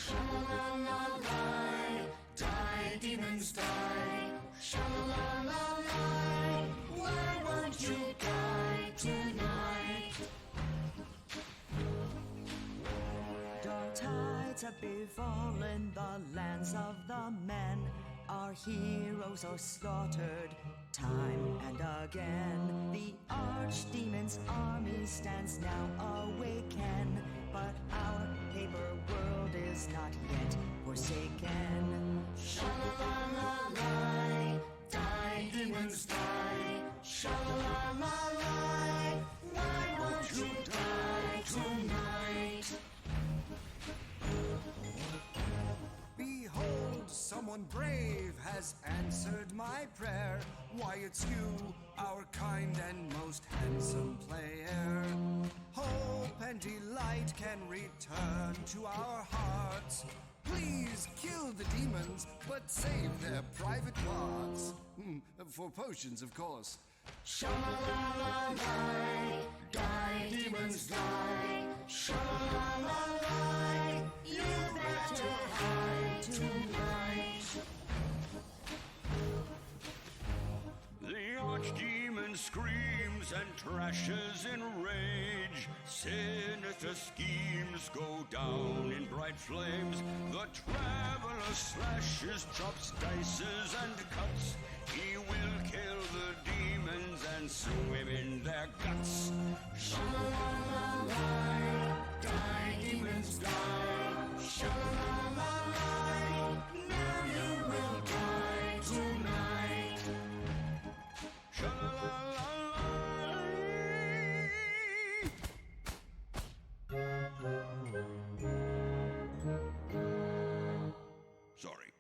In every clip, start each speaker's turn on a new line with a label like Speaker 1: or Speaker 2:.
Speaker 1: Sha-la-la-la-la, die, demons die. Sha-la-la-la-la, why won't you die tonight?
Speaker 2: Dark tides have befallen the lands of the men. Our heroes are slaughtered time and again. The archdemon's army stands now awaken, but our paper world is not yet forsaken.
Speaker 1: Sha-la-la-la-la, die, demons die. Sha-la-la-la-la, why won't you die tonight?
Speaker 3: Behold, someone brave has answered my prayer. Why, it's you, our kind and most handsome player. Hope and delight can return to our hearts. Please kill the demons, but save their private parts. For potions, of course.
Speaker 1: Sha-la-la-la-la, die, demons die. Sha-la-la-la-la, you better hide tonight.
Speaker 4: The archdemon screams and trashes in rage. Sinister schemes go down in bright flames. The traveler slashes, chops, dices, and cuts. He will kill the demons and swim in their guts.
Speaker 1: Sha-la-la-la-la, die, demons die. Sha-la-la-la-la, now you will die tonight.
Speaker 4: Sorry.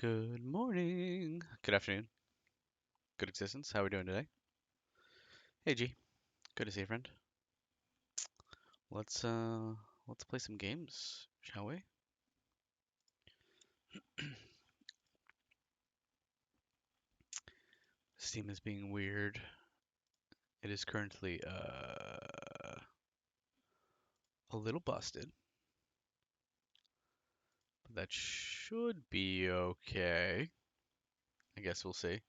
Speaker 5: Good morning. Good afternoon. Good existence. How are we doing today? Hey G. Good to see you, friend. Let's play some games, shall we? Steam is being weird. It is currently a little busted, but that should be okay. I guess we'll see.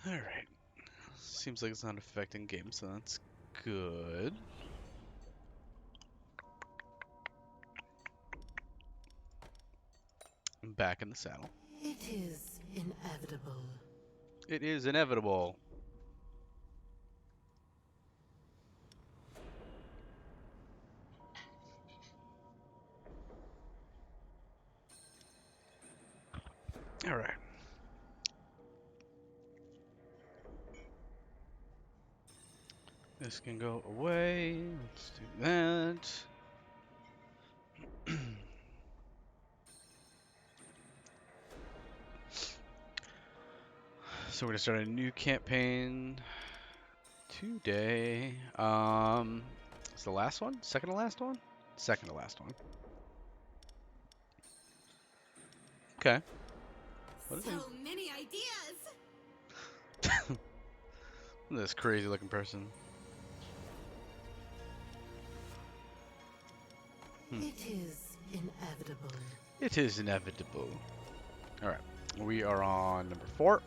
Speaker 5: All right. Seems like it's not affecting games, so that's good. I'm back in the saddle.
Speaker 1: It is inevitable.
Speaker 5: It is inevitable. All right. This can go away. Let's do that. So we're gonna start a new campaign today. It's the last one? Second to last one? Second to last one. Okay. What is
Speaker 1: So many ideas.
Speaker 5: this crazy looking person?
Speaker 1: It is inevitable.
Speaker 5: It is inevitable. Alright. We are on number 4.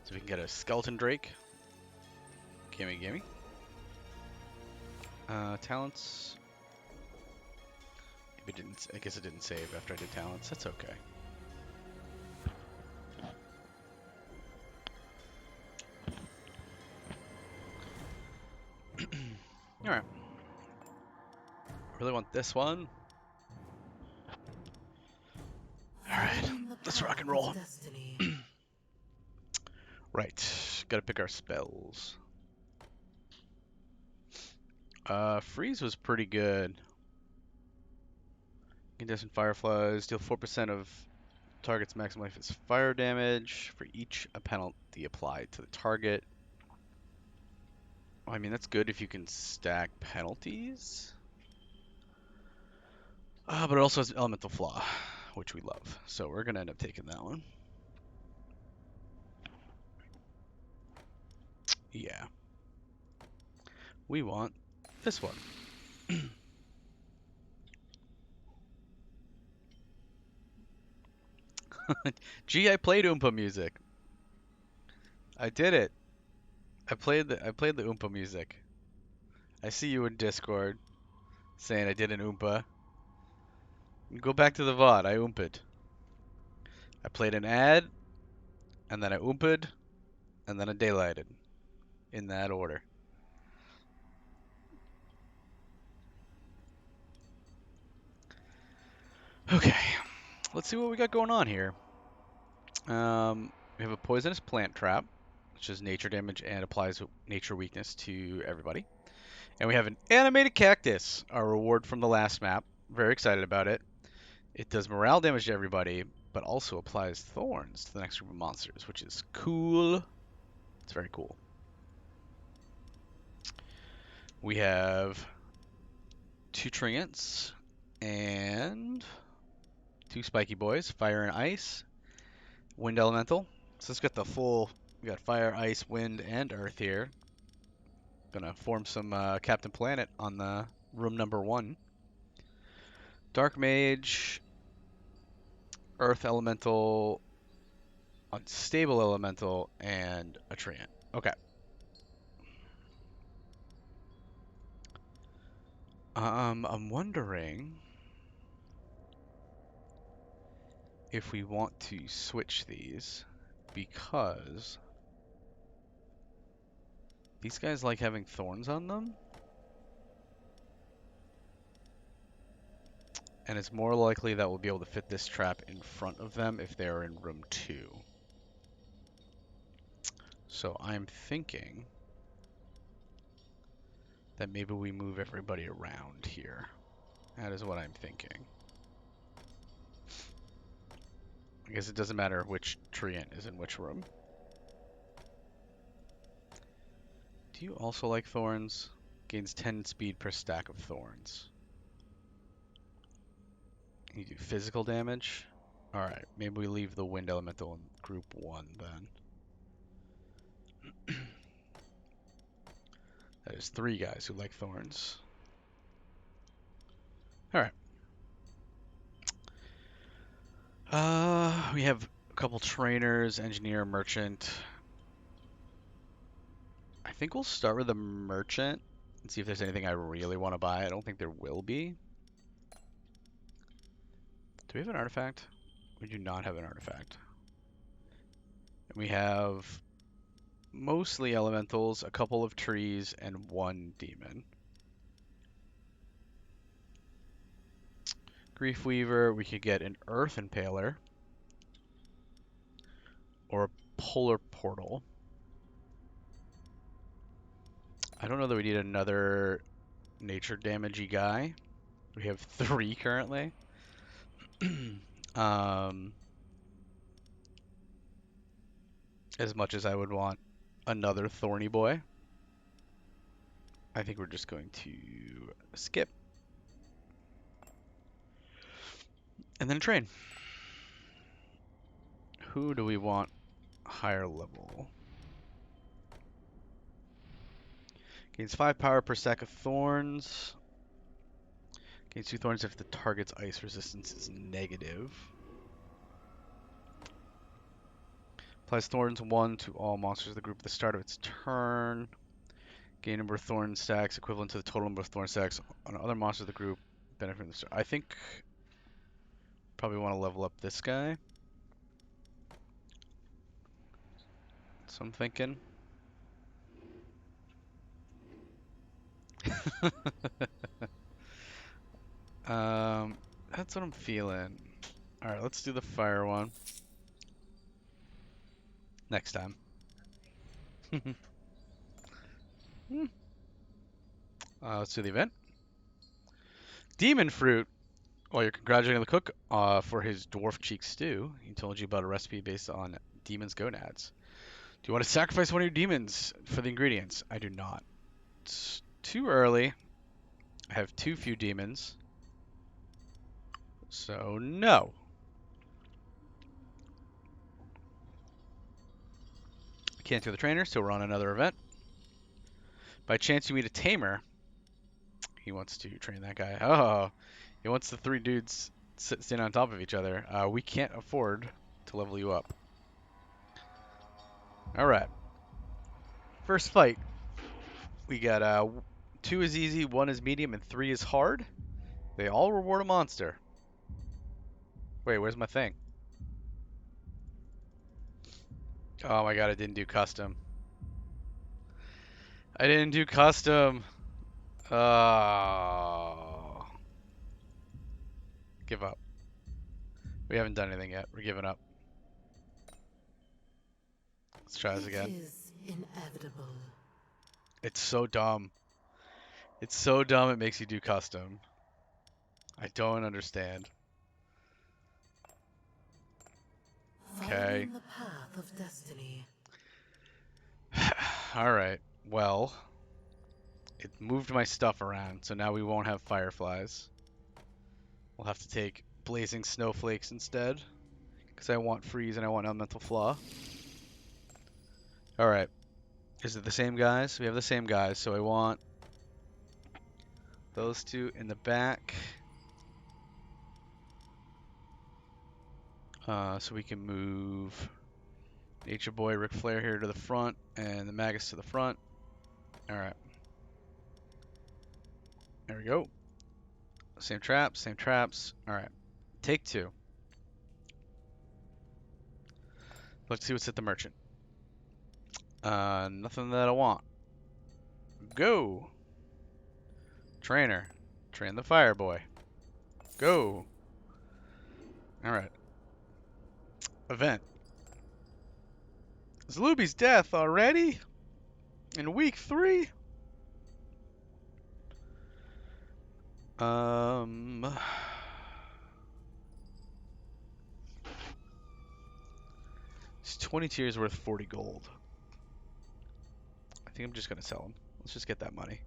Speaker 5: So we can get a skeleton drake. Gimme, gimme. Talents. Maybe it didn't. I guess it didn't save after I did talents. That's okay. Alright. Really want this one. Alright. Let's rock and roll.
Speaker 1: Destiny.
Speaker 5: Right. Gotta pick our spells. Freeze was pretty good. Incandescent fireflies deal 4% of target's maximum life is fire damage for each a penalty applied to the target. I mean, that's good if you can stack penalties. But it also has elemental flaw, which we love. So we're gonna end up taking that one. Yeah. We want this one. Gee, I played Oompa music. I did it. I played the Oompa music. I see you in Discord saying I did an Oompa. Go back to the VOD. I Oomped. I played an ad, and then I Oomped, and then I daylighted. In that order. Okay. Let's see what we got going on here. We have a poisonous plant trap, which is nature damage and applies nature weakness to everybody. And we have an animated cactus, our reward from the last map. Very excited about it. It does morale damage to everybody, but also applies thorns to the next group of monsters, which is cool. It's very cool. We have 2 Treants and 2 Spiky Boys, Fire and Ice, Wind Elemental. So let's get the full, we got Fire, Ice, Wind, and Earth here. Gonna form some Captain Planet on the room number 1. Dark Mage, Earth Elemental, Unstable Elemental, and a Treant. Okay. I'm wondering if we want to switch these because these guys like having thorns on them. And it's more likely that we'll be able to fit this trap in front of them if they're in room 2. So I'm thinking that maybe we move everybody around here. That is what I'm thinking. I guess it doesn't matter which treant is in which room. Do you also like thorns? Gains 10 speed per stack of thorns. You do physical damage? Alright, maybe we leave the wind elemental in group 1 then. That is 3 guys who like thorns. Alright. We have a couple trainers, engineer, merchant. I think we'll start with the merchant and see if there's anything I really want to buy. I don't think there will be. Do we have an artifact? We do not have an artifact. And we have mostly elementals, a couple of trees, and 1 demon. Grief Weaver, we could get an Earth Impaler or a Polar Portal. I don't know that we need another nature damagey guy. We have 3 currently. As much as I would want another thorny boy, I think we're just going to skip. And then train. Who do we want higher level? Gains 5 power per stack of thorns. Gains 2 thorns if the target's ice resistance is negative. Applies thorns 1 to all monsters of the group at the start of its turn. Gain number of thorn stacks equivalent to the total number of thorn stacks on other monsters of the group. Benefit from the start. I think probably want to level up this guy. So I'm thinking. That's what I'm feeling. Alright, let's do the fire one. Next time. Let's do the event. Demon Fruit. While you're congratulating the cook for his dwarf cheek stew, he told you about a recipe based on demon's gonads. Do you want to sacrifice one of your demons for the ingredients? I do not. It's too early. I have too few demons. So, no. Can't do the trainer, so we're on another event. By chance you meet a tamer. He wants to train that guy. Oh, he wants the 3 dudes sitting on top of each other. We can't afford to level you up. Alright. First fight. We got 2 is easy, 1 is medium, and 3 is hard. They all reward a monster. Wait, where's my thing? Oh my god, I didn't do custom. I didn't do custom. Oh. Give up. We haven't done anything yet. We're giving up. Let's try this again.
Speaker 1: It is inevitable.
Speaker 5: It's so dumb. It's so dumb it makes you do custom. I don't understand. Okay.
Speaker 1: Following the path of destiny.
Speaker 5: Alright. Well, it moved my stuff around, so now we won't have fireflies. We'll have to take blazing snowflakes instead, because I want freeze and I want elemental flaw. Alright. Is it the same guys? We have the same guys, so I want those 2 in the back. So we can move Nature Boy, Ric Flair here to the front, and the Magus to the front. Alright. There we go. Same traps, same traps. Alright. Take 2. Let's see what's at the merchant. Nothing that I want. Go! Trainer. Train the fire boy. Go. All right. Event. Zluby's death already? In week 3? It's 20 tiers worth 40 gold. I think I'm just gonna sell them. Let's just get that money.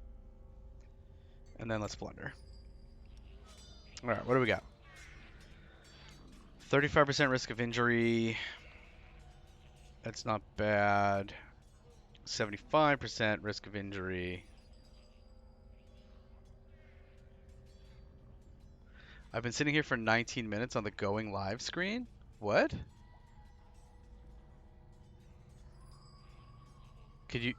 Speaker 5: And then let's plunder. Alright, what do we got? 35% risk of injury. That's not bad. 75% risk of injury. I've been sitting here for 19 minutes on the going live screen? What? Could you...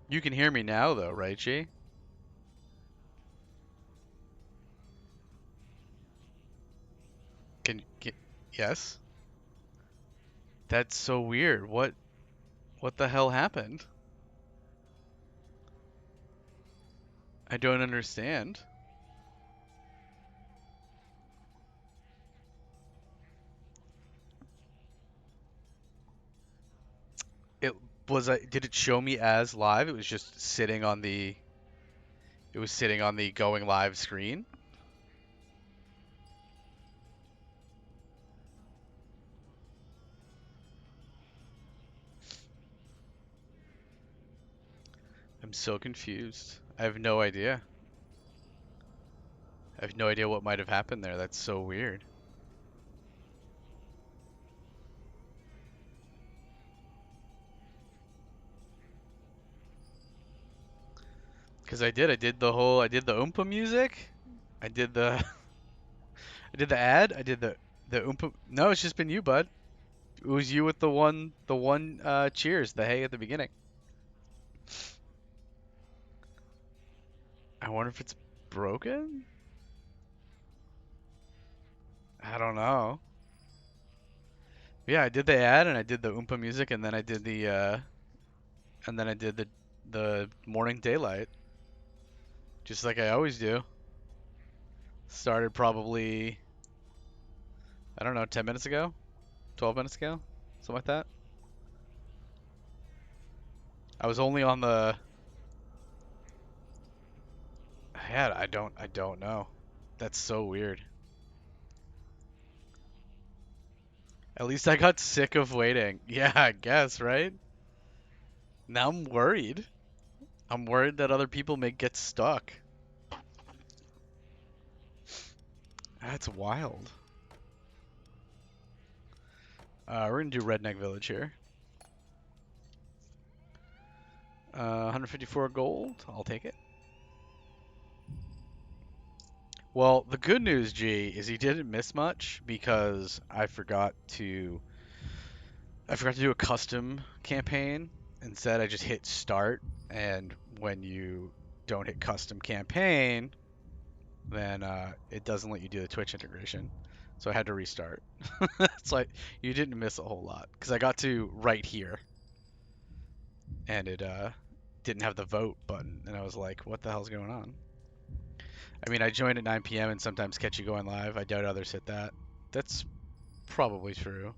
Speaker 5: You can hear me now though, right, G? Yes? That's so weird. What the hell happened? I don't understand. It was did it show me as live? It was just sitting on the going live screen. I'm so confused. I have no idea. I have no idea what might have happened there. That's so weird. Cause I did the Oompa music. I did the I did the ad. I did the Oompa. No, it's just been you, bud. It was you with the one cheers, the hey at the beginning. I wonder if it's broken? I don't know. Yeah, I did the ad and I did the Oompa music and then I did the morning daylight. Just like I always do. Started probably, I don't know, 10 minutes ago? 12 minutes ago? Something like that. I was only on the... Yeah, I don't know. That's so weird. At least I got sick of waiting. Yeah, I guess, right? Now I'm worried. I'm worried that other people may get stuck. That's wild. We're gonna do Redneck Village here. 154 gold. I'll take it. Well, the good news, G, is he didn't miss much because I forgot to do a custom campaign. Instead, I just hit start, and when you don't hit custom campaign, then it doesn't let you do the Twitch integration. So I had to restart. It's like you didn't miss a whole lot because I got to right here, and it didn't have the vote button, and I was like, "What the hell's going on?" I mean, I joined at 9 p.m. and sometimes catch you going live. I doubt others hit that. That's probably true.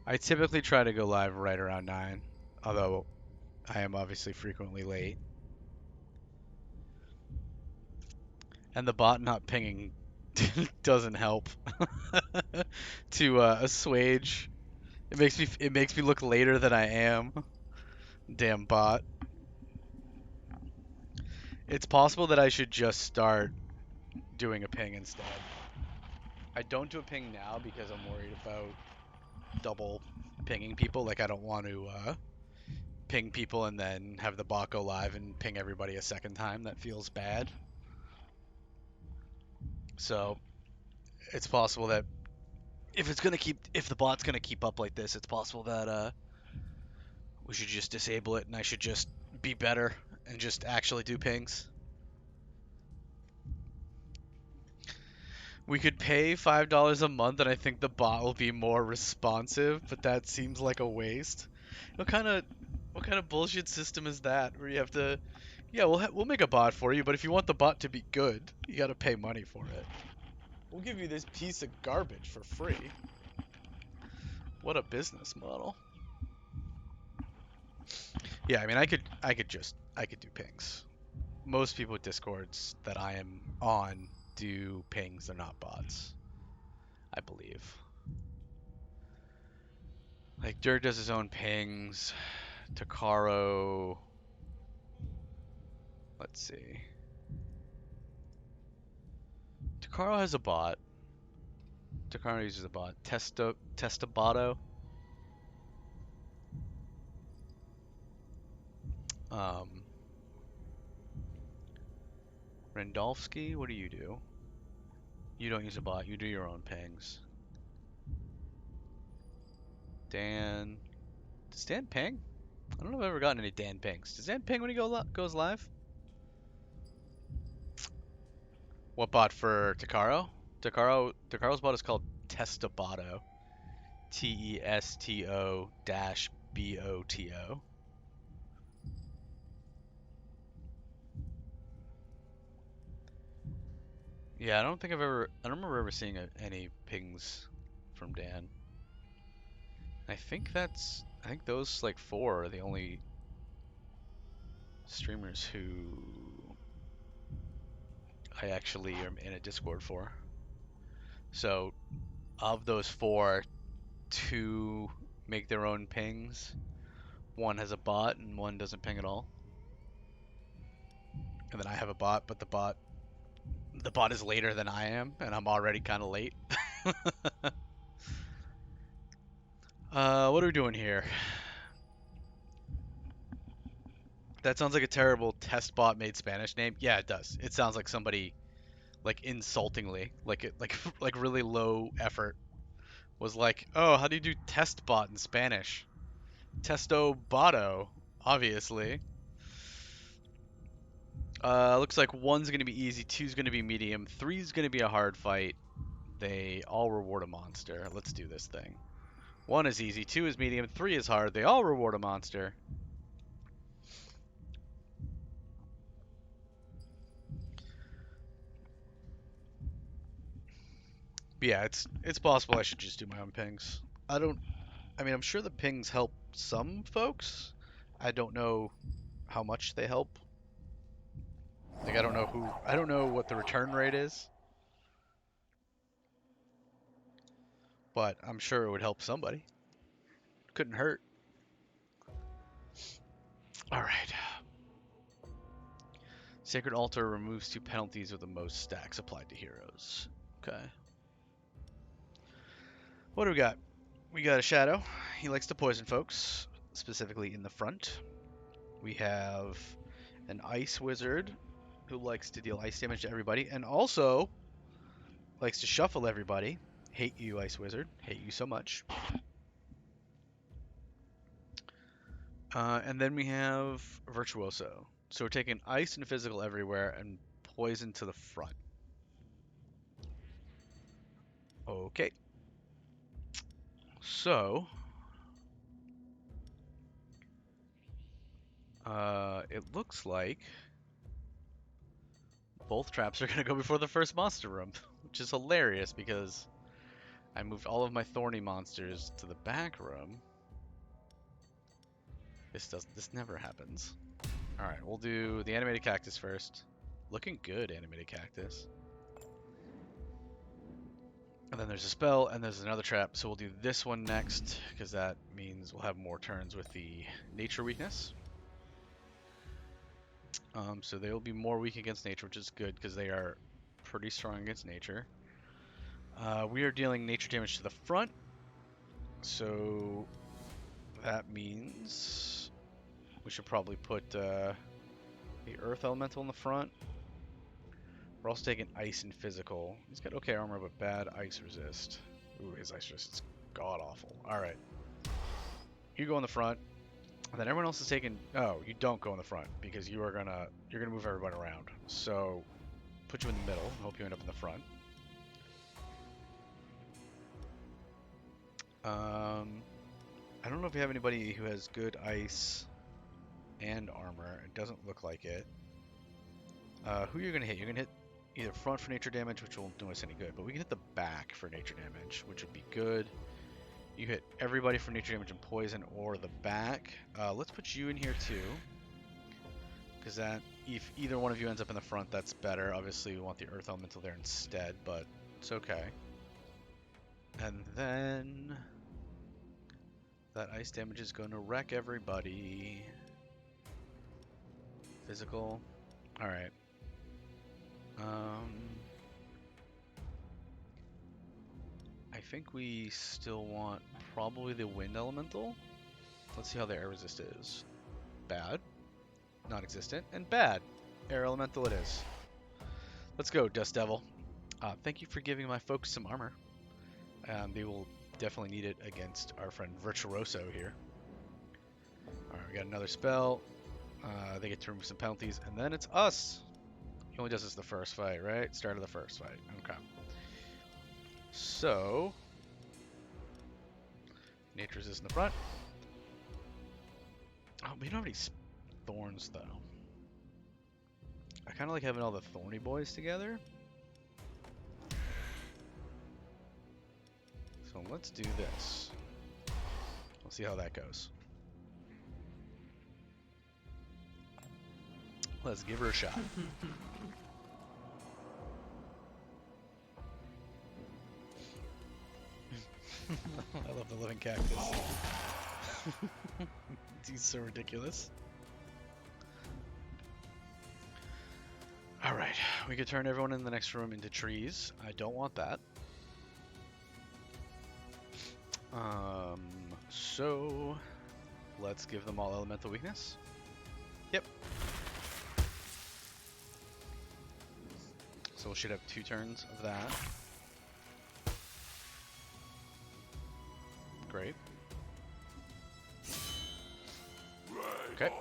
Speaker 5: I typically try to go live right around 9, although I am obviously frequently late. And the bot not pinging doesn't help to assuage. It makes me look later than I am. Damn bot. It's possible that I should just start doing a ping instead. I don't do a ping now because I'm worried about double pinging people. Like I don't want to ping people and then have the bot go live and ping everybody a second time. That feels bad. So it's possible that if the bot's gonna keep up like this, it's possible that we should just disable it and I should just be better and just actually do pings. We could pay $5 a month and I think the bot will be more responsive, but that seems like a waste. What kind of bullshit system is that? Where you have to, yeah, we'll make a bot for you, but if you want the bot to be good, you got to pay money for it. We'll give you this piece of garbage for free. What a business model. Yeah, I mean, I could do pings. Most people with Discords that I am on do pings. They're not bots, I believe. Like Dirk does his own pings. Takaro. Let's see. Takaro has a bot. Takaro uses a bot. Testabato. Um, Randolpski, what do you do? You don't use a bot. You do your own pings. Dan. Does Dan ping? I don't know if I've ever gotten any Dan pings. Does Dan ping when he goes live? What bot for Takaro? Takaro's bot is called Testabato. TESTO-BOTO. Yeah, I don't remember ever seeing any pings from Dan. I think those like 4 are the only streamers who I actually am in a Discord for. So, of those 4, 2 make their own pings. 1 has a bot and 1 doesn't ping at all. And then I have a bot, but the bot is later than I am, and I'm already kind of late. What are we doing here? That sounds like a terrible test bot made Spanish name. Yeah, it does. It sounds like somebody like insultingly, like really low effort was like, "Oh, how do you do test bot in Spanish?" Testo boto, obviously. Looks like 1's gonna be easy, 2's gonna be medium, 3's gonna be a hard fight. They all reward a monster. Let's do this thing. 1 is easy, 2 is medium, 3 is hard. They all reward a monster. But yeah, it's possible I should just do my own pings. I mean, I'm sure the pings help some folks. I don't know how much they help. Like, I don't know what the return rate is. But I'm sure it would help somebody. Couldn't hurt. Alright. Sacred Altar removes 2 penalties with the most stacks applied to heroes. Okay. What do we got? We got a Shadow. He likes to poison folks, specifically in the front. We have an Ice Wizard who likes to deal ice damage to everybody and also likes to shuffle everybody. Hate you, Ice Wizard. Hate you so much. And then we have Virtuoso. So we're taking ice and physical everywhere and poison to the front. Okay. So, it looks like both traps are going to go before the first monster room, which is hilarious because I moved all of my thorny monsters to the back room. This never happens. All right, we'll do the animated cactus first. Looking good, animated cactus. And then there's a spell, and there's another trap. So we'll do this one next, because that means we'll have more turns with the nature weakness. So they will be more weak against nature, which is good, because they are pretty strong against nature. We are dealing nature damage to the front. So that means we should probably put the earth elemental in the front. We're also taking ice and physical. He's got okay armor, but bad ice resist. Ooh, his ice resist is god awful. Alright. You go in the front. And then everyone else is taking... Oh, you don't go in the front because you're gonna move everyone around. So, put you in the middle and hope you end up in the front. I don't know if we have anybody who has good ice and armor. It doesn't look like it. Who you're going to hit? You're going to hit either front for nature damage, which won't do us any good, but we can hit the back for nature damage, which would be good. You hit everybody for nature damage and poison or the back. Let's put you in here too, because that if either one of you ends up in the front, that's better. Obviously, we want the earth elemental there instead, but it's okay. And then that ice damage is going to wreck everybody. Physical. All right. I think we still want probably the wind elemental. Let's see how the air resist is. Bad. Non-existent. And bad. Air elemental it is. Let's go, Dust Devil. Thank you for giving my folks some armor. They will definitely need it against our friend Virtuoso here. Alright, we got another spell. They get to remove some penalties. And then it's us. He only does this the first fight, right? Start of the first fight. Okay. So, nature resist in the front. Oh, we don't have any thorns, though. I kind of like having all the thorny boys together. So let's do this. We'll see how that goes. Let's give her a shot. I love the living cactus. He's so ridiculous. Alright, we could turn everyone in the next room into trees. I don't want that. So let's give them all elemental weakness. Yep. So we should have 2 turns of that. Great. Okay.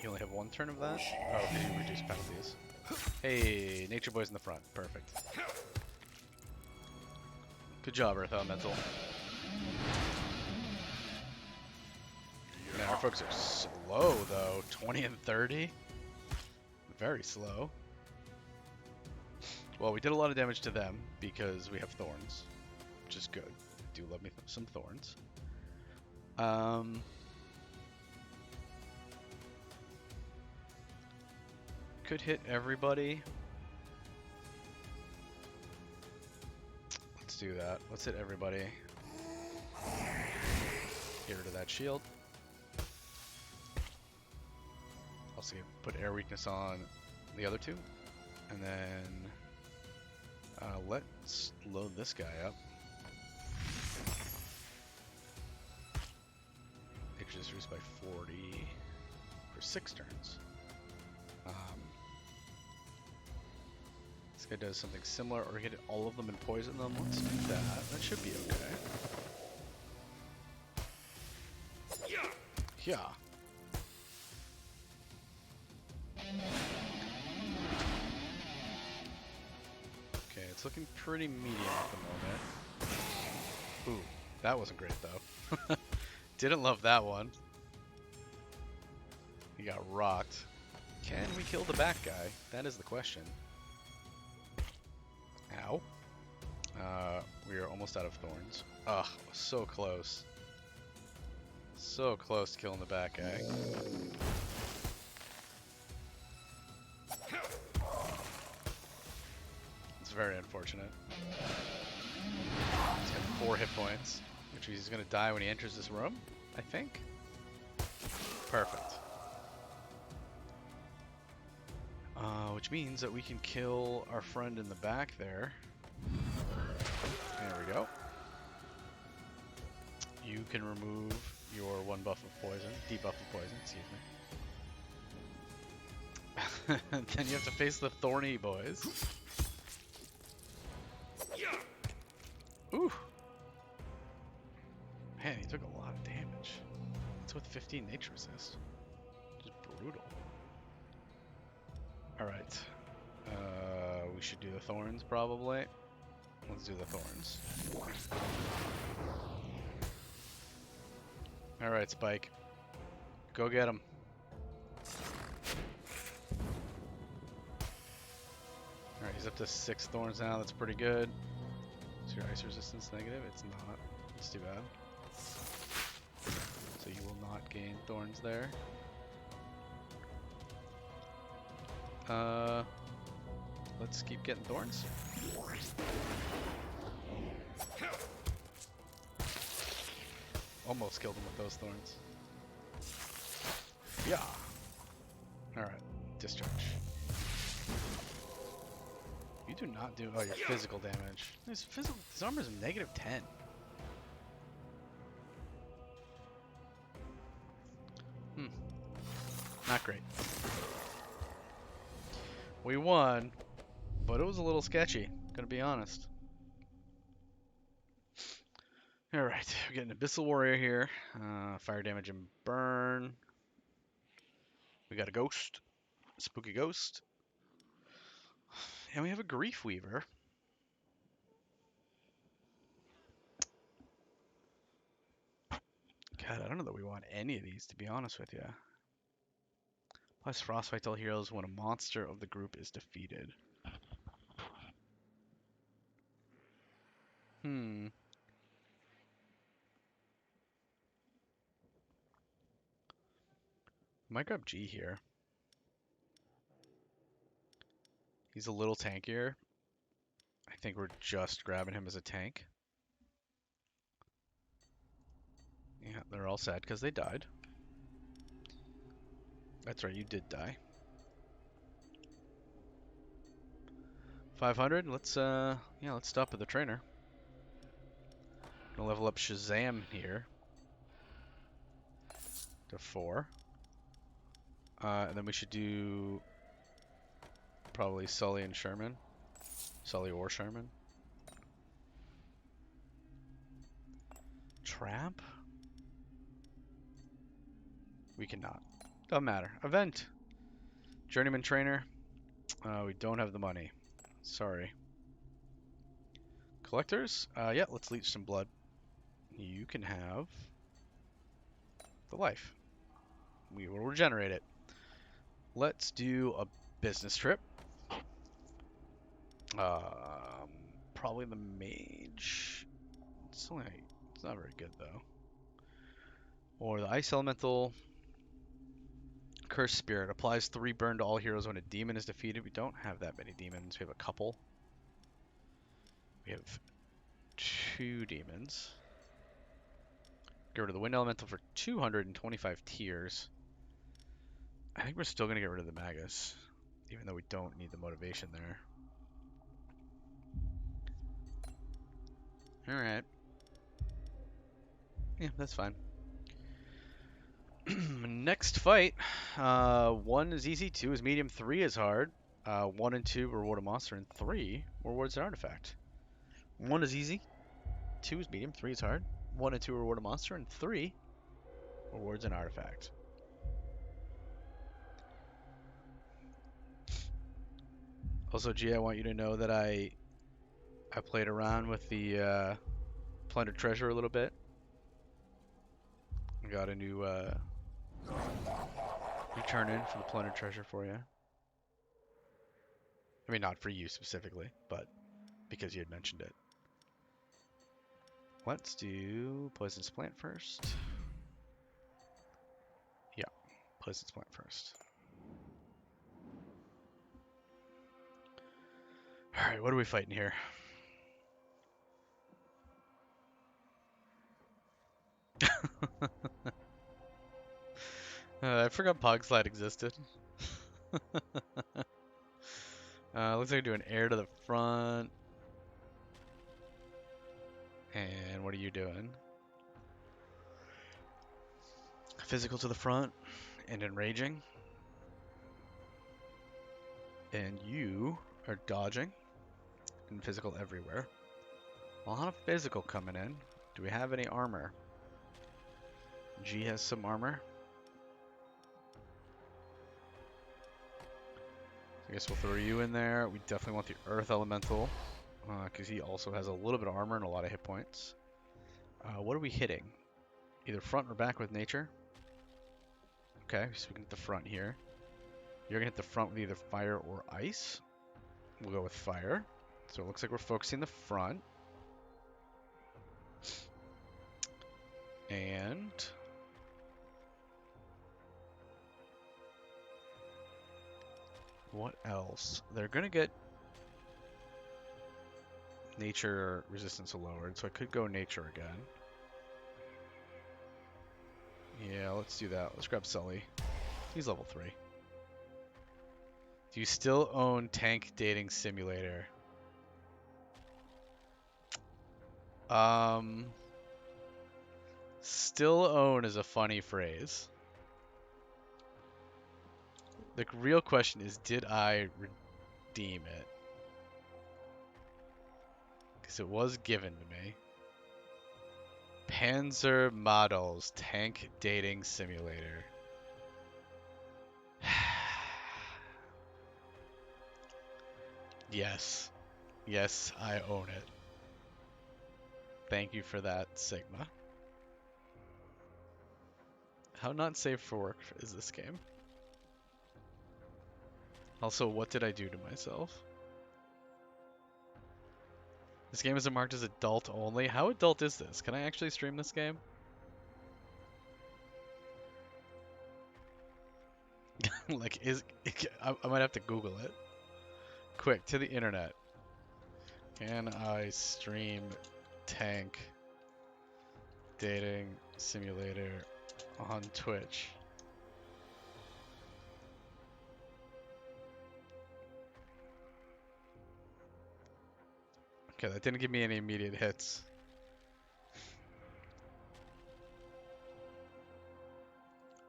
Speaker 5: You only have 1 turn of that? Oh, okay, you reduce penalties. Hey, Nature Boy's in the front. Perfect. Good job, Earth Elemental. Man, our folks are slow, though. 20 and 30? Very slow. Well, we did a lot of damage to them because we have thorns, which is good. I do love me some thorns. Could hit everybody. Let's do that. Let's hit everybody. Get rid of that shield. Also put air weakness on the other 2. And then let's load this guy up. Nature is reduced by 40 for 6 turns. This guy does something similar, or hit all of them and poison them. Let's do that. That should be okay. Yeah. Okay, it's looking pretty medium at the moment. Ooh, that wasn't great though. Didn't love that one. He got rocked. Can we kill the back guy? That is the question. Ow. We are almost out of thorns. Ugh, so close. So close to killing the back guy. It's very unfortunate. He's got 4 hit points, which means he's going to die when he enters this room, I think. Perfect. Which means that we can kill our friend in the back there. There we go. You can remove your 1 buff of poison, debuff of poison, excuse me. Then you have to face the thorny boys. Ooh. Man, he took a lot of damage. It's with 15 nature resist. Just brutal. Alright. We should do the thorns probably. Let's do the thorns. Alright, Spike. Go get him. Alright, he's up to 6 thorns now. That's pretty good. Is your ice resistance negative? It's not. It's too bad. So you will not gain thorns there. Let's keep getting thorns. Almost killed him with those thorns. Yeah. Alright, discharge. You do not do your physical damage. His armor's -10. Not great. We won, but it was a little sketchy, gonna be honest. Alright, we get an Abyssal Warrior here. Fire damage and burn. We got a ghost. Spooky ghost. And we have a Grief Weaver. God, I don't know that we want any of these, to be honest with you. Plus Frostbite all heroes when a monster of the group is defeated. Might grab G here. He's a little tankier. I think we're just grabbing him as a tank. Yeah, they're all sad because they died. That's right, you did die. 500. Let's stop at the trainer. Gonna level up Shazam here to 4. And then we should do probably Sully and Sherman. Sully or Sherman. Trap? We cannot. Doesn't matter. Event. Journeyman Trainer. We don't have the money. Sorry. Collectors? Yeah, let's leech some blood. You can have the life. We will regenerate it. Let's do a business trip. Probably the mage. It's not very good though. Or the ice elemental. Cursed Spirit applies 3 burn to all heroes when a demon is defeated. We don't have that many demons. We have a couple. We have 2 demons. Get rid of the wind elemental for 225 tiers. I think we're still gonna get rid of the Magus, even though we don't need the motivation there. Alright. Yeah, that's fine. Next fight. 1 is easy, 2 is medium, 3 is hard. 1 and 2 reward a monster, and 3 rewards an artifact. 1 is easy, 2 is medium, 3 is hard. 1 and 2 reward a monster, and 3 rewards an artifact. Also, G, I want you to know that I played around with the plundered treasure a little bit. I got a new return in for the plundered treasure for you. I mean, not for you specifically, but because you had mentioned it. Let's do Poisonous Plant first. Yeah, Poisonous Plant first. Alright, what are we fighting here? I forgot Pogslide existed. Looks like I do an air to the front. And what are you doing? Physical to the front and enraging. And you are dodging and physical everywhere. A lot of physical coming in. Do we have any armor? G has some armor. I guess we'll throw you in there. We definitely want the Earth Elemental, because he also has a little bit of armor and a lot of hit points. What are we hitting? either front or back with nature. Okay, so we can hit the front here. You're gonna hit the front with either fire or ice. We'll go with fire. So it looks like we're focusing the front. And what else? They're gonna get nature resistance lowered, so I could go nature again. Yeah, let's do that. Let's grab Sully. He's level 3. Do you still own Tank Dating Simulator? Still own is a funny phrase. The real question is, did I redeem it? Because it was given to me. Panzer Models Tank Dating Simulator. Yes. Yes, I own it. Thank you for that, Sigma. How not safe for work is this game? Also, what did I do to myself? This game is marked as adult only. How adult is this? Can I actually stream this game? Like, I might have to Google it. Quick, to the internet. Can I stream Tank Dating Simulator on Twitch? Okay, that didn't give me any immediate hits.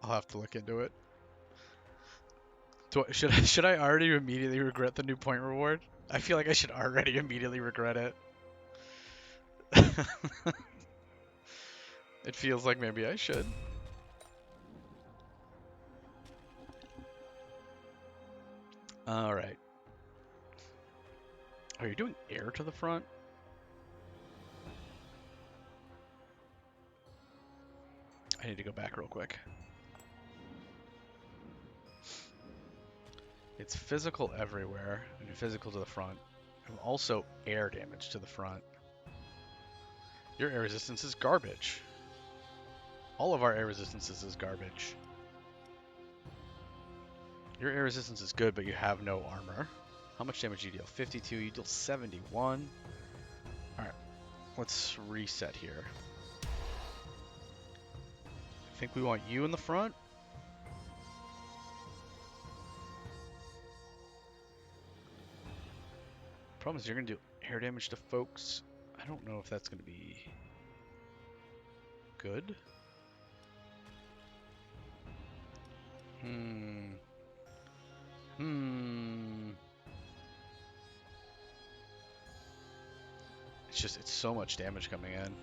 Speaker 5: I'll have to look into it. Should I already immediately regret the new point reward? I feel like I should already immediately regret it. It feels like maybe I should. Alright. Are you doing air to the front? I need to go back real quick. It's physical everywhere, and physical to the front. And also air damage to the front. Your air resistance is garbage. All of our air resistances is garbage. Your air resistance is good, but you have no armor. How much damage do you deal? 52, you deal 71. Alright, let's reset here. I think we want you in the front. Problem is you're going to do air damage to folks. I don't know if that's going to be good. It's so much damage coming in.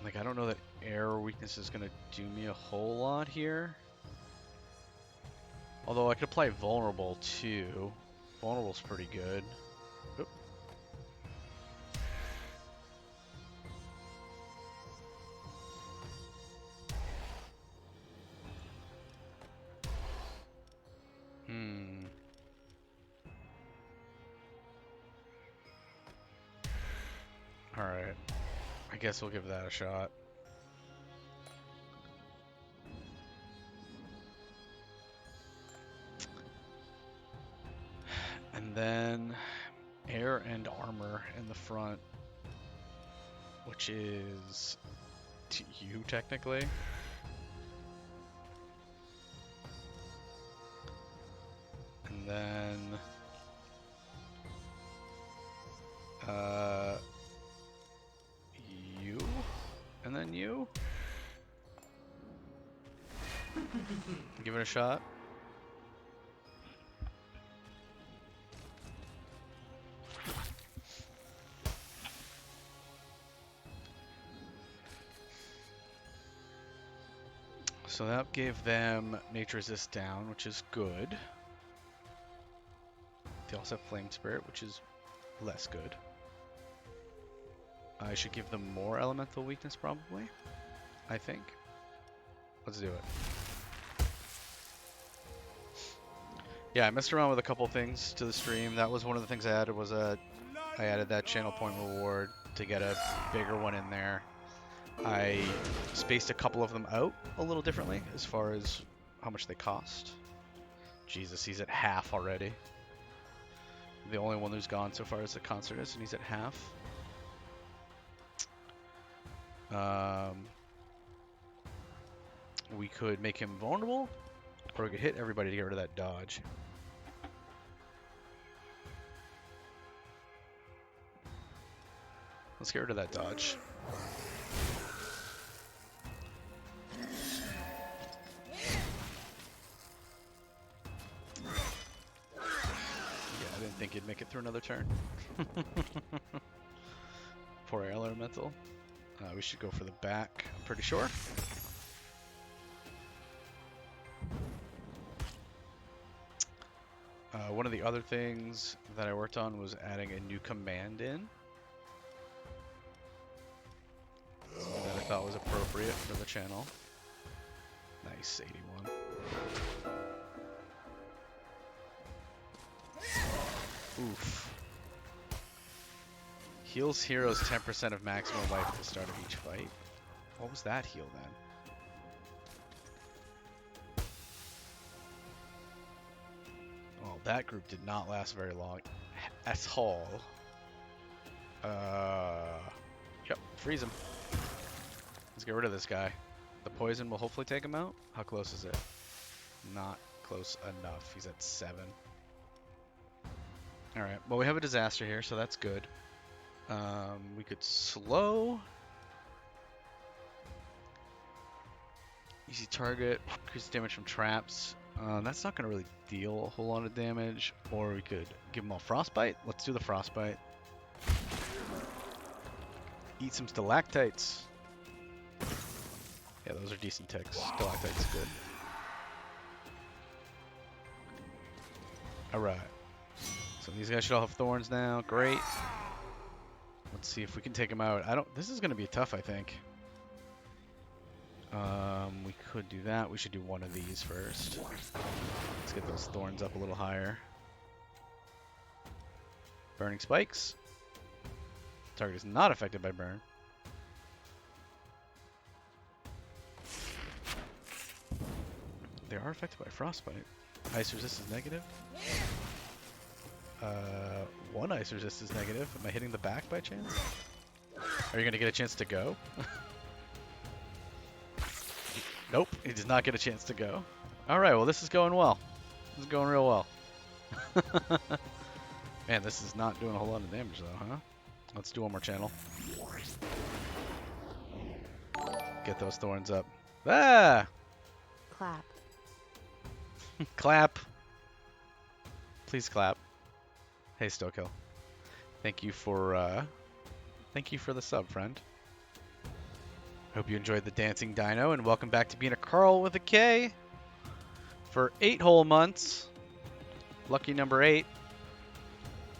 Speaker 5: Like, I don't know that air weakness is going to do me a whole lot here. Although I could apply vulnerable too. Vulnerable's pretty good. Oop. Alright. I guess we'll give that a shot. And then air and armor in the front, which is to you technically. And then you, and then you. Give it a shot. So that gave them nature resist down, which is good. They also have flame spirit, which is less good. I should give them more elemental weakness probably. I think. Let's do it. Yeah, I messed around with a couple things to the stream. That was one of the things I added was I added that channel point reward to get a bigger one in there. I spaced a couple of them out a little differently as far as how much they cost. Jesus, he's at half already. The only one who's gone so far is the concertist, and he's at half. We could make him vulnerable, or we could hit everybody to get rid of that dodge. Let's get rid of that dodge. Yeah, I didn't think he'd make it through another turn. Poor elemental. We should go for the back, I'm pretty sure. One of the other things that I worked on was adding a new command in. That I thought was appropriate for the channel. Nice, 81. Oof. Heals heroes 10% of maximum life at the start of each fight. What was that heal then? Well, that group did not last very long at all. Yep, freeze him. Let's get rid of this guy. The poison will hopefully take him out. How close is it? Not close enough. He's at 7. Alright, well we have a disaster here, so that's good. We could slow. Easy target, increase damage from traps. That's not going to really deal a whole lot of damage. Or we could give them all frostbite. Let's do the frostbite. Eat some stalactites. Yeah, those are decent ticks. Stalactites good. Alright. So these guys should all have thorns now. Great. Let's see if we can take them out. This is going to be tough, I think. We could do that. We should do one of these first. Let's get those thorns up a little higher. Burning spikes. Target is not affected by burn. They are affected by frostbite. Ice resist is negative. One ice resist is negative. Am I hitting the back by chance? Are you going to get a chance to go? Nope, he does not get a chance to go. Alright, well this is going well. This is going real well. Man, this is not doing a whole lot of damage though, huh? Let's do one more channel. Get those thorns up. Ah!
Speaker 6: Clap.
Speaker 5: Clap. Please clap. Hey, Stokill. Thank you for the sub, friend. Hope you enjoyed the dancing dino, and welcome back to being a Carl with a K for 8 whole months. Lucky number 8.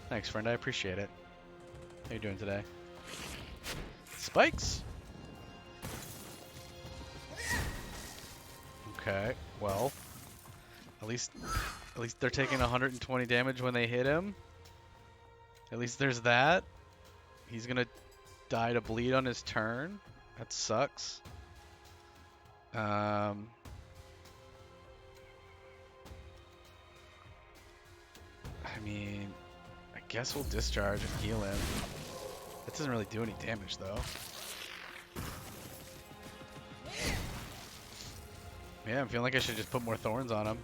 Speaker 5: Thanks, friend. I appreciate it. How you doing today? Spikes. Okay. Well, at least they're taking 120 damage when they hit him. At least there's that. He's gonna die to bleed on his turn. That sucks. I mean, I guess we'll discharge and heal him. That doesn't really do any damage, though. Yeah, I'm feeling like I should just put more thorns on him.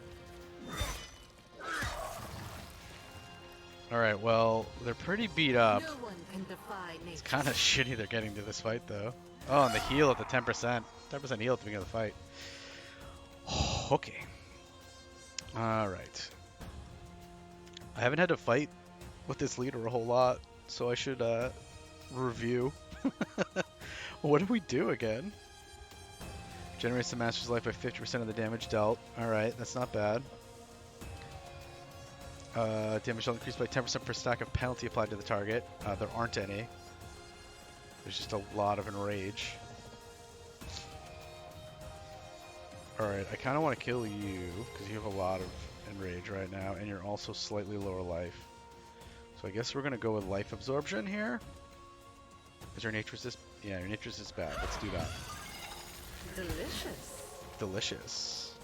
Speaker 5: Alright, well, they're pretty beat up.
Speaker 6: No one can defy nature.
Speaker 5: It's kind of shitty they're getting to this fight, though. Oh, and the heal at the 10%. 10% heal at the beginning of the fight. Okay. Alright. I haven't had to fight with this leader a whole lot, so I should review. What did we do again? Generates the master's life by 50% of the damage dealt. Alright, that's not bad. Damage will increase by 10% per stack of penalty applied to the target. There aren't any. There's just a lot of enrage. Alright, I kind of want to kill you, because you have a lot of enrage right now, and you're also slightly lower life. So I guess we're going to go with life absorption here. Is your nature resist? Yeah, your nature resist bad. Let's do that.
Speaker 6: Delicious.
Speaker 5: Delicious.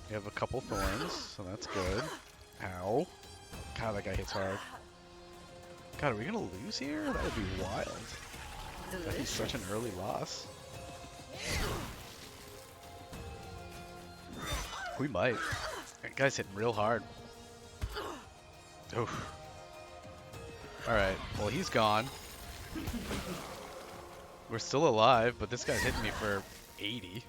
Speaker 5: We have a couple thorns, so that's good. Ow. God, that guy hits hard. God, are we going to lose here? That would be wild. That'd be such an early loss. We might. That guy's hitting real hard. Oof. Alright, well he's gone. We're still alive, but this guy's hitting me for 80.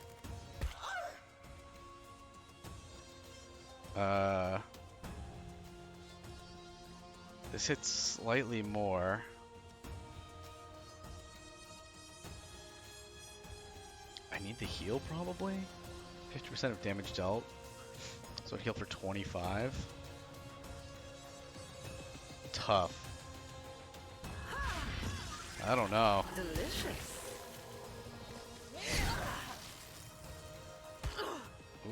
Speaker 5: This hits slightly more. I need to heal probably? 50% of damage dealt. So I'd heal for 25. Tough. I don't know.
Speaker 6: Delicious.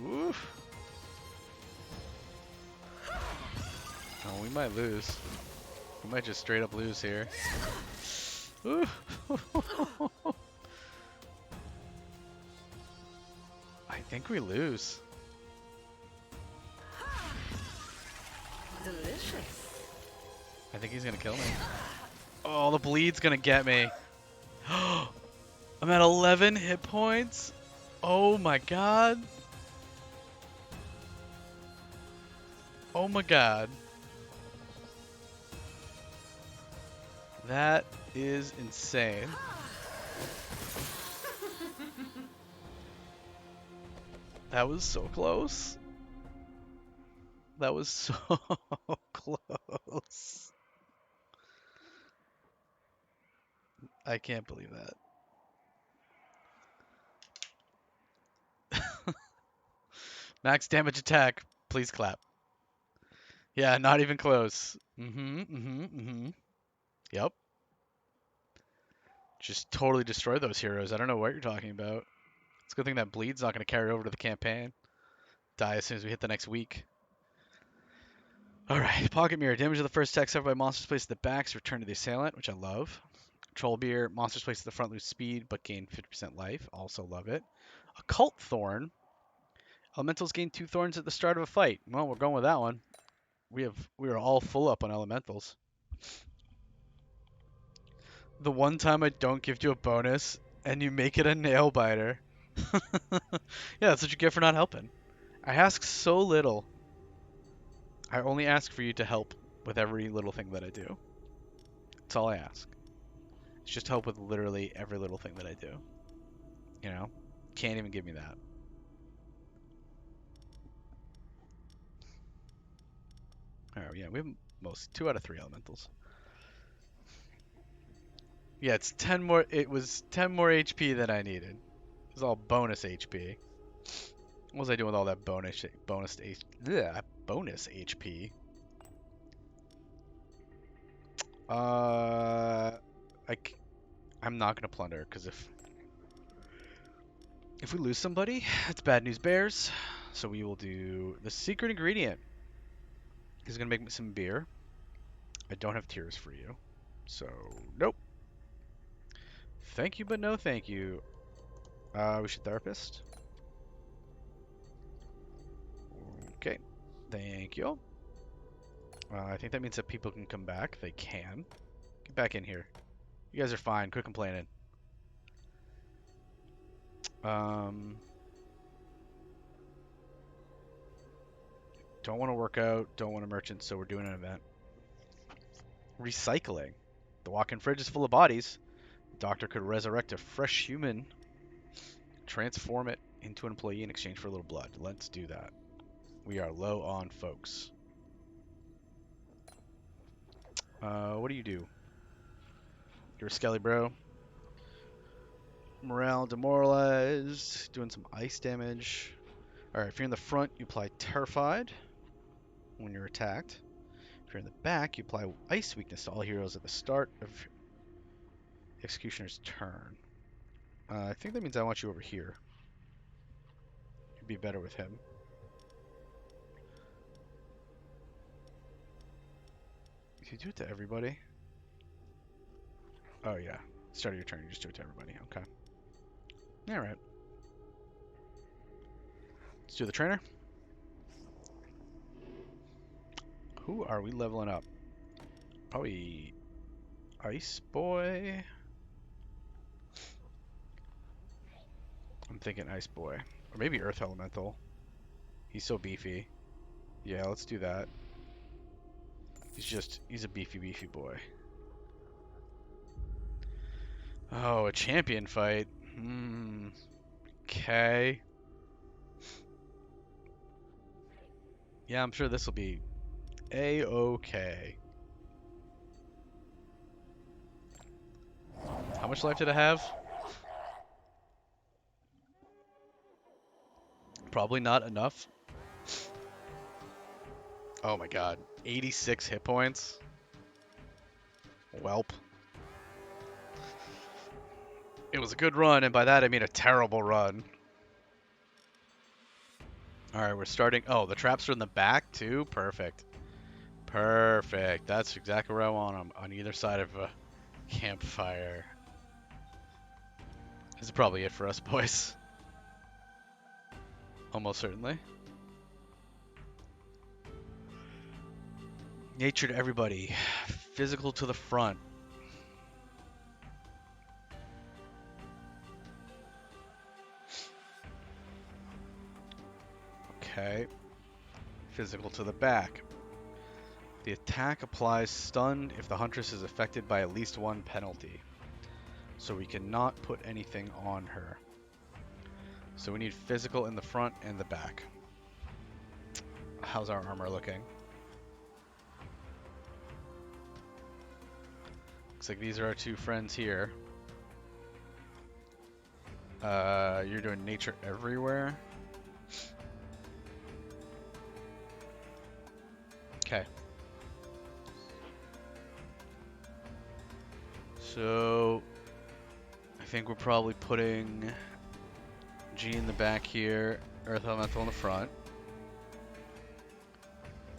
Speaker 5: Oof. Oh, we might lose. We might just straight up lose here. Oof. I think we lose.
Speaker 6: Delicious.
Speaker 5: I think he's gonna kill me. Oh, the bleed's gonna get me. I'm at 11 hit points. Oh my god. Oh my god. That is insane. That was so close. That was so close. I can't believe that. Max damage attack. Please clap. Yeah, not even close. Yep. Just totally destroy those heroes. I don't know what you're talking about. It's a good thing that bleed's not going to carry over to the campaign. Die as soon as we hit the next week. Alright, Pocket Mirror. Damage of the first attack suffered by monsters placed at the backs return to the assailant, which I love. Troll Beer. Monsters placed at the front lose speed, but gain 50% life. Also love it. Occult Thorn. Elementals gain 2 thorns at the start of a fight. Well, we're going with that one. We are all full up on elementals. The one time I don't give you a bonus, and you make it a nail biter. Yeah, that's what you get for not helping. I ask so little. I only ask for you to help with every little thing that I do. That's all I ask. It's just help with literally every little thing that I do. You know? Can't even give me that. Alright, yeah, we have 2 out of 3 elementals. Yeah, it's 10 more. It was 10 more HP than I needed. It was all bonus HP. What was I doing with all that bonus HP? I'm not gonna plunder because if we lose somebody, it's bad news bears. So we will do the secret ingredient. He's gonna make me some beer. I don't have tears for you, so nope. Thank you, but no thank you. We should therapist. Okay, thank you. I think that means that people can come back. They can. Get back in here. You guys are fine. Quit complaining. Don't want to work out. Don't want to merchant, so we're doing an event. Recycling. The walk-in fridge is full of bodies. The doctor could resurrect a fresh human, transform it into an employee in exchange for a little blood. Let's do that. We are low on folks. What do you do? You're a skelly bro. Morale demoralized. Doing some ice damage. Alright, if you're in the front, you apply terrified when you're attacked. If you're in the back, you apply ice weakness to all heroes at the start of Executioner's turn. I think that means I want you over here. You'd be better with him. Did you do it to everybody? Oh yeah. Start of your turn, you just do it to everybody. Okay. Alright. Let's do the trainer. Who are we leveling up? Probably Ice Boy. I'm thinking Ice Boy. Or maybe Earth Elemental. He's so beefy. Yeah, let's do that. He's a beefy boy. Oh, a champion fight. Okay. Yeah, I'm sure this will be A-okay. How much life did I have? Probably not enough. Oh my god. 86 hit points? Welp. It was a good run, and by that I mean a terrible run. Alright, we're starting... Oh, the traps are in the back, too? Perfect. Perfect. That's exactly where I want them. On either side of a campfire. This is probably it for us, boys. Almost certainly. Nature to everybody. Physical to the front. Okay. Physical to the back. The attack applies stun if the huntress is affected by at least one penalty. So we cannot put anything on her. So we need physical in the front and the back. How's our armor looking? Looks like these are our two friends here. You're doing nature everywhere. Okay. So I think we're probably putting G in the back here, Earth Elemental in the front.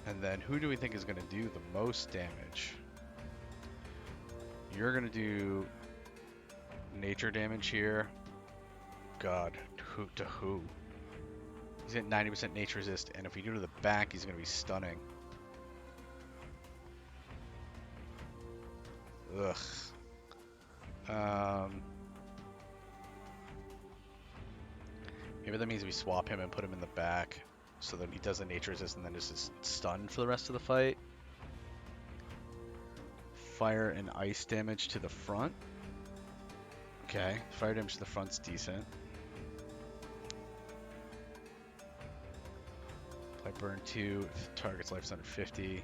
Speaker 5: And then who do we think is going to do the most damage? You're going to do nature damage here. God, who to who? He's at 90% nature resist, and if we do to the back, he's going to be stunning. Ugh. Maybe that means we swap him and put him in the back so that he does a nature resist and then just is stunned for the rest of the fight. Fire and ice damage to the front. Okay, fire damage to the front's decent. Apply burn 2 if target's life's under 50.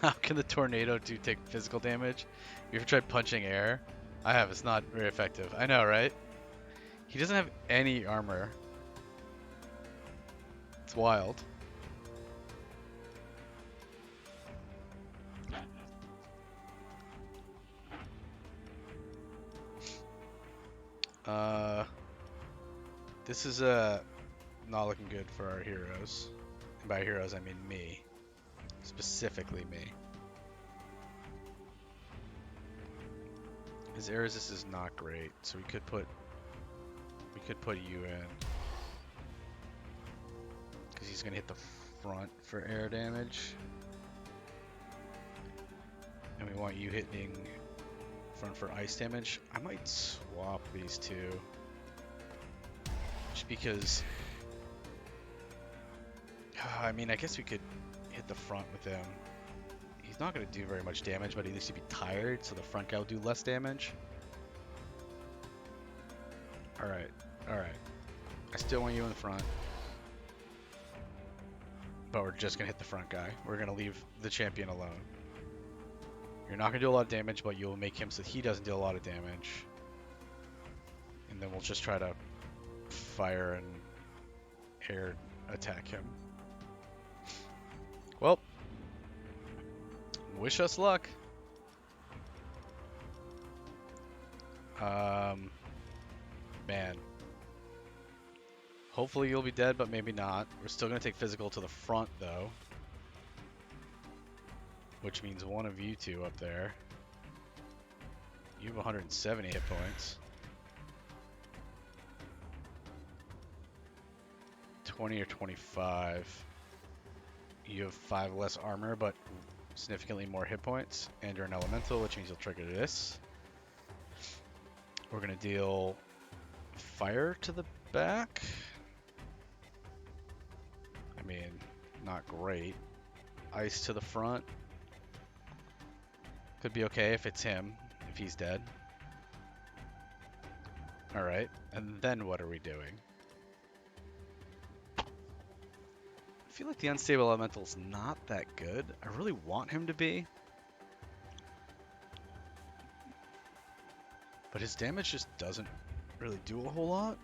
Speaker 5: How can the tornado take physical damage? You ever tried punching air? I have, it's not very effective. I know, right? He doesn't have any armor. It's wild. This is not looking good for our heroes. And by heroes, I mean me. Specifically me. His air resist is not great, so we could put you in. Because he's gonna hit the front for air damage. And we want you hitting front for ice damage. I might swap these two. Just because I mean, I guess we could hit the front with him. He's not going to do very much damage, but he needs to be tired, so the front guy will do less damage. Alright, alright. I still want you in the front. But we're just going to hit the front guy. We're going to leave the champion alone. You're not going to do a lot of damage, but you'll make him so he doesn't do a lot of damage. And then we'll just try to fire and air attack him. Well, wish us luck. Man. Hopefully you'll be dead, but maybe not. We're still going to take physical to the front, though. Which means one of you two up there. You have 170 hit points. 20 or 25. You have 5 less armor, but significantly more hit points. And you're an elemental, which means you'll trigger this. We're going to deal fire to the back. I mean, not great. Ice to the front. Could be okay if it's him, if he's dead. Alright, and then what are we doing? I feel like the unstable elemental's not that good. I really want him to be. But his damage just doesn't really do a whole lot.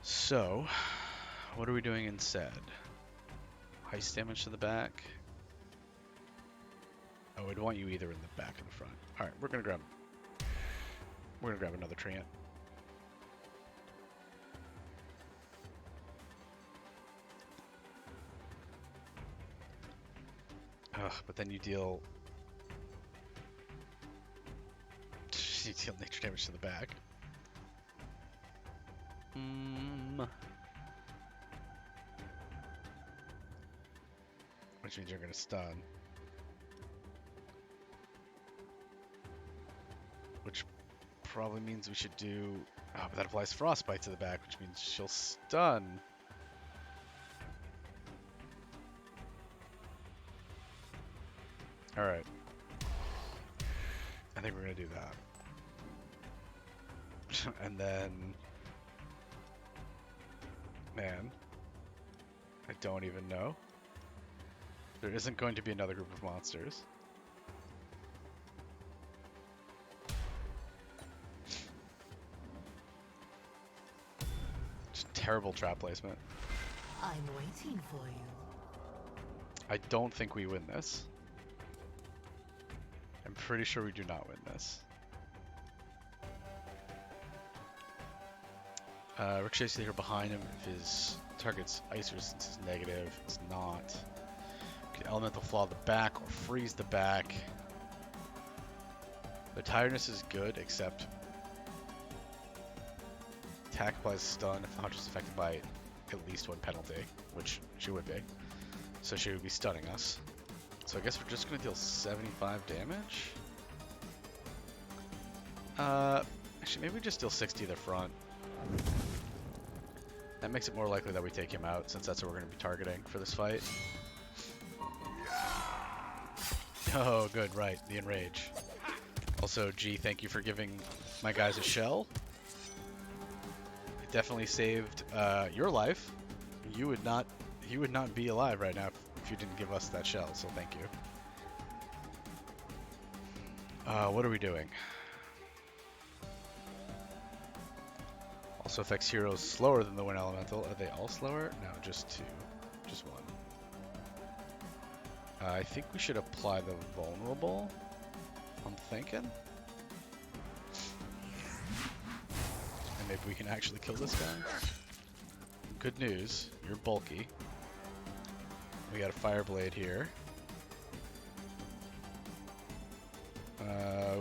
Speaker 5: So, what are we doing instead? Ice damage to the back. Oh, I'd want you either in the back or the front. Alright, we're gonna grab another treant. Ugh, but then you deal nature damage to the back. Which means you're gonna stun. Which probably means we should do... Oh, but that applies frostbite to the back, which means she'll stun. Alright. I think we're gonna do that. And then... Man. I don't even know. There isn't going to be another group of monsters. Just terrible trap placement.
Speaker 6: I'm waiting for you.
Speaker 5: I don't think we win this. I'm pretty sure we do not win this. Ricochet's here behind him if his target's ice resistance is negative. It's not. Can elemental flaw the back or freeze the back. The tiredness is good, except attack applies stun if the hunter is affected by at least one penalty, which she would be. So she would be stunning us. So I guess we're just gonna deal 75 damage. Actually, maybe we just deal 60 to the front. That makes it more likely that we take him out, since that's what we're gonna be targeting for this fight. Oh, good, right, the enrage. Also, G, thank you for giving my guys a shell. It definitely saved your life. You would not be alive right now if you didn't give us that shell, so thank you. What are we doing? Also affects heroes slower than the wind elemental. Are they all slower? No, just 2. Just 1. I think we should apply the vulnerable. I'm thinking. And maybe we can actually kill this guy. Good news, you're bulky. We got a fire blade here.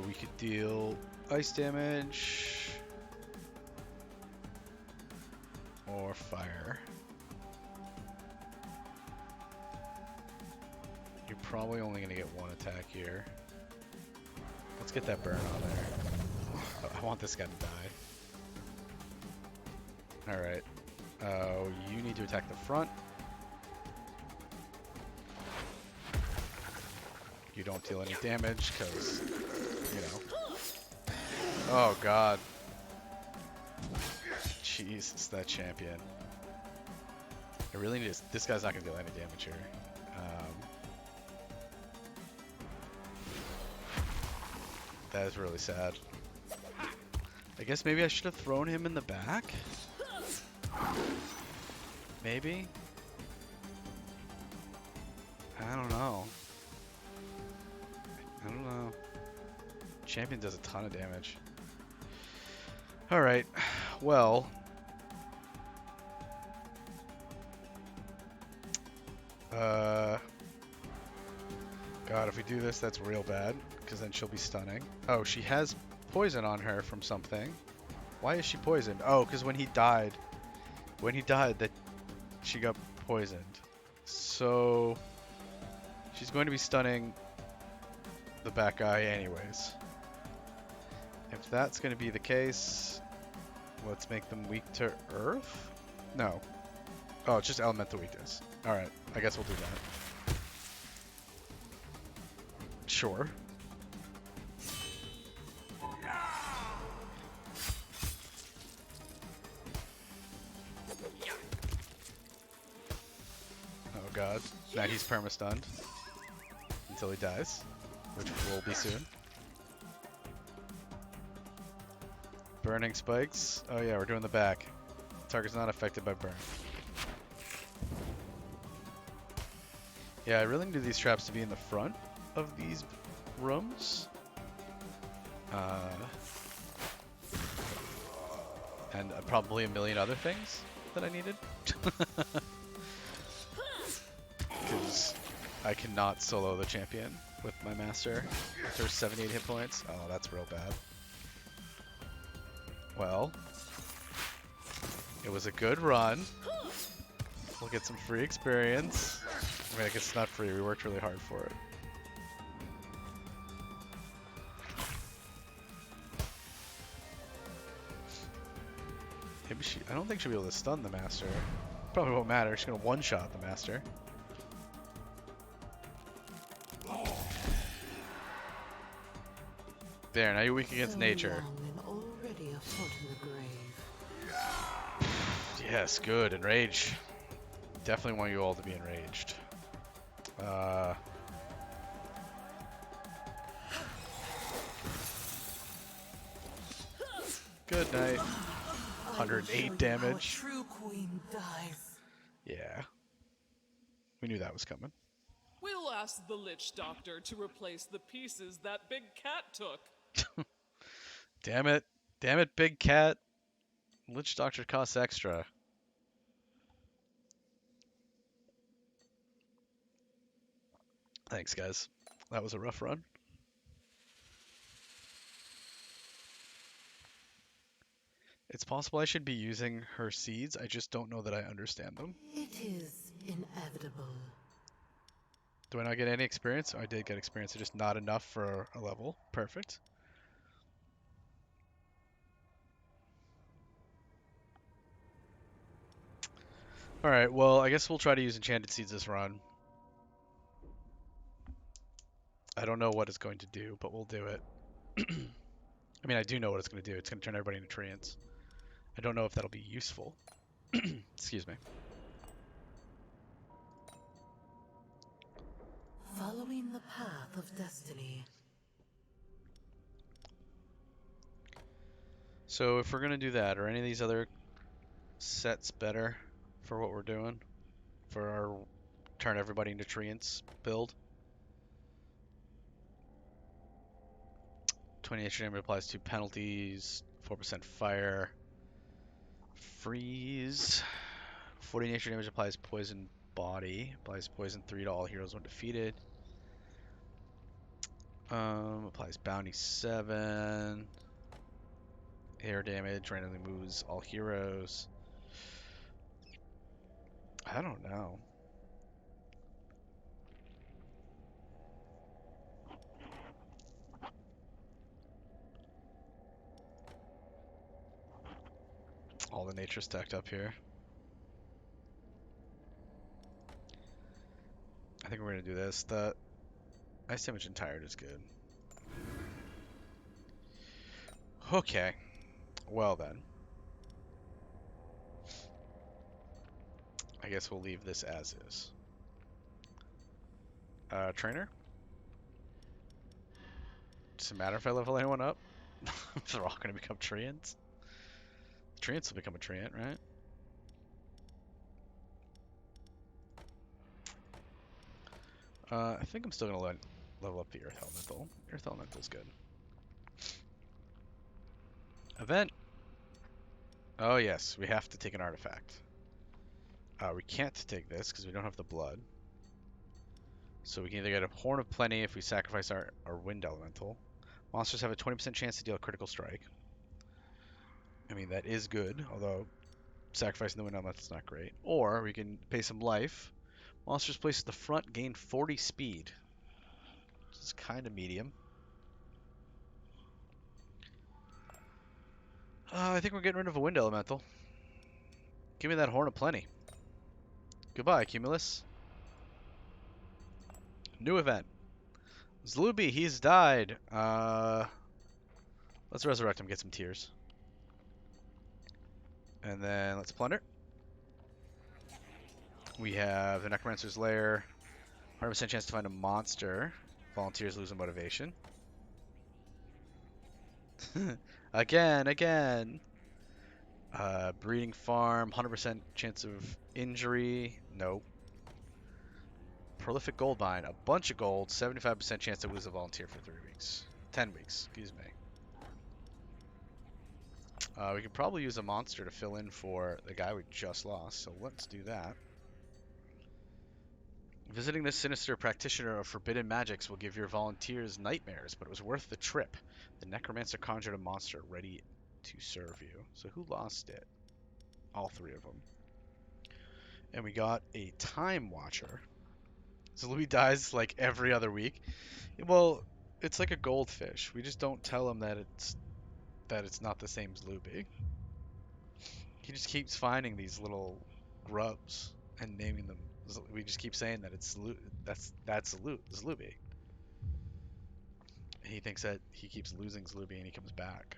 Speaker 5: We could deal ice damage or fire. You're probably only going to get 1 attack here. Let's get that burn on there. Oh, I want this guy to die. Alright. You need to attack the front. You don't deal any damage, because, you know. Oh, God. Jesus, that champion. I really need to... This guy's not going to deal any damage here. That is really sad. I guess maybe I should have thrown him in the back? Maybe? I don't know. I don't know. Champion does a ton of damage. Alright, well... God, if we do this, that's real bad, because then she'll be stunning. Oh, she has poison on her from something. Why is she poisoned? Oh, because when he died, that she got poisoned. So, she's going to be stunning the back guy anyways. If that's going to be the case, let's make them weak to earth? No. Oh, it's just elemental weakness. Alright, I guess we'll do that. Sure. Oh god. Now he's perma-stunned. Until he dies. Which will be soon. Burning spikes. Oh yeah, we're doing the back. Target's not affected by burn. Yeah, I really need these traps to be in the front of these rooms. And probably a million other things that I needed. Because I cannot solo the champion with my master with her 78 hit points. Oh, that's real bad. Well, it was a good run. We'll get some free experience. I mean, I guess it's not free. We worked really hard for it. Maybe she... I don't think she'll be able to stun the master. Probably won't matter. She's going to one-shot the master. There, now you're weak against
Speaker 6: So
Speaker 5: nature.
Speaker 6: long and already a foot in the grave.
Speaker 5: Yes, good. Enrage. Definitely want you all to be enraged. Good night. 108 damage.
Speaker 6: True queen dies.
Speaker 5: Yeah. We knew that was coming.
Speaker 7: We'll ask the Lich Doctor to replace the pieces that big cat took.
Speaker 5: Damn it. Damn it, big cat. Lich Doctor costs extra. Thanks, guys. That was a rough run. It's possible I should be using her seeds. I just don't know that I understand them.
Speaker 6: It is inevitable.
Speaker 5: Do I not get any experience? Oh, I did get experience. Just not enough for a level. Perfect. Alright, well, I guess we'll try to use Enchanted Seeds this run. I don't know what it's going to do, but we'll do it. I mean, I do know what it's going to do. It's going to turn everybody into treants. I don't know if that'll be useful. Excuse me.
Speaker 6: Following the path of destiny.
Speaker 5: So if we're going to do that, are any of these other sets better for what we're doing? For our turn everybody into treants build? 20 nature damage applies to penalties, 4% fire, freeze. 40 nature damage applies poison body, applies poison 3 to all heroes when defeated. Applies bounty 7. Air damage randomly moves all heroes. I don't know. All the nature stacked up here. I think we're gonna do this. The ice damage and tired is good. Okay. Well then. I guess we'll leave this as is. Trainer? Does it matter if I level anyone up? They're all gonna become treants. Treants will become a treant, right? I think I'm still gonna level up the Earth Elemental. Earth Elemental's good. Event. Oh yes, we have to take an artifact. We can't take this because we don't have the blood. So we can either get a Horn of Plenty if we sacrifice our Wind Elemental. Monsters have a 20% chance to deal a critical strike. I mean, that is good, although sacrificing the Wind Elemental is not great. Or we can pay some life. Monsters placed at the front gain 40 speed. Which is kind of medium. I think we're getting rid of a Wind Elemental. Give me that Horn of Plenty. Goodbye, Cumulus. New event. Zluby, he's died. Let's resurrect him, get some tears. And then let's plunder. We have the Necromancer's Lair. 100% chance to find a monster. Volunteers losing motivation. Again. Breeding farm. 100% chance of injury. Nope. Prolific gold mine. A bunch of gold. 75% chance to lose a volunteer for 3 weeks. 10 weeks, excuse me. We could probably use a monster to fill in for the guy we just lost, so let's do that. Visiting the sinister practitioner of forbidden magics will give your volunteers nightmares, but it was worth the trip. The necromancer conjured a monster ready to serve you. So who lost it? All 3 of them. And we got a time watcher. So Louis dies like every other week. Well, it's like a goldfish. We just don't tell him that it's not the same as Luby. He just keeps finding these little grubs and naming them. We just keep saying that that's Zluby. He thinks that he keeps losing Zluby and he comes back.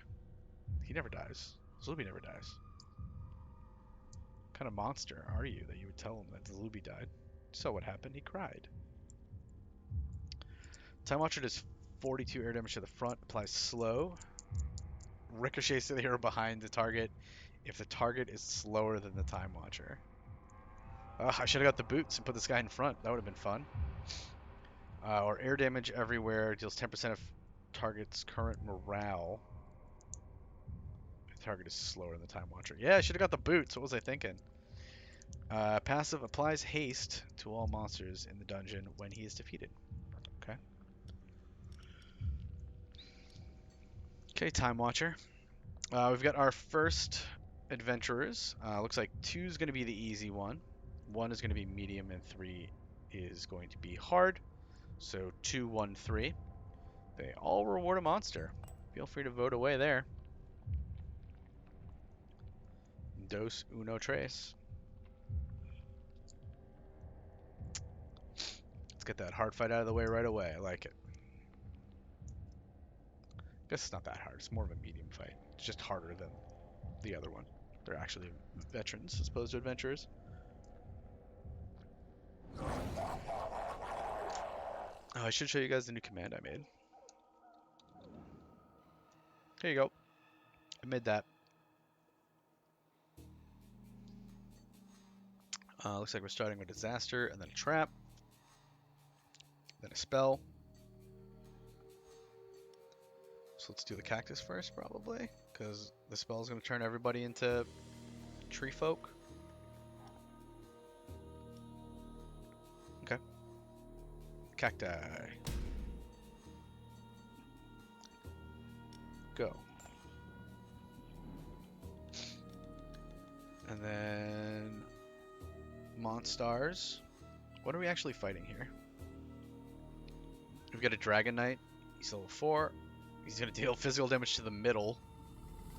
Speaker 5: He never dies. Zluby never dies. What kind of monster are you that you would tell him that Zluby died? So what happened? He cried. Time Watcher does 42 air damage to the front, applies slow. Ricochets to the hero behind the target if the target is slower than the Time Watcher. I should have got the boots and put this guy in front. That would have been fun. Or air damage everywhere. Deals 10% of target's current morale. The target is slower than the Time Watcher. Yeah, I should have got the boots. What was I thinking? Passive applies haste to all monsters in the dungeon when he is defeated. Okay. Okay, Time Watcher. We've got our first adventurers. Looks like 2 is going to be the easy one. 1 is going to be medium, and 3 is going to be hard. So 2, 1, 3. They all reward a monster. Feel free to vote away there. Dos uno tres. Let's get that hard fight out of the way right away. I like it. Guess it's not that hard. It's more of a medium fight. It's just harder than the other one. They're actually veterans as opposed to adventurers. Oh, I should show you guys the new command I made. Here you go. I made that. Looks like we're starting with disaster and then a trap. Then a spell. So let's do the cactus first, probably, because the spell is going to turn everybody into tree folk. Okay. Cacti. Go. And then Monstars. What are we actually fighting here? We've got a Dragon Knight. He's level 4. He's going to deal physical damage to the middle.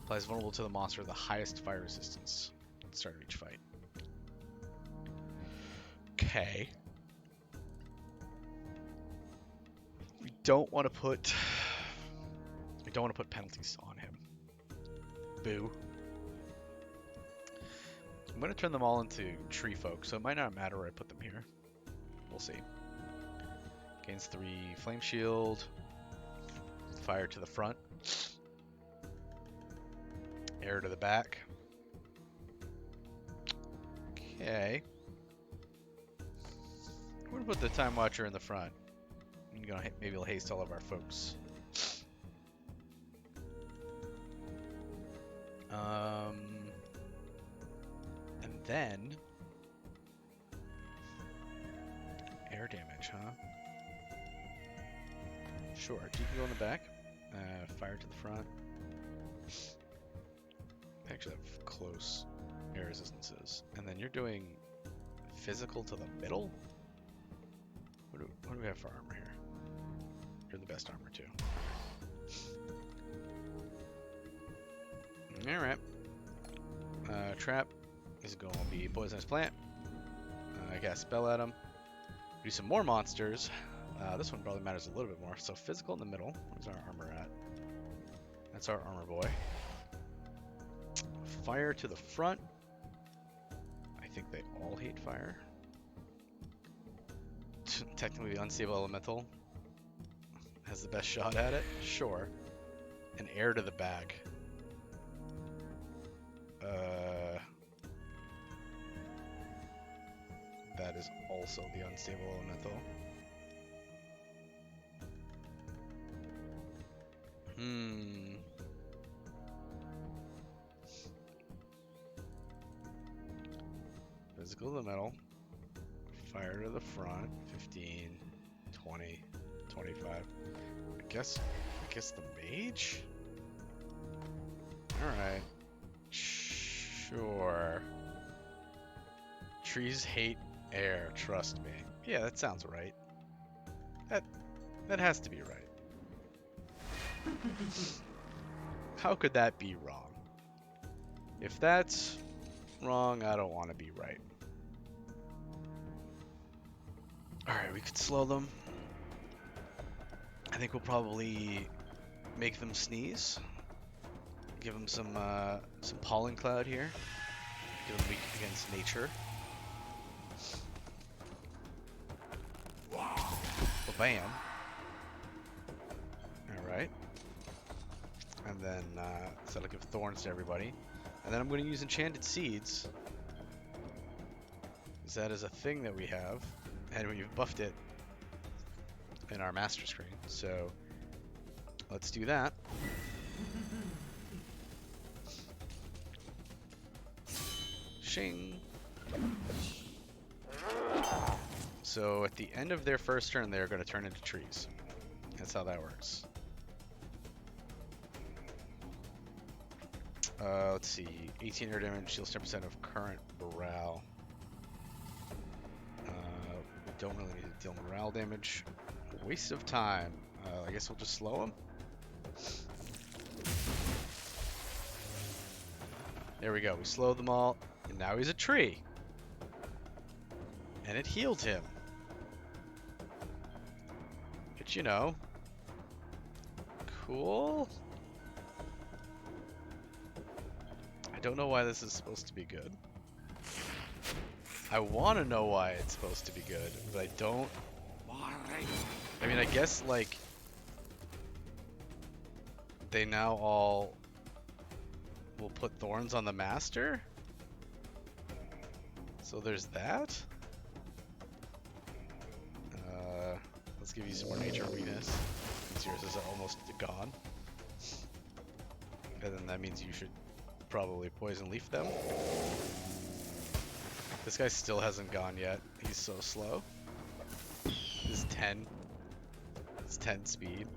Speaker 5: Applies vulnerable to the monster with the highest fire resistance at the start of each fight. Okay. We don't want to put penalties on him. Boo. I'm going to turn them all into tree folk, so it might not matter where I put them here. We'll see. Gains 3 flame shield. Fire to the front. Air to the back. Okay. We're gonna put the Time Watcher in the front. I'm gonna maybe he'll haste all of our folks. And then air damage, huh? Sure. You can go in the back. Fire to the front. Actually have close air resistances. And then you're doing physical to the middle? What do we have for armor here? You're the best armor too. Alright. Trap is going to be Poisonous Plant. I cast Spell at him. Do some more monsters. This one probably matters a little bit more. So physical in the middle. Where's our armor at? That's our armor boy. Fire to the front. I think they all hate fire. Technically, the unstable elemental has the best shot at it. Sure. And air to the back. That is also the unstable elemental. Physical to the middle. Fire to the front. 15, 20, 25. I guess the mage? Alright. Sure. Trees hate air, trust me. Yeah, that sounds right. That has to be right. How could that be wrong? If that's wrong, I don't want to be right. Alright, we could slow them. I think we'll probably make them sneeze. Give them some pollen cloud here. Give them weak against nature. Well, bam. Alright. And then, so that'll give thorns to everybody. And then I'm going to use enchanted seeds. Because that is a thing that we have. And we've buffed it in our master screen. So, let's do that. Shing. So at the end of their first turn, they're going to turn into trees. That's how that works. Let's see. 18 air damage, deals 10% of current morale. We don't really need to deal morale damage. Waste of time. I guess we'll just slow him. There we go. We slowed them all. And now he's a tree. And it healed him. But you know. Cool. I don't know why this is supposed to be good. I want to know why it's supposed to be good, but I don't. I mean, I guess, like, they now all will put thorns on the master? So there's that? Let's give you some more nature weakness, since yours is almost gone. And then that means you should probably poison leaf them. This guy still hasn't gone yet. He's so slow. He's 10. It's 10 speed.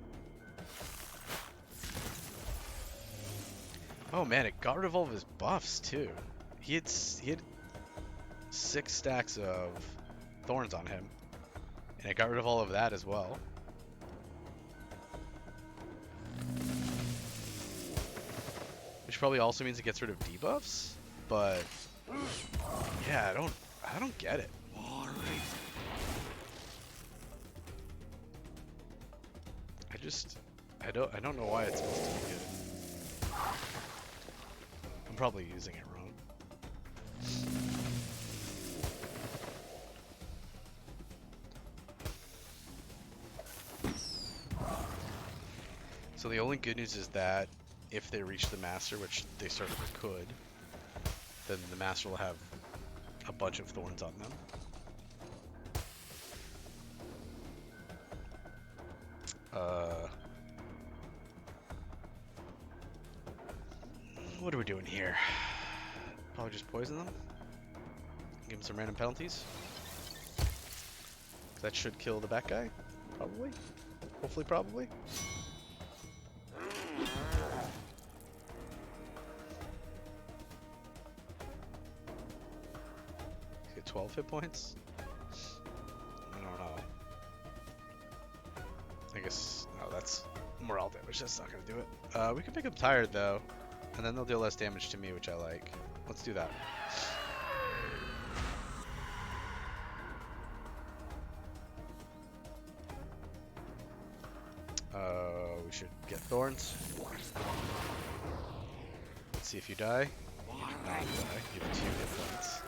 Speaker 5: Oh man, it got rid of all of his buffs too. He had 6 stacks of thorns on him, and it got rid of all of that as well. Which probably also means it gets rid of debuffs, but yeah, I don't get it. I don't know why it's supposed to be good. I'm probably using it wrong. So the only good news is that if they reach the master, which they certainly could, then the master will have a bunch of thorns on them. What are we doing here? Probably just poison them. Give them some random penalties. That should kill the bat guy. Probably. Hopefully, probably. Get 12 hit points. I don't know. I guess no, that's morale damage. That's not gonna do it. We can make them tired though, and then they'll deal less damage to me, which I like. Let's do that. We should get thorns. Let's see if you die. You do not die. You have 2 hit points.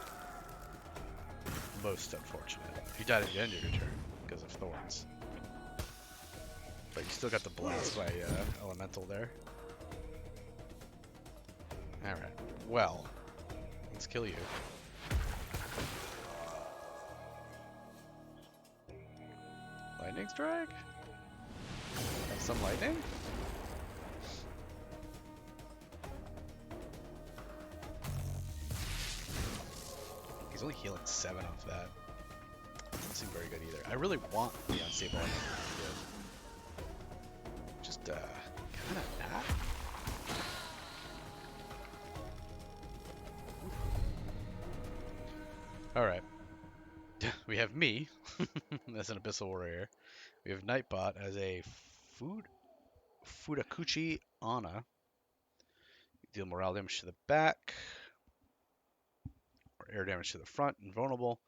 Speaker 5: Most unfortunate. You died at the end of your turn because of thorns. But you still got the blast by elemental there. Alright. Well, let's kill you. Lightning strike? Have some lightning? He's only healing 7 off that. Doesn't seem very good either. I really want the unstable element to be good. Just, kinda not. Alright. We have me as an Abyssal Warrior. We have Nightbot as a Fudakuchi Ana. Deal morale damage to the back. Or air damage to the front. Invulnerable.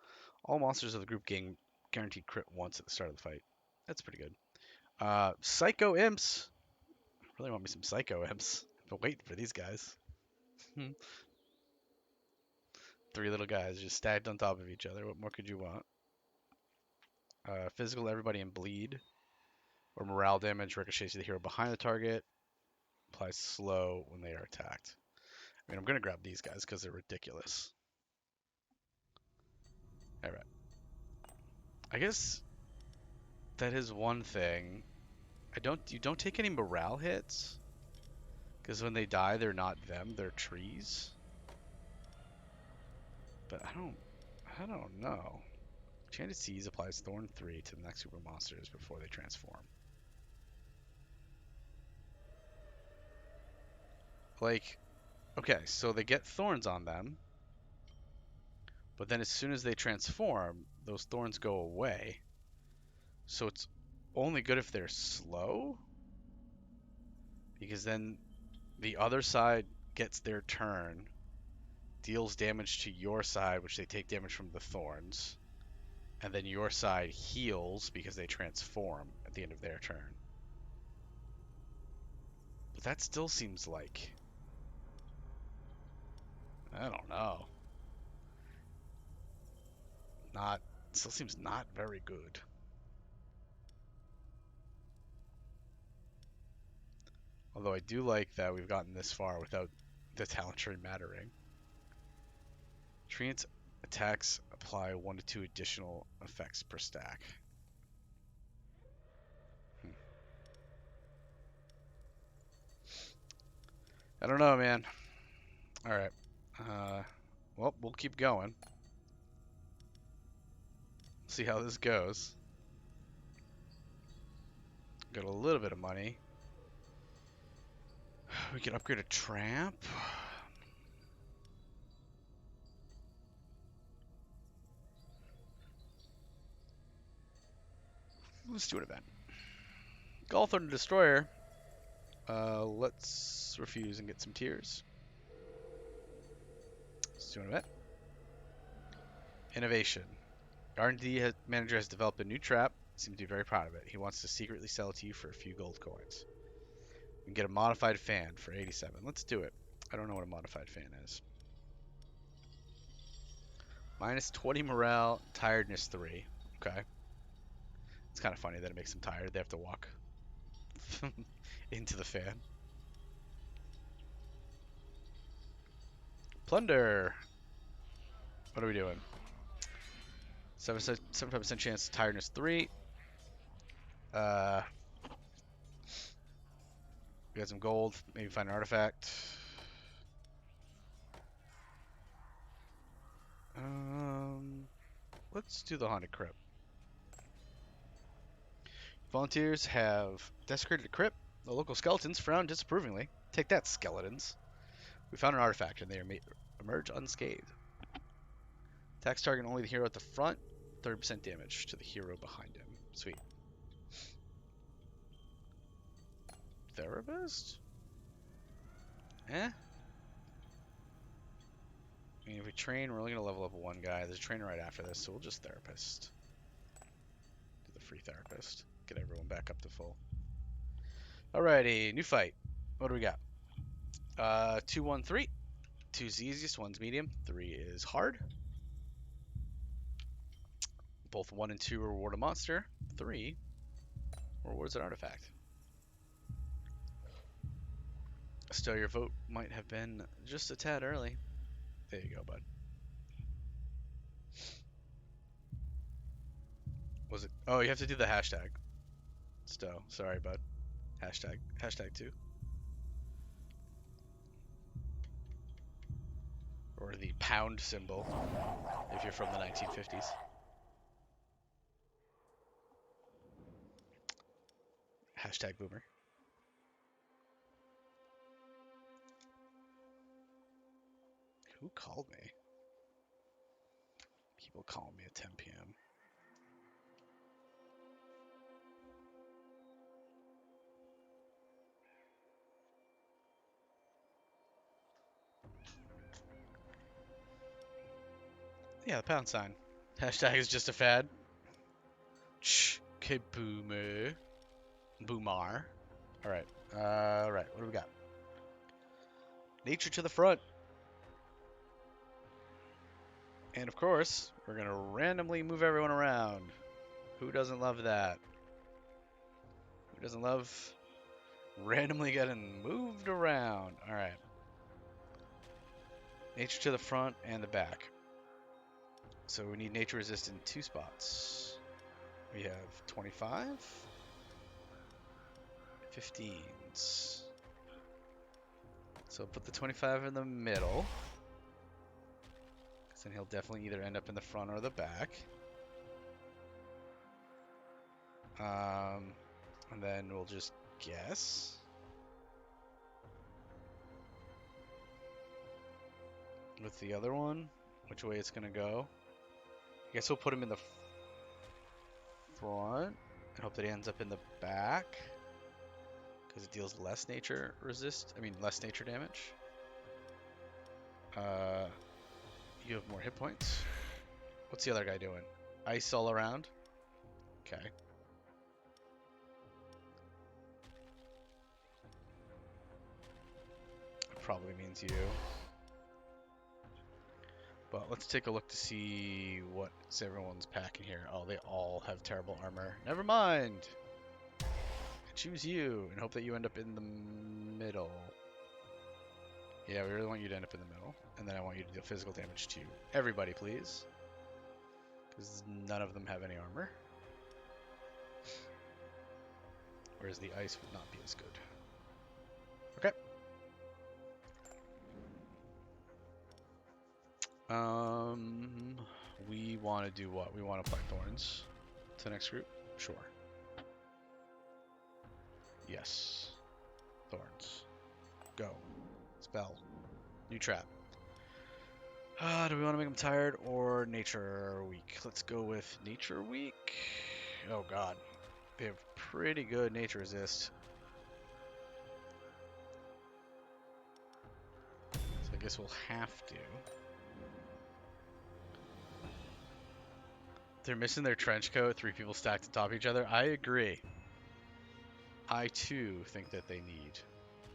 Speaker 5: All monsters of the group gain guaranteed crit once at the start of the fight. That's pretty good. Psycho Imps. I really want me some Psycho Imps. I've been waiting for these guys. 3 little guys just stacked on top of each other. What more could you want? Physical everybody in bleed. Or morale damage ricochets to the hero behind the target. Applies slow when they are attacked. I mean, I'm going to grab these guys because they're ridiculous. Alright. I guess that is one thing. You don't take any morale hits. Because when they die, they're not them, they're trees. But I don't know. Enchanted Seas applies Thorn 3 to the next group of monsters before they transform. Like, okay, so they get thorns on them. But then as soon as they transform, those thorns go away. So it's only good if they're slow. Because then the other side gets their turn, deals damage to your side, which they take damage from the thorns. And then your side heals because they transform at the end of their turn. But that still seems like... I don't know. Still seems not very good. Although I do like that we've gotten this far without the talent tree mattering. Treants attacks apply 1 to 2 additional effects per stack. I don't know, man. Alright. Well, we'll keep going. See how this goes. Got a little bit of money. We can upgrade a tramp. Let's do an event. Gulthorn Destroyer. Let's refuse and get some tears. Let's do an event. Innovation. R&D manager has developed a new trap. Seems to be very proud of it. He wants to secretly sell it to you for a few gold coins. We can get a modified fan for 87. Let's do it. I don't know what a modified fan is. Minus 20 morale, tiredness 3. Okay. It's kind of funny that it makes them tired. They have to walk into the fan. Plunder. What are we doing? 75% chance, tiredness 3. We got some gold. Maybe find an artifact. Let's do the haunted crypt. Volunteers have desecrated a crypt. The local skeletons frown disapprovingly. Take that, skeletons. We found an artifact and they emerge unscathed. Attacks target only the hero at the front. 30% damage to the hero behind him. Sweet. Therapist? Eh? I mean, if we train, we're only going to level up one guy. There's a trainer right after this, so we'll just therapist. Do the free therapist. Get everyone back up to full. Alrighty, new fight. What do we got? 2, 1, 3. 2's the easiest, 1's medium, 3 is hard. Both 1 and 2 reward a monster. 3 rewards an artifact. Still, your vote might have been just a tad early. There you go, bud. Was it? Oh, you have to do the hashtag. Stow. Sorry, bud. Hashtag 2. Or the pound symbol, if you're from the 1950s. Hashtag boomer. Who called me? People calling me at 10 p.m. Yeah, the pound sign. Hashtag is just a fad. Shh. Okay, boomer. Boomar. Alright. Alright, what do we got? Nature to the front. And of course, we're going to randomly move everyone around. Who doesn't love that? Who doesn't love randomly getting moved around? Alright. Nature to the front and the back. So we need nature resist in 2 spots. We have 25. 15s. So put the 25 in the middle. Because then he'll definitely either end up in the front or the back. And then we'll just guess. With the other one, which way it's going to go. I guess we'll put him in the front and hope that he ends up in the back. Because it deals less nature damage. You have more hit points. What's the other guy doing? Ice all around? Okay. Probably means you. But let's take a look to see what's everyone's packing here. Oh, they all have terrible armor. Never mind. Choose you and hope that you end up in the middle. Yeah, we really want you to end up in the middle. And then I want you to deal physical damage to everybody, please. Because none of them have any armor. Whereas the ice would not be as good. Okay. We want to do what? We want to apply thorns to the next group? Sure. Yes. Thorns. Go. Spell. New trap. Do we want to make them tired or nature weak? Let's go with nature weak. Oh god. They have pretty good nature resist. So I guess we'll have to. They're missing their trench coat, 3 people stacked on top of each other. I agree. I too think that they need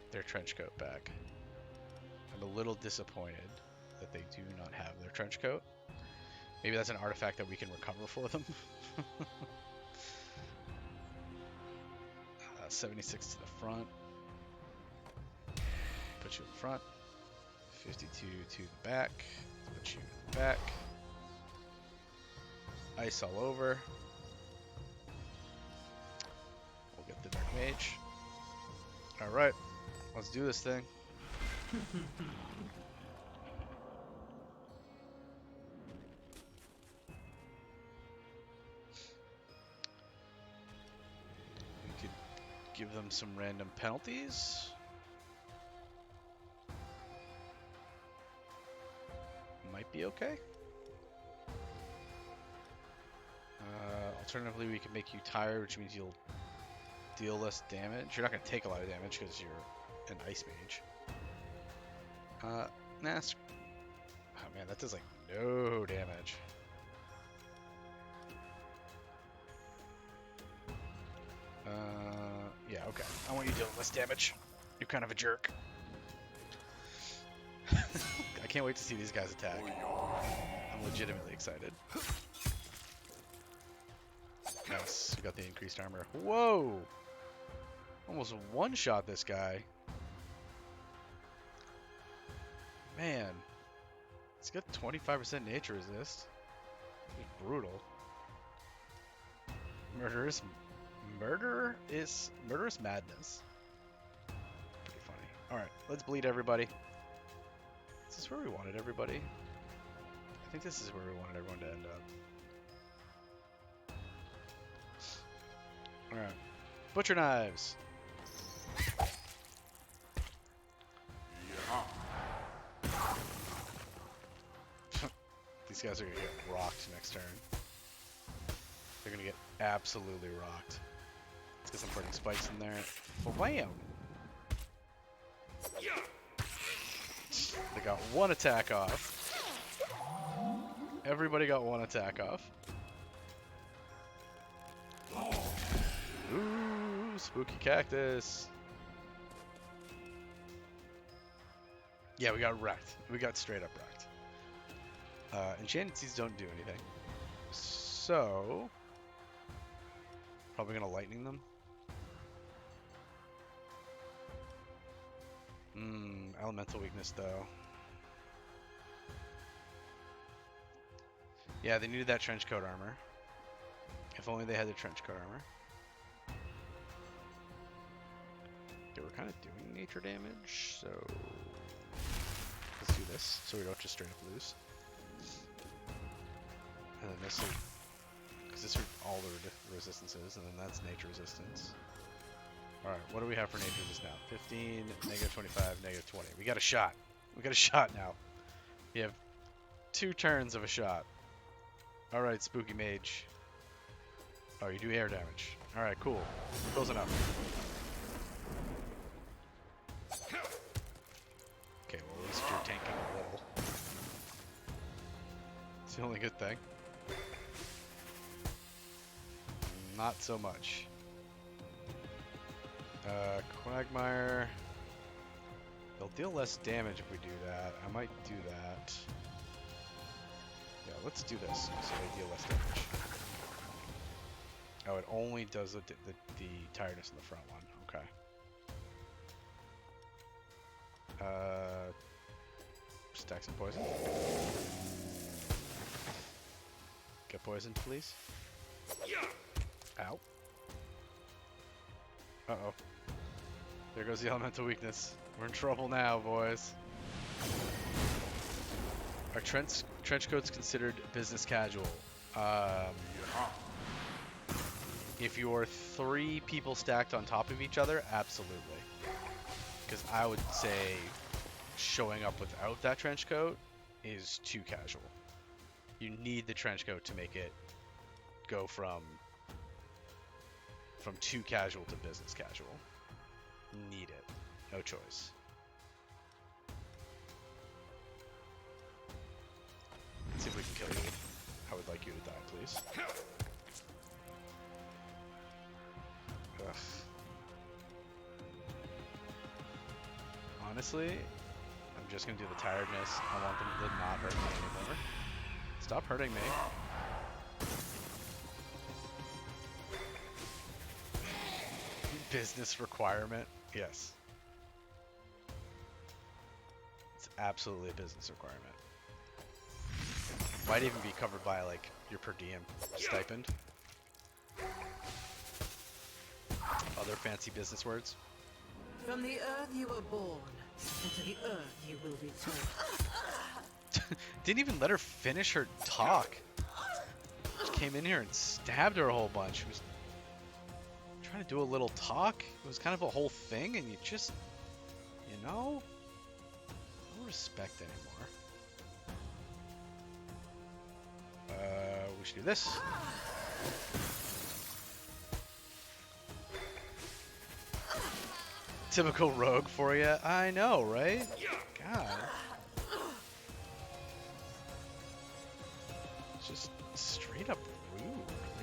Speaker 5: their trench coat back. I'm a little disappointed that they do not have their trench coat. Maybe that's an artifact that we can recover for them. 76 to the front. Put you in the front. 52 to the back. Put you in the back. Ice all over. We'll get the Dark Mage. Alright. Let's do this thing. We could give them some random penalties. Might be okay. Alternatively, we can make you tired, which means you'll deal less damage. You're not going to take a lot of damage because you're an ice mage. Oh man, that does like no damage. Yeah, okay. I want you dealing less damage. You're kind of a jerk. I can't wait to see these guys attack. I'm legitimately excited. Nice, we got the increased armor. Whoa! Almost one-shot this guy. Man. It's got 25% nature resist. It's brutal. Murderous madness. Pretty funny. Alright, let's bleed everybody. Is this where we wanted everybody? I think this is where we wanted everyone to end up. Alright. Butcher knives! These guys are gonna get rocked next turn. They're gonna get absolutely rocked. Let's get some burning spikes in there. Wham! They got one attack off. Everybody got one attack off. Ooh, spooky cactus. Yeah, we got wrecked. We got straight up wrecked. Enchanted seeds don't do anything. So, probably gonna lightning them. Elemental weakness though. Yeah, they needed that trench coat armor. If only they had the trench coat armor. They were kind of doing nature damage, so let's do this so we don't just straight up lose. And then this will, because this are all the resistances, and then that's nature resistance. Alright, what do we have for nature resist now? 15, negative 25, negative 20. We got a shot. We got a shot now. We have 2 turns of a shot. Alright, spooky mage. Oh, you do air damage. Alright, cool. Close enough. Okay, well at least you're tanking a little. It's the only good thing. Not so much. Quagmire. They'll deal less damage if we do that. I might do that. Yeah, let's do this so they deal less damage. Oh, it only does the tiredness in the front one. Okay. Stack some poison. Get poisoned, please. Ow. Uh-oh. There goes the elemental weakness. We're in trouble now, boys. Are trench coats considered business casual? If you're 3 people stacked on top of each other, absolutely. Because I would say showing up without that trench coat is too casual. You need the trench coat to make it go from too casual to business casual. Need it. No choice. Let's see if we can kill you. I would like you to die, please. Ugh. Honestly, I'm just gonna do the tiredness. I want them to not hurt me anymore. Stop hurting me. Business requirement? Yes. It's absolutely a business requirement. Might even be covered by, like, your per diem stipend. Other fancy business words.
Speaker 6: From the earth you were born, and to the earth you will return.
Speaker 5: Didn't even let her finish her talk. She came in here and stabbed her a whole bunch. She was trying to do a little talk. It was kind of a whole thing, and you just, no respect anymore. We should do this. Typical rogue for you. I know, right? God. Just straight up rude,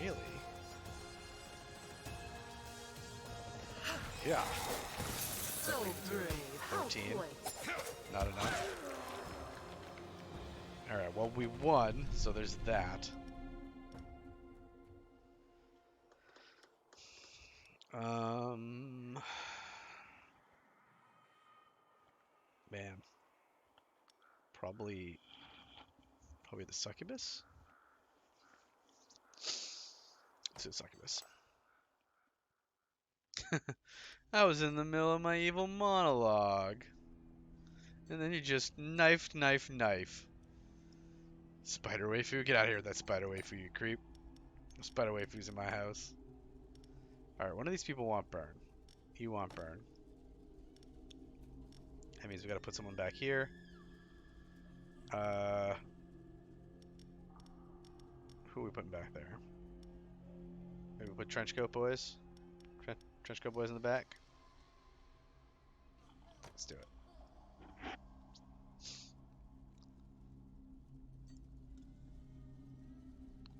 Speaker 5: really. Yeah.
Speaker 6: So brave. How
Speaker 5: 13.
Speaker 6: quaint.
Speaker 5: Not enough. Alright, well, we won, so there's that. Man. Probably the succubus? Let's do succubus. I was in the middle of my evil monologue. And then you just knife. Spider waifu? Get out of here with that spider waifu, you creep. No spider waifu's in my house. Alright, one of these people want burn. You want burn. That means we gotta put someone back here. Who are we putting back there? Maybe we put trenchcoat boys? Trenchcoat boys in the back? Let's do it.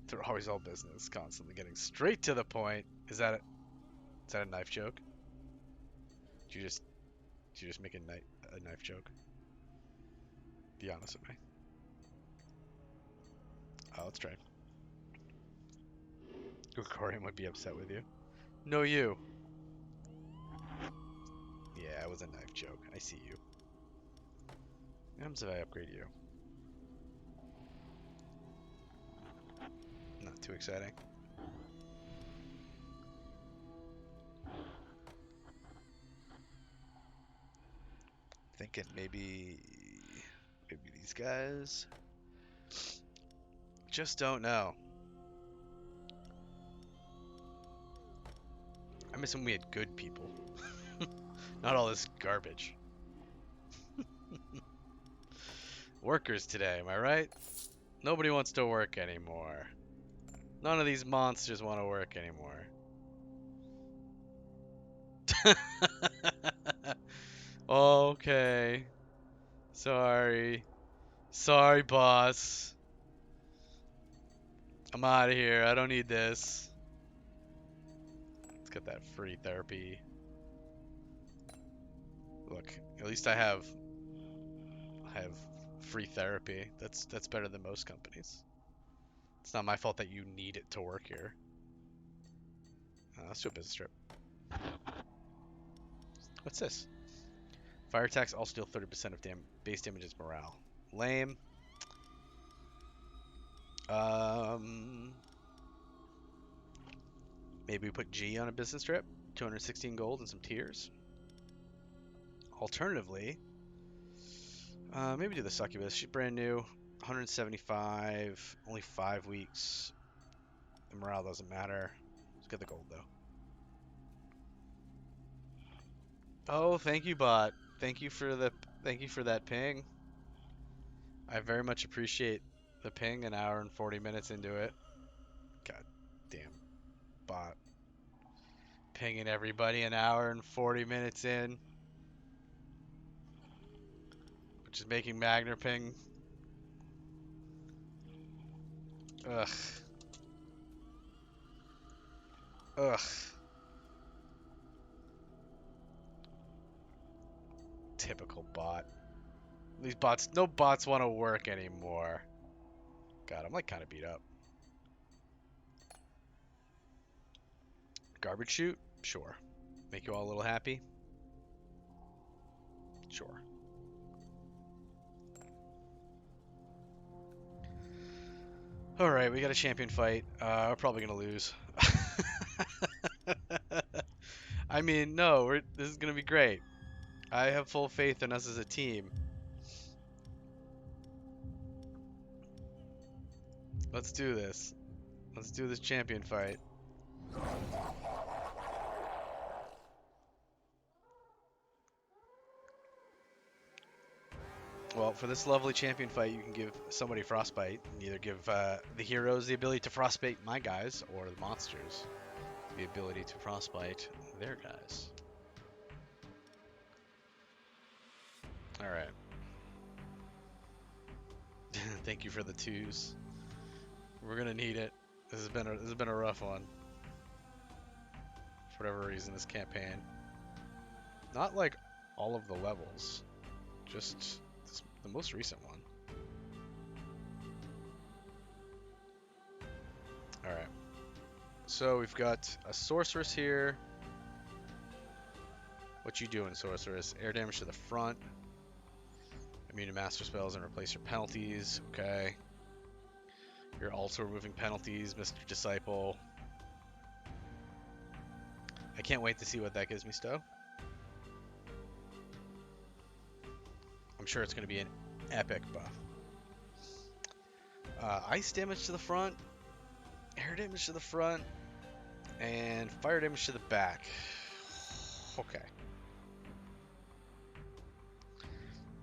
Speaker 5: They're always all business, constantly getting straight to the point. Is that a knife joke? Did you just make a knife joke? Be honest with me. Oh, let's try. Gregorian would be upset with you. No, you. Yeah, it was a knife joke. I see you. What happens if I upgrade you? Not too exciting. Thinking maybe these guys. Just don't know. I miss when we had good people. Not all this garbage. Workers today, am I right? Nobody wants to work anymore. None of these monsters want to work anymore. Okay. Sorry. Sorry, boss. I'm out of here. I don't need this. Let's get that free therapy. Look, at least I have free therapy. That's better than most companies. It's not my fault that you need it to work here. Let's do a business trip. What's this? Fire attacks also deal 30% of base damage's morale. Lame. Maybe we put G on a business trip. 216 gold and some tiers. Alternatively, maybe do the succubus. She's brand new. 175. Only 5 weeks. The morale doesn't matter. Let's get the gold though. Oh, thank you, bot. Thank you for that ping. I very much appreciate the ping. An hour and 40 minutes into it. God damn bot. Pinging everybody an hour and 40 minutes in. Which is making Magner ping. Ugh. Ugh. Typical bot. These bots, no bots want to work anymore. God, I'm like kind of beat up. Garbage chute? Sure. Make you all a little happy? Sure. Alright, we got a champion fight. We're probably gonna lose. I mean, no, this is gonna be great. I have full faith in us as a team. Let's do this. Let's do this champion fight. Well, for this lovely champion fight, you can give somebody frostbite. And either give the heroes the ability to frostbite my guys, or the monsters the ability to frostbite their guys. All right. Thank you for the 2s. We're gonna need it. This has been a rough one. For whatever reason, this campaign. Not like all of the levels, just the most recent one. All right. So we've got a sorceress here. What you doing, sorceress? Air damage to the front. Immune to master spells and replace your penalties. Okay. You're also removing penalties, Mr. Disciple. I can't wait to see what that gives me, Stowe. I'm sure it's going to be an epic buff. Ice damage to the front, air damage to the front, and fire damage to the back. Okay.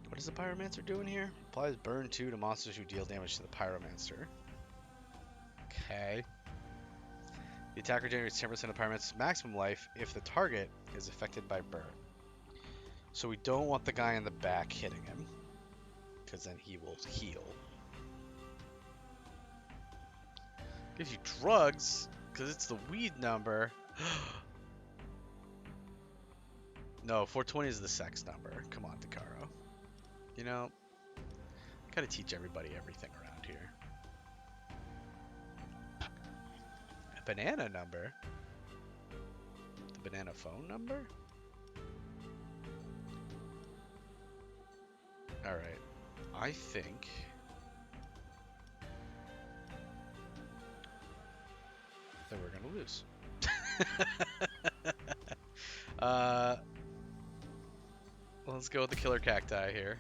Speaker 5: What is the Pyromancer doing here? Applies burn 2 to monsters who deal damage to the Pyromancer. Okay. The attacker generates 10% of the Pyromancer's maximum life if the target is affected by burn. So we don't want the guy in the back hitting him, because then he will heal. Gives you drugs, because it's the weed number. No, 420 is the sex number. Come on, Decaro. You know, gotta teach everybody everything around here. A banana number? The banana phone number? Alright, I think that we're gonna lose. Let's go with the killer cacti here.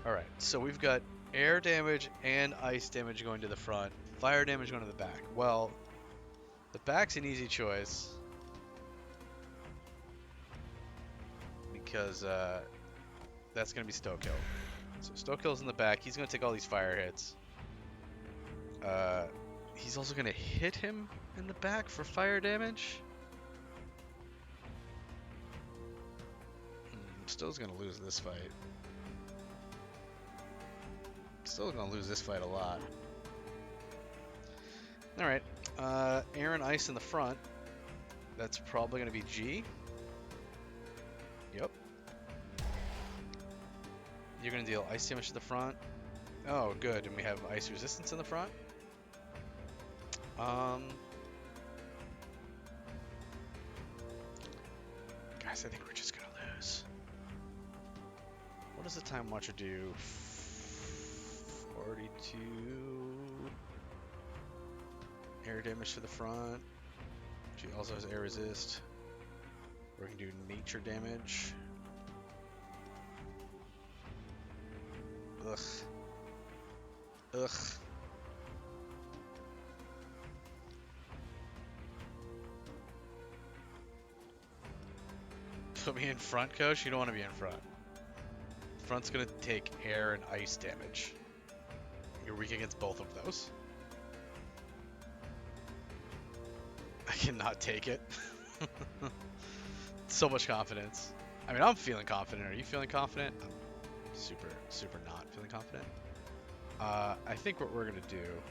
Speaker 5: Alright, so we've got air damage and ice damage going to the front, fire damage going to the back. Well, the back's an easy choice, because that's going to be Stokill. So Stokill's in the back. He's going to take all these fire hits. He's also going to hit him in the back for fire damage. Still's going to lose this fight. Still going to lose this fight a lot. Alright. Air and ice in the front. That's probably going to be G. Yep. You're going to deal ice damage to the front. Oh, good. And we have ice resistance in the front. Guys, I think we're just going to lose. What does the Time Watcher do? 42. Air damage to the front. She also has air resist. We can do nature damage. Ugh. Ugh. Put me in front, coach? You don't want to be in front. Front's gonna take air and ice damage. You're weak against both of those. I cannot take it. So much confidence. I mean, I'm feeling confident. Are you feeling confident? I'm super, super not feeling confident. I think what we're gonna do...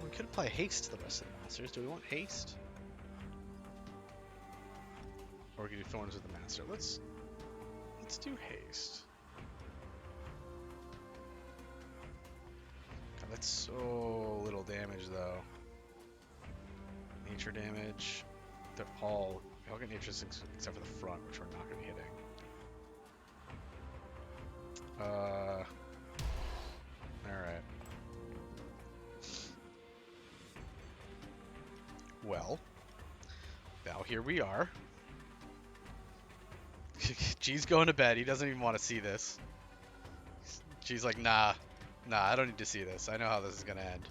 Speaker 5: we could apply haste to the rest of the monsters. Do we want haste? Or we can do thorns with the master. Let's do haste. God, that's so little damage though. Nature damage. They're all get nature except for the front, which we're not gonna be hitting. Alright. Well, now here we are. G's going to bed. He doesn't even want to see this. G's like, nah, I don't need to see this. I know how this is gonna end.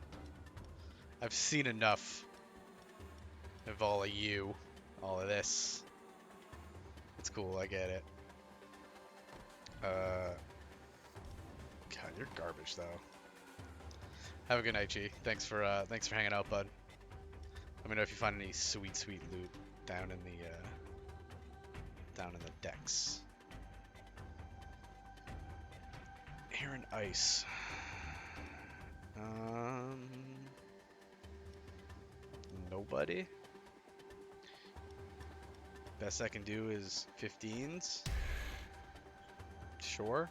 Speaker 5: I've seen enough of all of you, all of this. It's cool, I get it. God, you're garbage though. Have a good night, G. Thanks for hanging out, bud. Let me know if you find any sweet loot down in the decks. Air and ice. Nobody. Best I can do is 15s. Sure.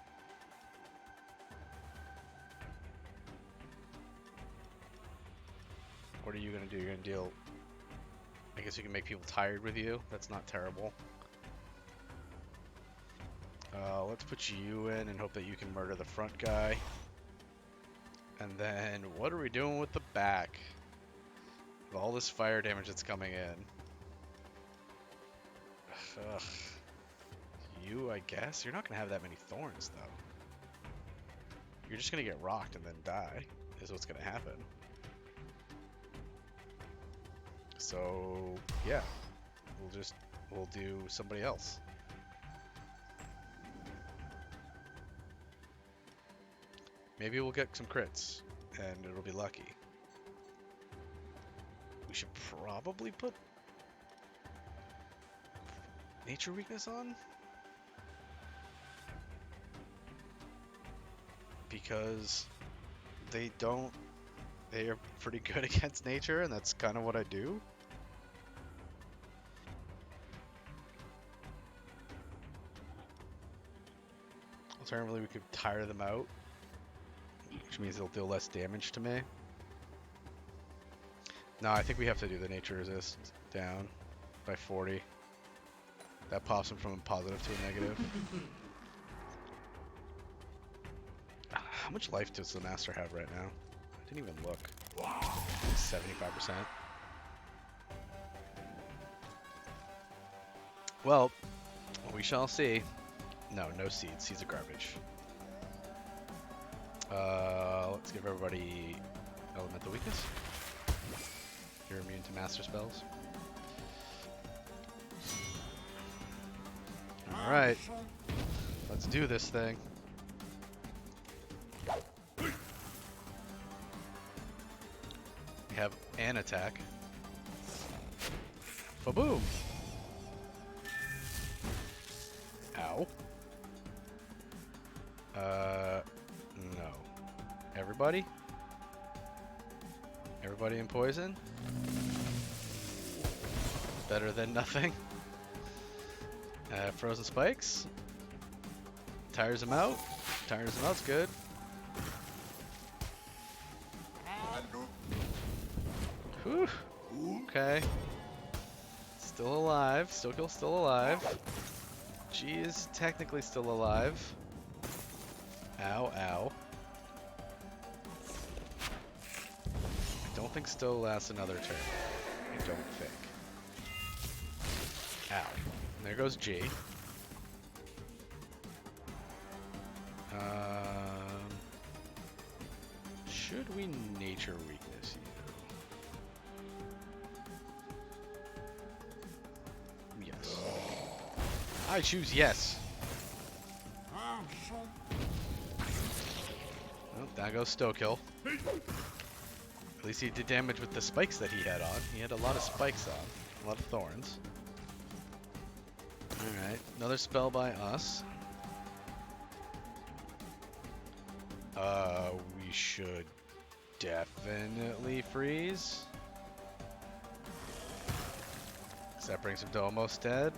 Speaker 5: What are you gonna do? You're gonna deal. I guess you can make people tired with you. That's not terrible. Let's put you in and hope that you can murder the front guy. And then, what are we doing with the back? With all this fire damage that's coming in. Ugh. You, I guess? You're not gonna have that many thorns, though. You're just gonna get rocked and then die, is what's gonna happen. So, yeah. We'll do somebody else. Maybe we'll get some crits, and it'll be lucky. We should probably put nature weakness on? Because they are pretty good against nature, and that's kind of what I do. Alternatively, we could tire them out, which means they'll deal less damage to me. No, I think we have to do the nature resist down by 40. That pops them from a positive to a negative. How much life does the master have right now? I didn't even look. 75%. Well, we shall see. No seeds. Seeds are garbage. Let's give everybody elemental weakness. You're immune to master spells. Alright. Let's do this thing. We have an attack. Fa-boom! Ow. No. Everybody? Everybody in poison? Better than nothing. Frozen spikes. Tires him out. Tires him out's good. Whew. Okay. Still alive. Still alive. G is technically still alive. Ow, ow. I don't think still lasts another turn. I don't think. Ow. And there goes G. Should we nature weakness you? Yes. I choose yes. Well, down goes Stokill. At least he did damage with the spikes that he had on. He had a lot of spikes on. A lot of thorns. Alright, another spell by us. We should definitely freeze. So that brings him to almost dead.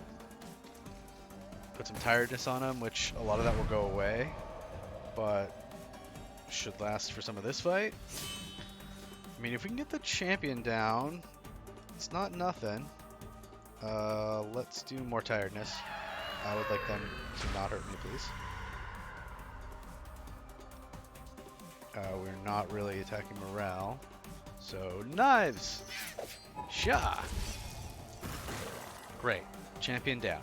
Speaker 5: Put some tiredness on him, which a lot of that will go away. But should last for some of this fight. I mean, if we can get the champion down, it's not nothing. Let's do more tiredness. I would like them to not hurt me, please. We're not really attacking morale. So, knives! Sha! Great. Champion down.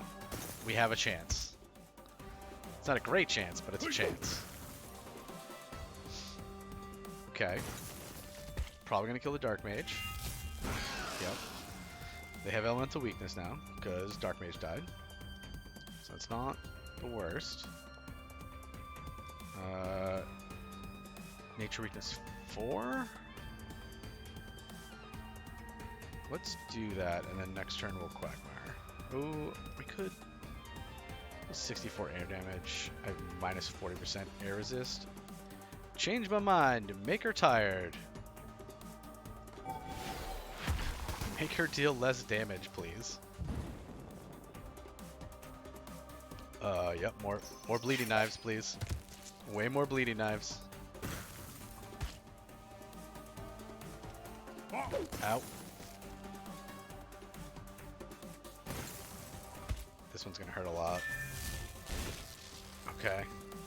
Speaker 5: We have a chance. It's not a great chance, but it's a chance. Okay. Probably gonna kill the Dark Mage. Yep. They have elemental weakness now, because Dark Mage died. So it's not the worst. Nature weakness 4? Let's do that, and then next turn we'll Quagmire. Oh, we could... 64 air damage. I have minus 40% air resist. Change my mind. Make her tired. Make her deal less damage, please. Yep, more bleeding knives, please. Way more bleeding knives. Ow. This one's gonna hurt a lot. Okay,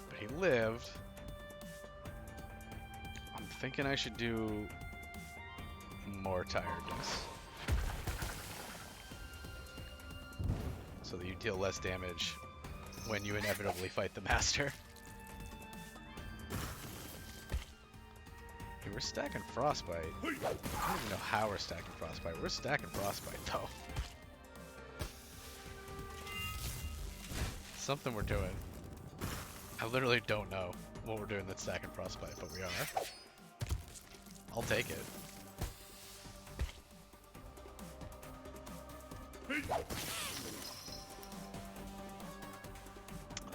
Speaker 5: but he lived. I'm thinking I should do more tiredness. So that you deal less damage when you inevitably fight the master. Okay, we're stacking Frostbite. I don't even know how we're stacking Frostbite. We're stacking Frostbite though. Something we're doing. I literally don't know what we're doing that's stacking Frostbite, but we are. I'll take it.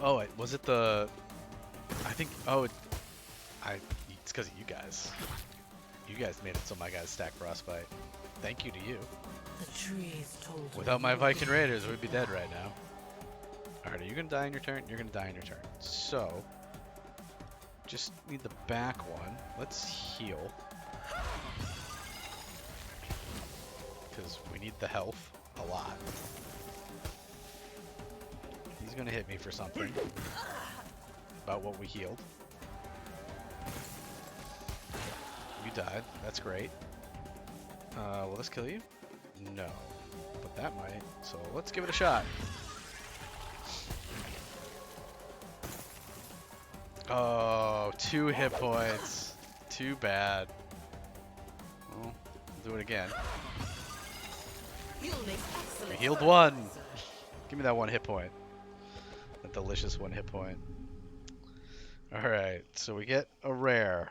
Speaker 5: Oh, was it the... I think... Oh, it's because of you guys. You guys made it so my guys stack Frostbite. Thank you to you.
Speaker 6: The trees told
Speaker 5: Without my Viking Raiders, we'd be dead right now. Alright, are you going to die in your turn? You're going to die in your turn. So, just need the back one. Let's heal. Because we need the health a lot. He's going to hit me for something. About what we healed. You died. That's great. Will this kill you? No. But that might. So let's give it a shot. Oh, 2 hit points. Too bad. Well, we'll do it again. I healed 1. Give me that 1 hit point. That delicious 1 hit point. Alright, so we get a rare.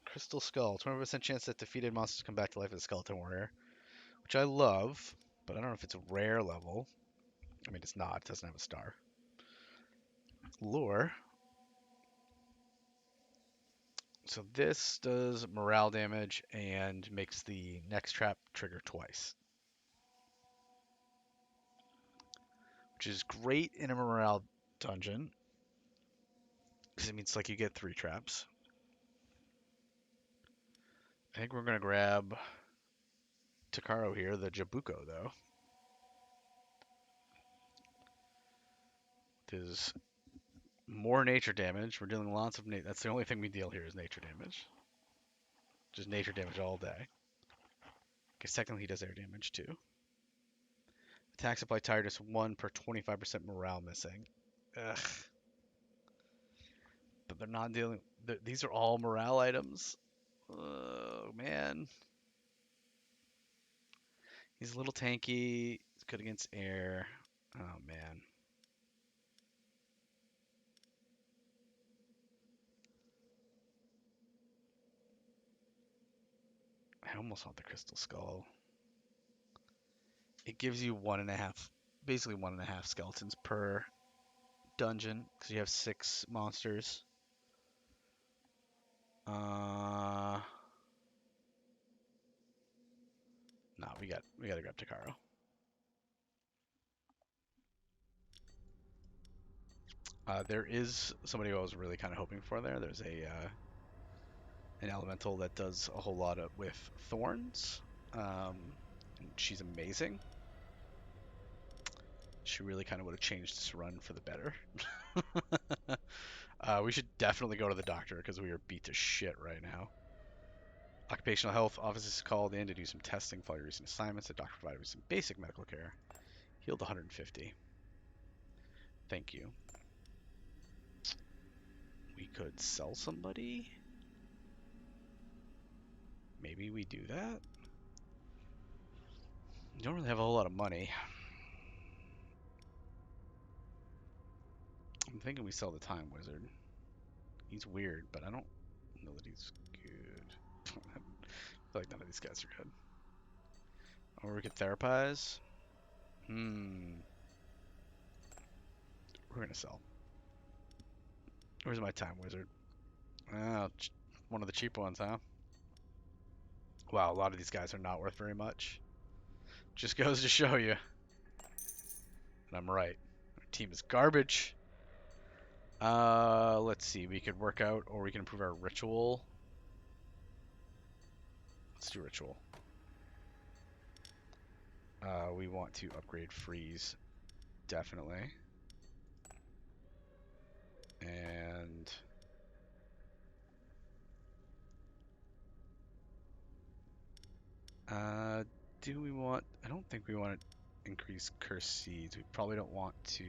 Speaker 5: Crystal Skull. 20% chance that defeated monsters come back to life as a skeleton warrior. Which I love, but I don't know if it's a rare level. I mean, it's not. It doesn't have a star. Lure. So this does morale damage and makes the next trap trigger twice. Which is great in a morale dungeon. Because it means like you get 3 traps. I think we're going to grab Takaro here, the Jabuko though. Because more nature damage. We're dealing lots of nature. That's the only thing we deal here is nature damage. Just nature damage all day. Because technically he does air damage too. Attacks apply tiredness 1 per 25% morale missing. Ugh. But they're not dealing... These are all morale items. Oh, man. He's a little tanky. He's good against air. Oh, man. I almost want the Crystal Skull. It gives you 1.5, basically 1.5 skeletons per dungeon, because you have 6 monsters. Nah, we gotta grab Takaro. There is somebody who I was really kind of hoping for there. There's an elemental that does a whole lot with thorns. She's amazing. She really kind of would have changed this run for the better. We should definitely go to the doctor because we are beat to shit right now. Occupational health office is called in to do some testing, follow your recent assignments. The doctor provided me some basic medical care. Healed 150. Thank you. We could sell somebody. Maybe we do that. You don't really have a whole lot of money. I'm thinking we sell the Time Wizard. He's weird, but I don't know that he's good. I feel like none of these guys are good. Or we could therapize. We're gonna sell. Where's my Time Wizard? Oh, one of the cheap ones, huh? Wow, a lot of these guys are not worth very much. Just goes to show you. And I'm right. Our team is garbage. Let's see. We could work out, or we can improve our ritual. Let's do ritual. We want to upgrade freeze, definitely. And do we want? I don't think we want to increase curse seeds. We probably don't want to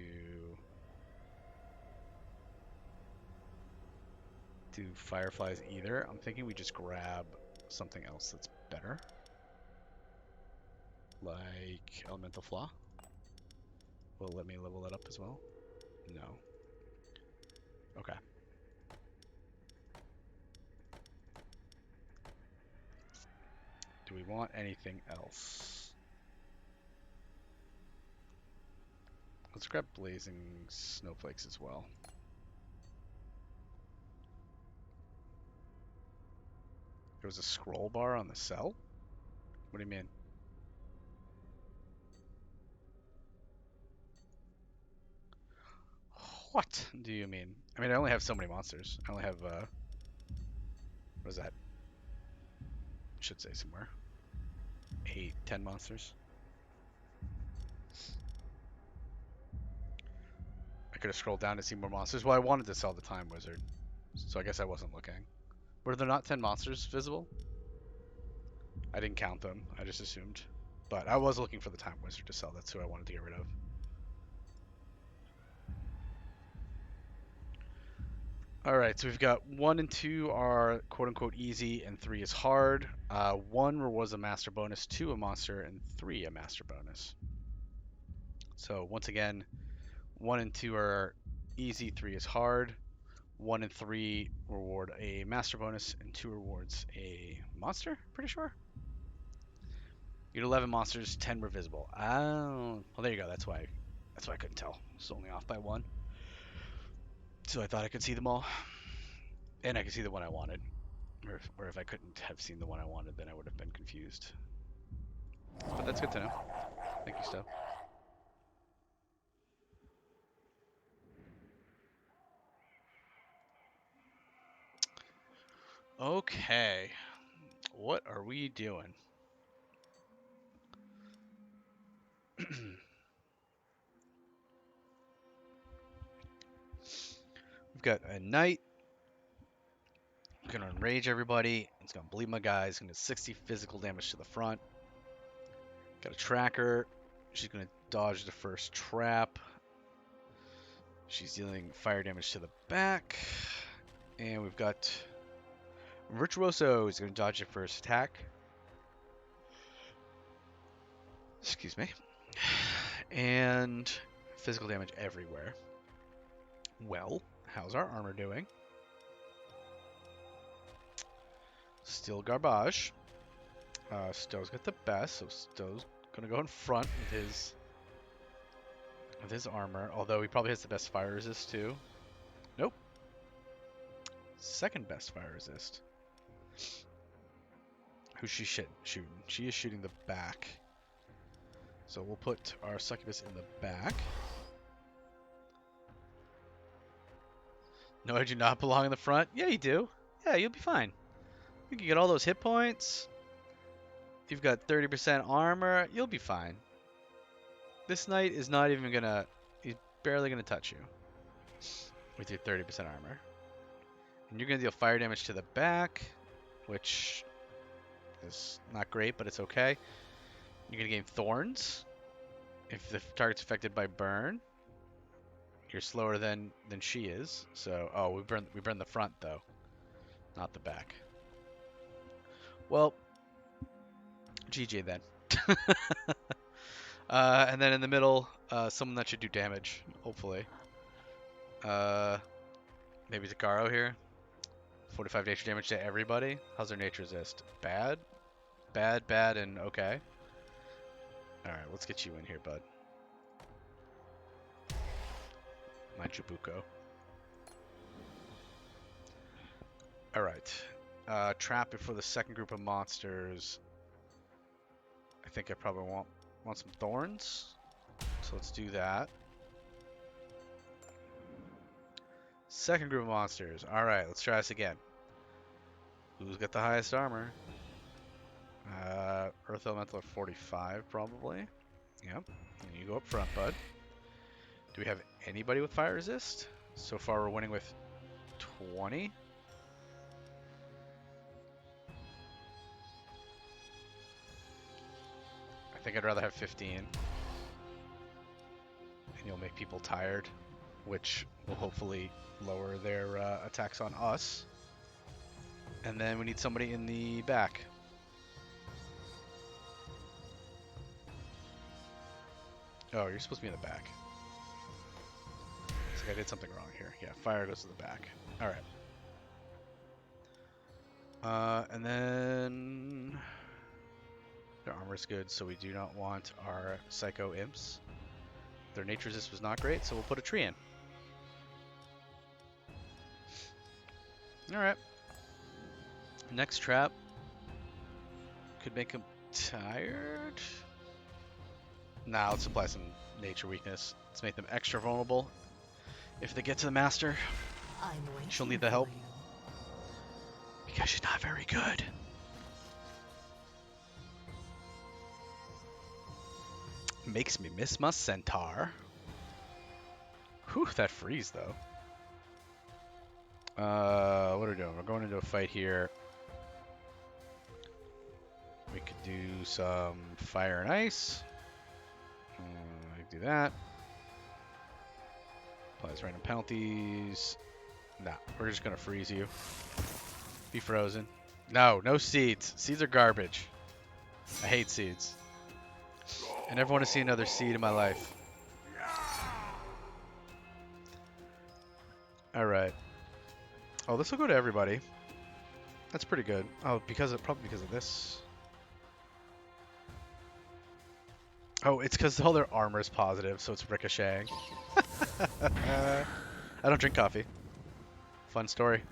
Speaker 5: do fireflies either. I'm thinking we just grab something else that's better, like elemental flaw. Will it let me level that up as well? No. Okay. Do we want anything else? Let's grab blazing snowflakes as well. There was a scroll bar on the cell? What do you mean? What do you mean? I mean, I only have so many monsters. I only have, what is that? Should say somewhere. 8, 10 monsters. I could have scrolled down to see more monsters. Well, I wanted to sell the Time Wizard, so I guess I wasn't looking. Were there not 10 monsters visible? I didn't count them. I just assumed. But I was looking for the Time Wizard to sell. That's who I wanted to get rid of. Alright, so we've got 1 and 2 are quote-unquote easy, and 3 is hard. 1 was a master bonus, 2 a monster, and 3 a master bonus. So once again, 1 and 2 are easy, 3 is hard. 1 and 3 reward a master bonus, and 2 rewards a monster, pretty sure. You had 11 monsters, 10 were visible. Oh, well there you go, that's why I couldn't tell. It's only off by 1. So I thought I could see them all. And I could see the one I wanted. Or if I couldn't have seen the one I wanted, then I would have been confused. But that's good to know. Thank you, Stowe. Okay. What are we doing? We've got a knight. Gonna enrage everybody. It's gonna bleed my guys. Gonna do 60 physical damage to the front. Got a tracker. She's gonna dodge the first trap. She's dealing fire damage to the back. And we've got Virtuoso. He's gonna dodge the first attack. Excuse me. And physical damage everywhere. Well, how's our armor doing? Still garbage. Stowe's got the best, so Stowe's gonna go in front with his armor. Although he probably has the best fire resist too. Nope. Second best fire resist. Who's she shooting? She is shooting the back. So we'll put our succubus in the back. No, I do not belong in the front. Yeah, you do. Yeah, you'll be fine. You can get all those hit points. You've got 30% armor. You'll be fine. This knight is not even gonna... He's barely gonna touch you. With your 30% armor. And you're gonna deal fire damage to the back. Which weakness. Not great, but it's okay. You're gonna gain thorns if the target's affected by burn. You're slower than she is. So, oh, we burn the front though, not the back. Well, GG then. And then in the middle, someone that should do damage, hopefully. Maybe Takaro here. 45 nature damage to everybody. How's their nature resist? Bad? Bad, and okay. Alright, let's get you in here, bud. My Chibuko. Alright. Trap before the second group of monsters. I think I probably want some thorns. So let's do that. Second group of monsters. Alright, let's try this again. Who's got the highest armor? Earth Elemental at 45, probably. Yep. And you go up front, bud. Do we have anybody with fire resist? So far, we're winning with 20. I think I'd rather have 15. And you'll make people tired, which will hopefully lower their attacks on us. And then we need somebody in the back. Oh, you're supposed to be in the back. Looks like I did something wrong here. Yeah, fire goes to the back. Alright. And then their armor's good, so we do not want our Psycho Imps. Their nature resist was not great, so we'll put a tree in. Alright. Next trap. Could make them tired. Nah, let's apply some nature weakness. Let's make them extra vulnerable. If they get to the master, she'll need the help. Because she's not very good. Makes me miss my centaur. Whew, that freeze though. What are we doing? We're going into a fight here. We could do some fire and ice. I can do that. Applies random penalties. Nah, we're just gonna freeze you. Be frozen. No, no seeds. Seeds are garbage. I hate seeds. I never want to see another seed in my life. Alright. Oh, this will go to everybody. That's pretty good. Oh, probably because of this. Oh, it's because all their armor is positive, so it's ricocheting. I don't drink coffee. Fun story.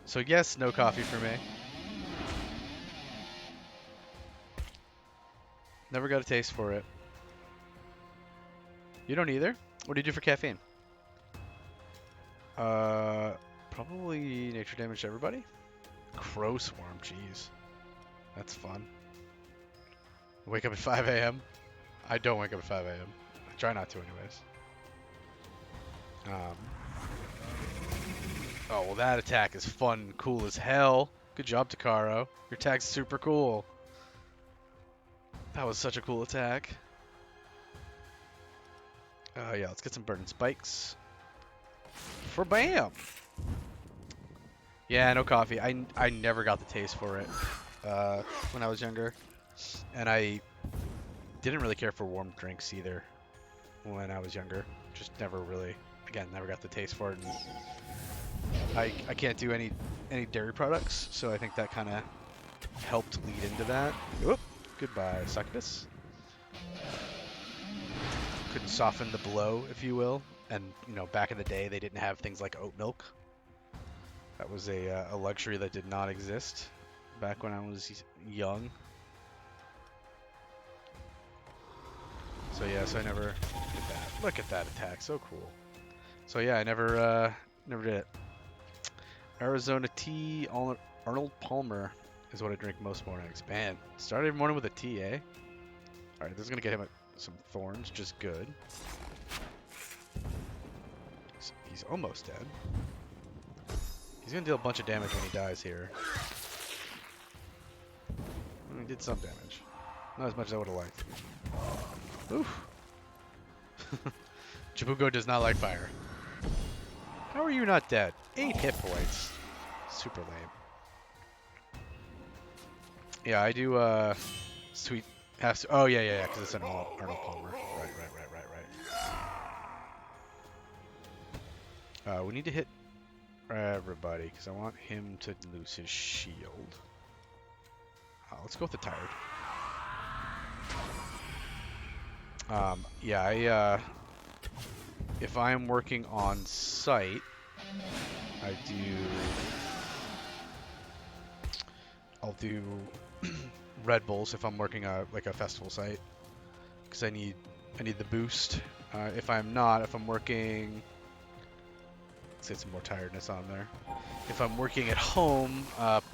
Speaker 5: So yes, no coffee for me. Never got a taste for it. You don't either? What do you do for caffeine? Probably nature damage to everybody. Crow swarm, jeez. That's fun. Wake up at 5 a.m. I don't wake up at 5 a.m. I try not to anyways. Oh, well that attack is fun and cool as hell. Good job, Takaro. Your attack's super cool. That was such a cool attack. Yeah, let's get some burning spikes. For bam! Yeah, no coffee. I never got the taste for it when I was younger. And I didn't really care for warm drinks either when I was younger. Just never really, again, never got the taste for it. And I can't do any dairy products, so I think that kind of helped lead into that. Oop, goodbye, succubus. Couldn't soften the blow, if you will. And, you know, back in the day, they didn't have things like oat milk. That was a luxury that did not exist back when I was young. So yeah, so I never did that. Look at that attack, so cool. So yeah, I never did it. Arizona tea, Arnold Palmer is what I drink most mornings. Man, start every morning with a tea, eh? Alright, this is gonna get him some thorns, just good. So he's almost dead. He's gonna deal a bunch of damage when he dies here. did some damage. Not as much as I would have liked. Oof. Jabugo does not like fire. How are you not dead? 8 hit points. Super lame. Yeah, I do, sweet... Oh, yeah, because it's an Arnold Palmer. Right. We need to hit everybody, because I want him to lose his shield. Let's go with the tired. Yeah, if I'm working on site, I'll do Red Bulls if I'm working like a festival site, because I need the boost. If I'm working, let's get some more tiredness on there. If I'm working at home,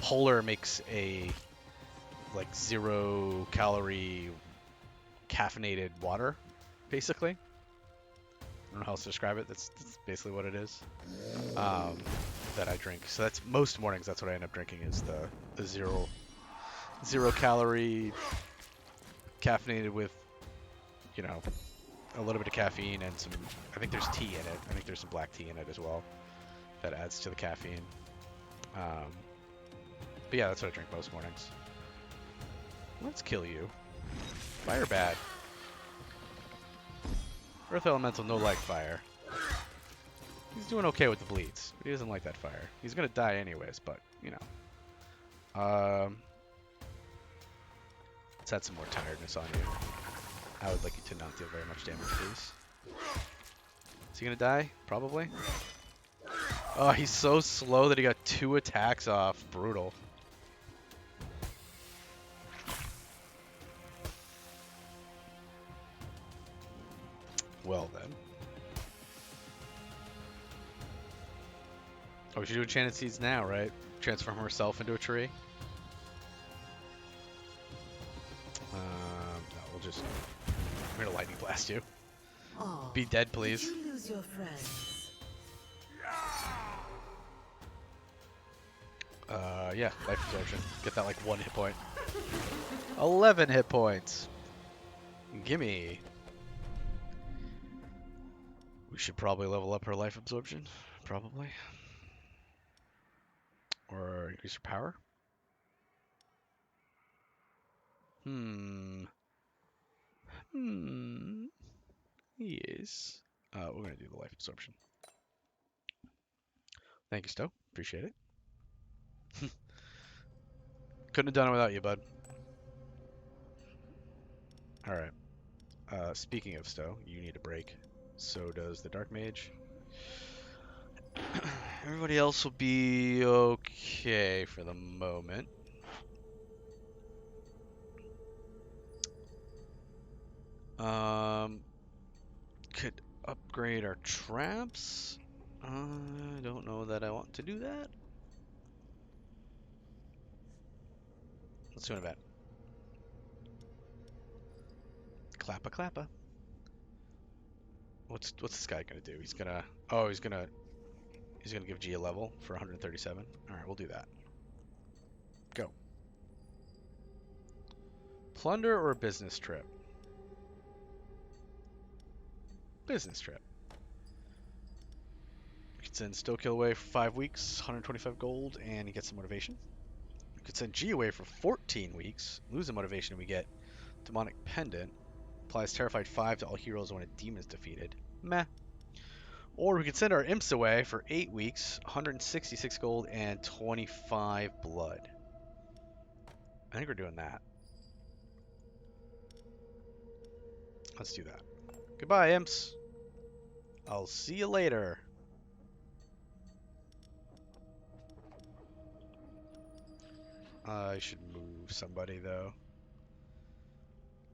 Speaker 5: Polar makes a like 0-calorie caffeinated water, basically. I don't know how else to describe it. That's basically what it is. That I drink. So that's most mornings. That's what I end up drinking is the 0-calorie caffeinated with, you know, a little bit of caffeine and some. I think there's tea in it. I think there's some black tea in it as well. That adds to the caffeine. But yeah, that's what I drink most mornings. Let's kill you. Fire bad. Earth Elemental no like fire. He's doing okay with the bleeds, but he doesn't like that fire. He's gonna die anyways, but you know. Let's add some more tiredness on you. I would like you to not deal very much damage, please. Is he gonna die? Probably. Oh, he's so slow that he got 2 attacks off. Brutal. Well then. Oh, we should do Enchanted Seeds now, right? Transform herself into a tree. No, we're gonna lightning blast you.
Speaker 6: Oh,
Speaker 5: Be dead, please.
Speaker 6: did you lose your friends?
Speaker 5: Yeah, life absorption. Get that like 1 hit point. 11 hit points. Gimme. We should probably level up her life absorption. Probably. Or increase her power. Yes. We're gonna do the life absorption. Thank you, Stowe. Appreciate it. Couldn't have done it without you, bud. Alright. Speaking of Stowe, you need a break. So does the Dark Mage. Everybody else will be okay for the moment. Could upgrade our traps. I don't know that I want to do that. Let's do an event. Clappa clappa. What's this guy gonna do? He's gonna give G a level for 137. All right, we'll do that. Go. Plunder or a business trip? Business trip. We could send Stokill away for 5 weeks, 125 gold, and he gets some motivation. We could send G away for 14 weeks, lose the motivation, and we get Demonic Pendant. Applies Terrified 5 to all heroes when a demon is defeated. Meh. Or we could send our imps away for 8 weeks, 166 gold, and 25 blood. I think we're doing that. Let's do that. Goodbye, imps. I'll see you later. I should move somebody, though.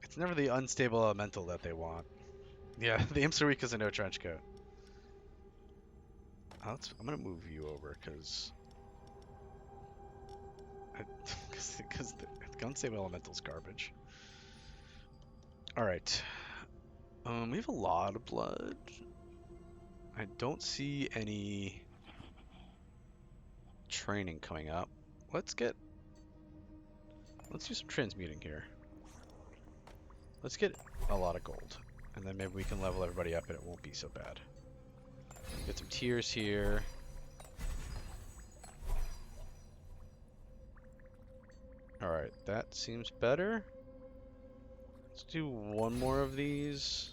Speaker 5: It's never the unstable elemental that they want. Yeah, the imps are weak because of no trench coat. I'm going to move you over, because the unstable elemental's garbage. Alright. We have a lot of blood. I don't see any training coming up. Let's Let's do some transmuting here. Let's get a lot of gold. And then maybe we can level everybody up and it won't be so bad. Get some tiers here. Alright, that seems better. Let's do one more of these.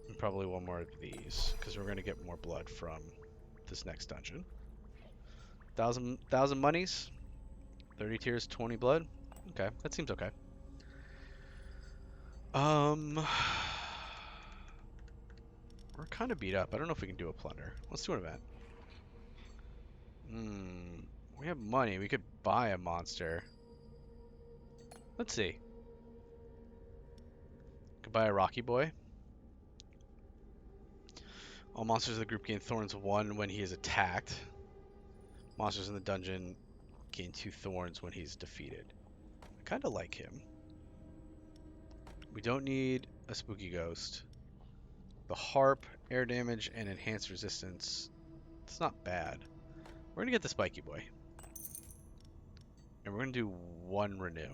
Speaker 5: And probably one more of these, because we're going to get more blood from this next dungeon. 1,000 monies. 30 tiers, 20 blood. Okay, that seems okay. We're kind of beat up. I don't know if we can do a plunder. Let's do an event. We have money. We could buy a monster. Let's see. Could buy a Rocky Boy. All monsters of the group gain thorns 1 when he is attacked. Monsters in the dungeon gain 2 thorns when he's defeated. I kind of like him. We don't need a spooky ghost. The harp, air damage, and enhanced resistance. It's not bad. We're going to get the spiky boy. And we're going to do 1 renew.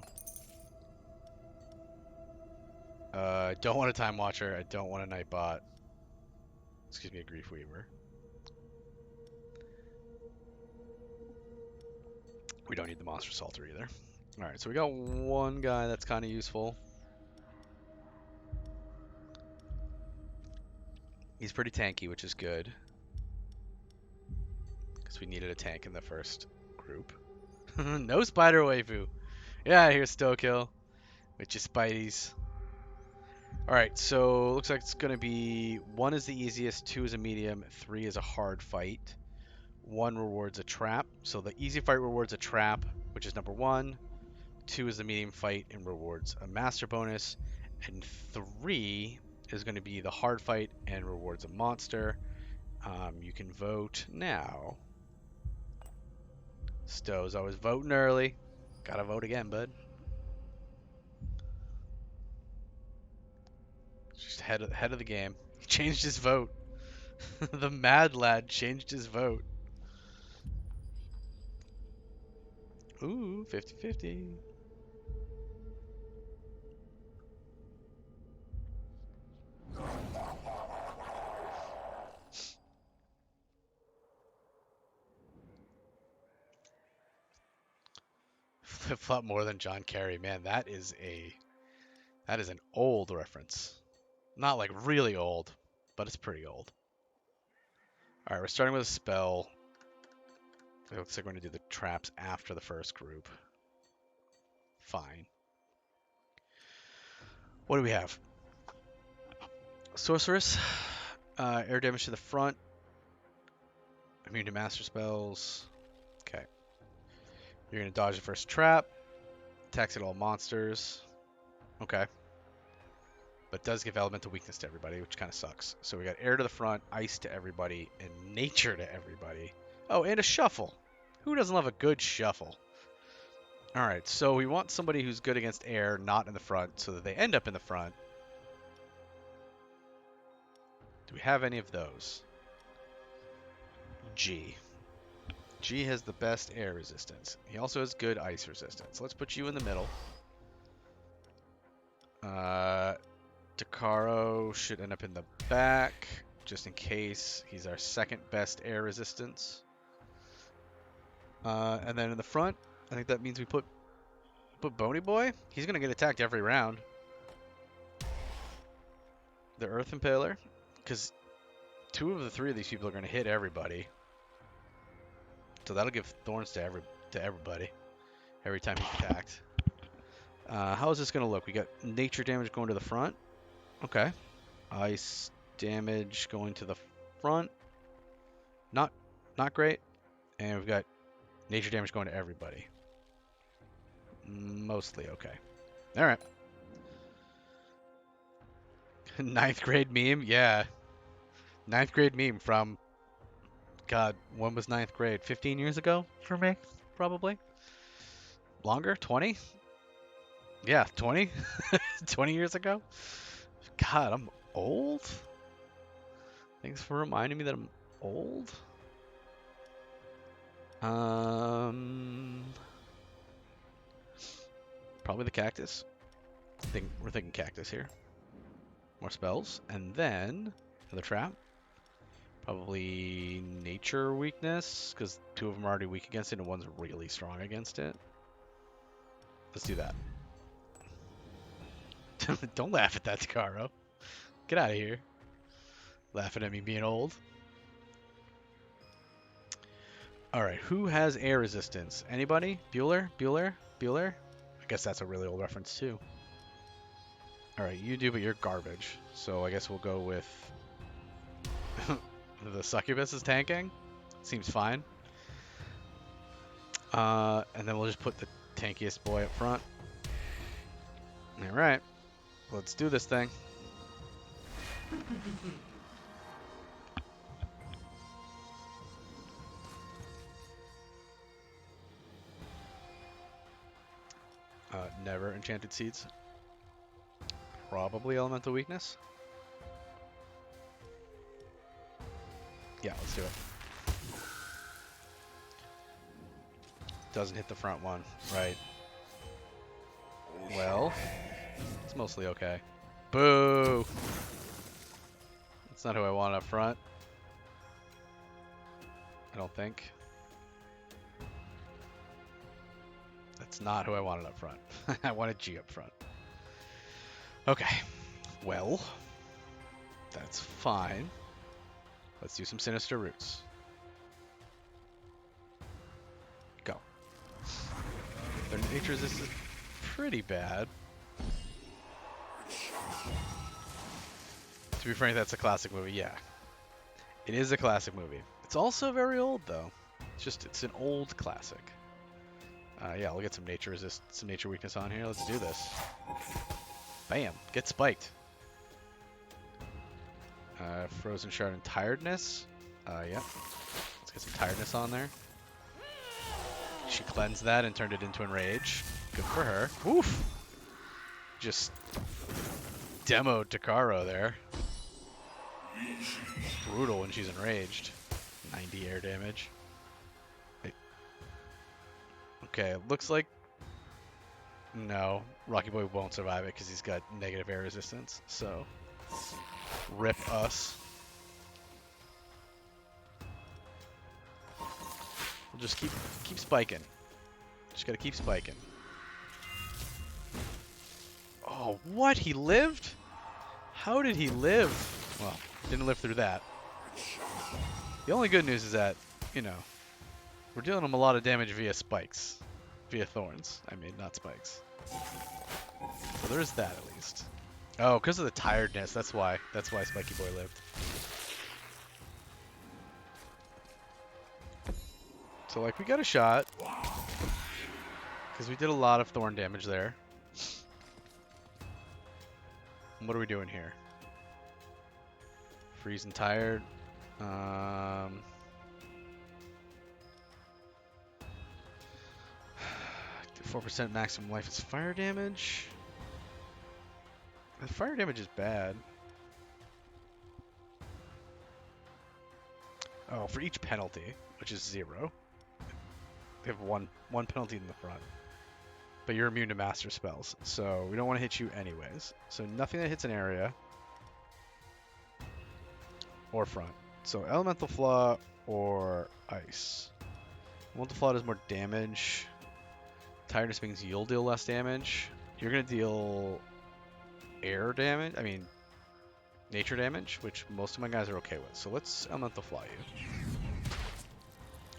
Speaker 5: I don't want a time watcher. I don't want a nightbot. Excuse me, a grief weaver. We don't need the monster salter either. Alright, so we got one guy that's kind of useful. He's pretty tanky, which is good. Because we needed a tank in the first group. No spider waifu. Yeah, here's Stokill. With your spideys. Alright, so looks like it's going to be 1 is the easiest, 2 is a medium, 3 is a hard fight. 1 rewards a trap. So the easy fight rewards a trap, which is number 1. 2 is the medium fight and rewards a master bonus. And 3 is going to be the hard fight and rewards a monster. You can vote now. Stowe's always voting early. Gotta vote again, bud. Just ahead of the game. He changed his vote. The mad lad changed his vote. Ooh, 50-50. Flip-flop more than John Kerry. Man, that is an old reference. Not like really old, but it's pretty old. Alright, we're starting with a spell. It looks like we're going to do the traps after the first group. Fine. What do we have? Sorceress. Air damage to the front. Immune to master spells. Okay. You're going to dodge the first trap. Attacks at all monsters. Okay. But does give elemental weakness to everybody, which kind of sucks. So we got air to the front, ice to everybody, and nature to everybody. Oh, and a shuffle. Who doesn't love a good shuffle? Alright, so we want somebody who's good against air, not in the front, so that they end up in the front. Do we have any of those? G. G has the best air resistance. He also has good ice resistance. Let's put you in the middle. Takaro should end up in the back, just in case. He's our second best air resistance. And then in the front, I think that means we put Boney Boy. He's going to get attacked every round. The Earth Impaler, because 2 of the 3 of these people are going to hit everybody. So that'll give thorns to everybody every time he's attacked. How is this going to look? We got nature damage going to the front. Okay. Ice damage going to the front. Not great. And we've got nature damage going to everybody. Mostly okay. All right. 9th grade meme? Yeah. 9th grade meme from, God, when was 9th grade? 15 years ago for me, probably. Longer? 20? Yeah, 20? 20 years ago? God, I'm old? Thanks for reminding me that I'm old. Probably the cactus. We're thinking cactus here. More spells. And then another trap. Probably nature weakness, because 2 of them are already weak against it and one's really strong against it. Let's do that. Don't laugh at that, Takaro. Get out of here. Laughing at me being old. Alright, who has air resistance? Anybody? Bueller? Bueller? Bueller? I guess that's a really old reference too. Alright, you do, but you're garbage. So I guess we'll go with the succubus is tanking. Seems fine. And then we'll just put the tankiest boy up front. Alright, let's do this thing. Never enchanted seeds. Probably elemental weakness. Yeah, let's do it. Doesn't hit the front one, right? Well, it's mostly okay. Boo! That's not who I want up front. I don't think. That's not who I wanted up front. I wanted G up front. Okay. Well, that's fine. Let's do some sinister roots. Go. Their nature resistance is pretty bad. To be frank, that's a classic movie. Yeah. It is a classic movie. It's also very old, though. It's an old classic. Yeah, we'll get some nature weakness on here. Let's do this. Bam, get spiked. Frozen shard and tiredness. Yeah. Let's get some tiredness on there. She cleansed that and turned it into enrage. Good for her. Oof. Just demoed Takaro there. Brutal when she's enraged. 90 air damage. Okay, looks like... No, Rocky Boy won't survive it because he's got negative air resistance, so... Rip us. We'll just keep spiking. Just gotta keep spiking. Oh, what? He lived? How did he live? Well, didn't live through that. The only good news is that, you know, we're dealing him a lot of damage via spikes. Via thorns. I mean, not spikes. So there's that at least. Oh, because of the tiredness. That's why. That's why Spiky Boy lived. So, like, we got a shot. Because we did a lot of thorn damage there. And what are we doing here? Freeze and tired. 4% maximum life is fire damage. The fire damage is bad. Oh, for each penalty, which is 0, they have one penalty in the front. But you're immune to master spells, so we don't want to hit you anyways. So nothing that hits an area or front. So elemental flaw or ice. Elemental flaw does more damage. Tiredness means you'll deal less damage. You're going to deal air damage. I mean, nature damage, which most of my guys are okay with. So let's elemental fly you.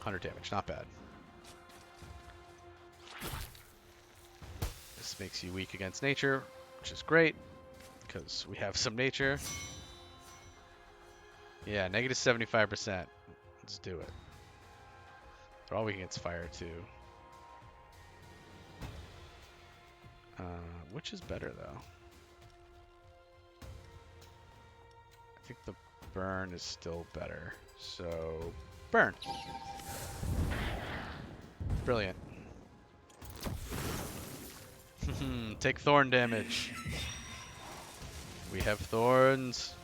Speaker 5: 100 damage, not bad. This makes you weak against nature, which is great, because we have some nature. Yeah, negative 75%. Let's do it. They're all weak against fire, too. Which is better, though? I think the burn is still better. So, burn. Brilliant. Take thorn damage. We have thorns.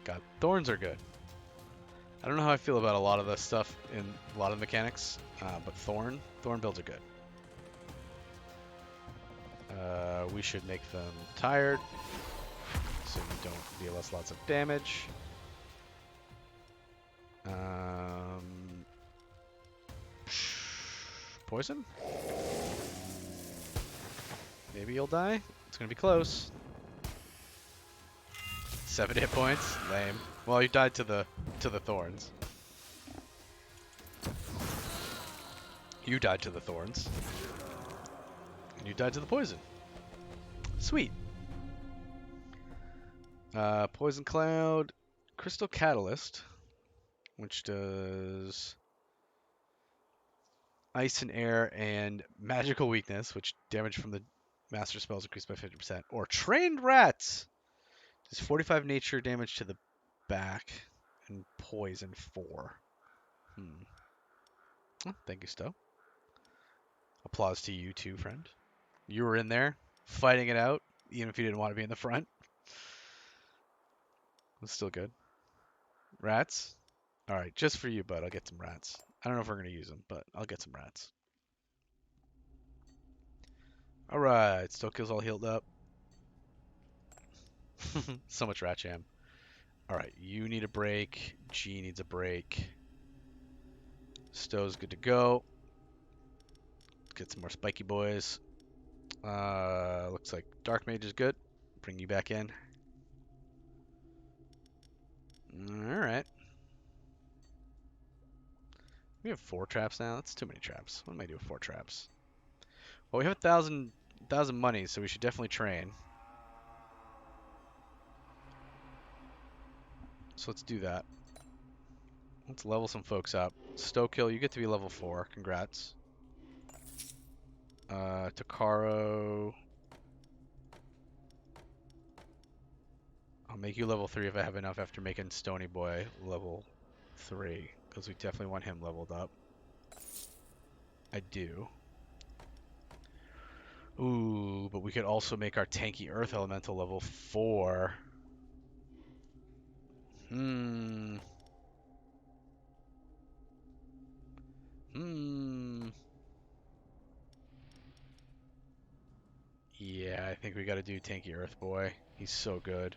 Speaker 5: God, thorns are good. I don't know how I feel about a lot of the stuff in a lot of mechanics, but thorn builds are good. We should make them tired, so you don't deal us lots of damage. Poison? Maybe you'll die? It's gonna be close. 7 hit points? Lame. Well, you died to the thorns. You died to the thorns. And you died to the poison. Sweet. Poison Cloud, Crystal Catalyst, which does Ice and Air and Magical Weakness, which damage from the Master Spells increased by 50%. Or Trained Rats, does 45 nature damage to the back and Poison 4. Oh, thank you, Stowe. Applause to you too, friend. You were in there, fighting it out, even if you didn't want to be in the front. It was still good. Rats? Alright, just for you, bud, I'll get some rats. I don't know if we're going to use them, but I'll get some rats. Alright, Stokill's all healed up. So much rat jam. Alright, you need a break. G needs a break. Stowe's good to go. Let's get some more spiky boys. Looks like Dark Mage is good. Bring you back in. Alright. We have 4 traps now. That's too many traps. What am I doing with 4 traps? Well, we have 1,000 money, so we should definitely train. So let's do that. Let's level some folks up. Stokill, you get to be level 4. Congrats. Takaro. I'll make you level 3 if I have enough after making Stony Boy level 3. Because we definitely want him leveled up. I do. Ooh, but we could also make our tanky Earth Elemental level 4. Yeah, I think we gotta do tanky Earth Boy. He's so good.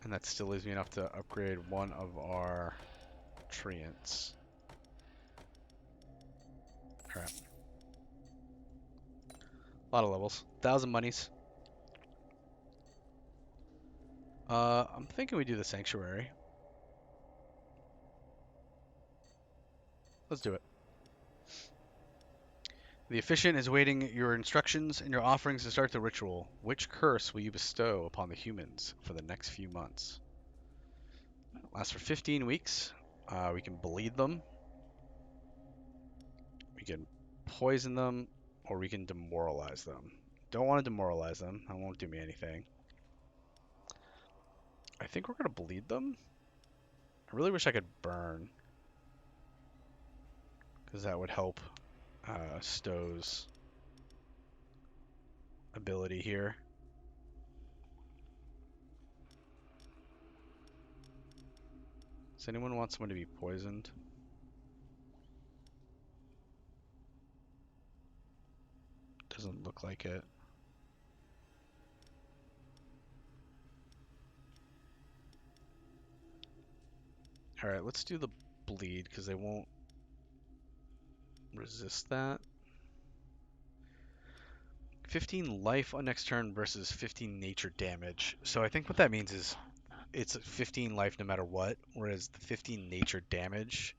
Speaker 5: And that still leaves me enough to upgrade one of our treants. Crap. A lot of levels. 1,000 monies. I'm thinking we do the Sanctuary. Let's do it. The officiant is waiting your instructions and your offerings to start the ritual. Which curse will you bestow upon the humans for the next few months? Lasts for 15 weeks. We can bleed them. We can poison them, or we can demoralize them. Don't want to demoralize them. That won't do me anything. I think we're going to bleed them. I really wish I could burn, because that would help Stowe's ability here. Does anyone want someone to be poisoned? Doesn't look like it. Alright, let's do the bleed, because they won't resist that. 15 life on next turn versus 15 nature damage. So I think what that means is it's 15 life no matter what, whereas the 15 nature damage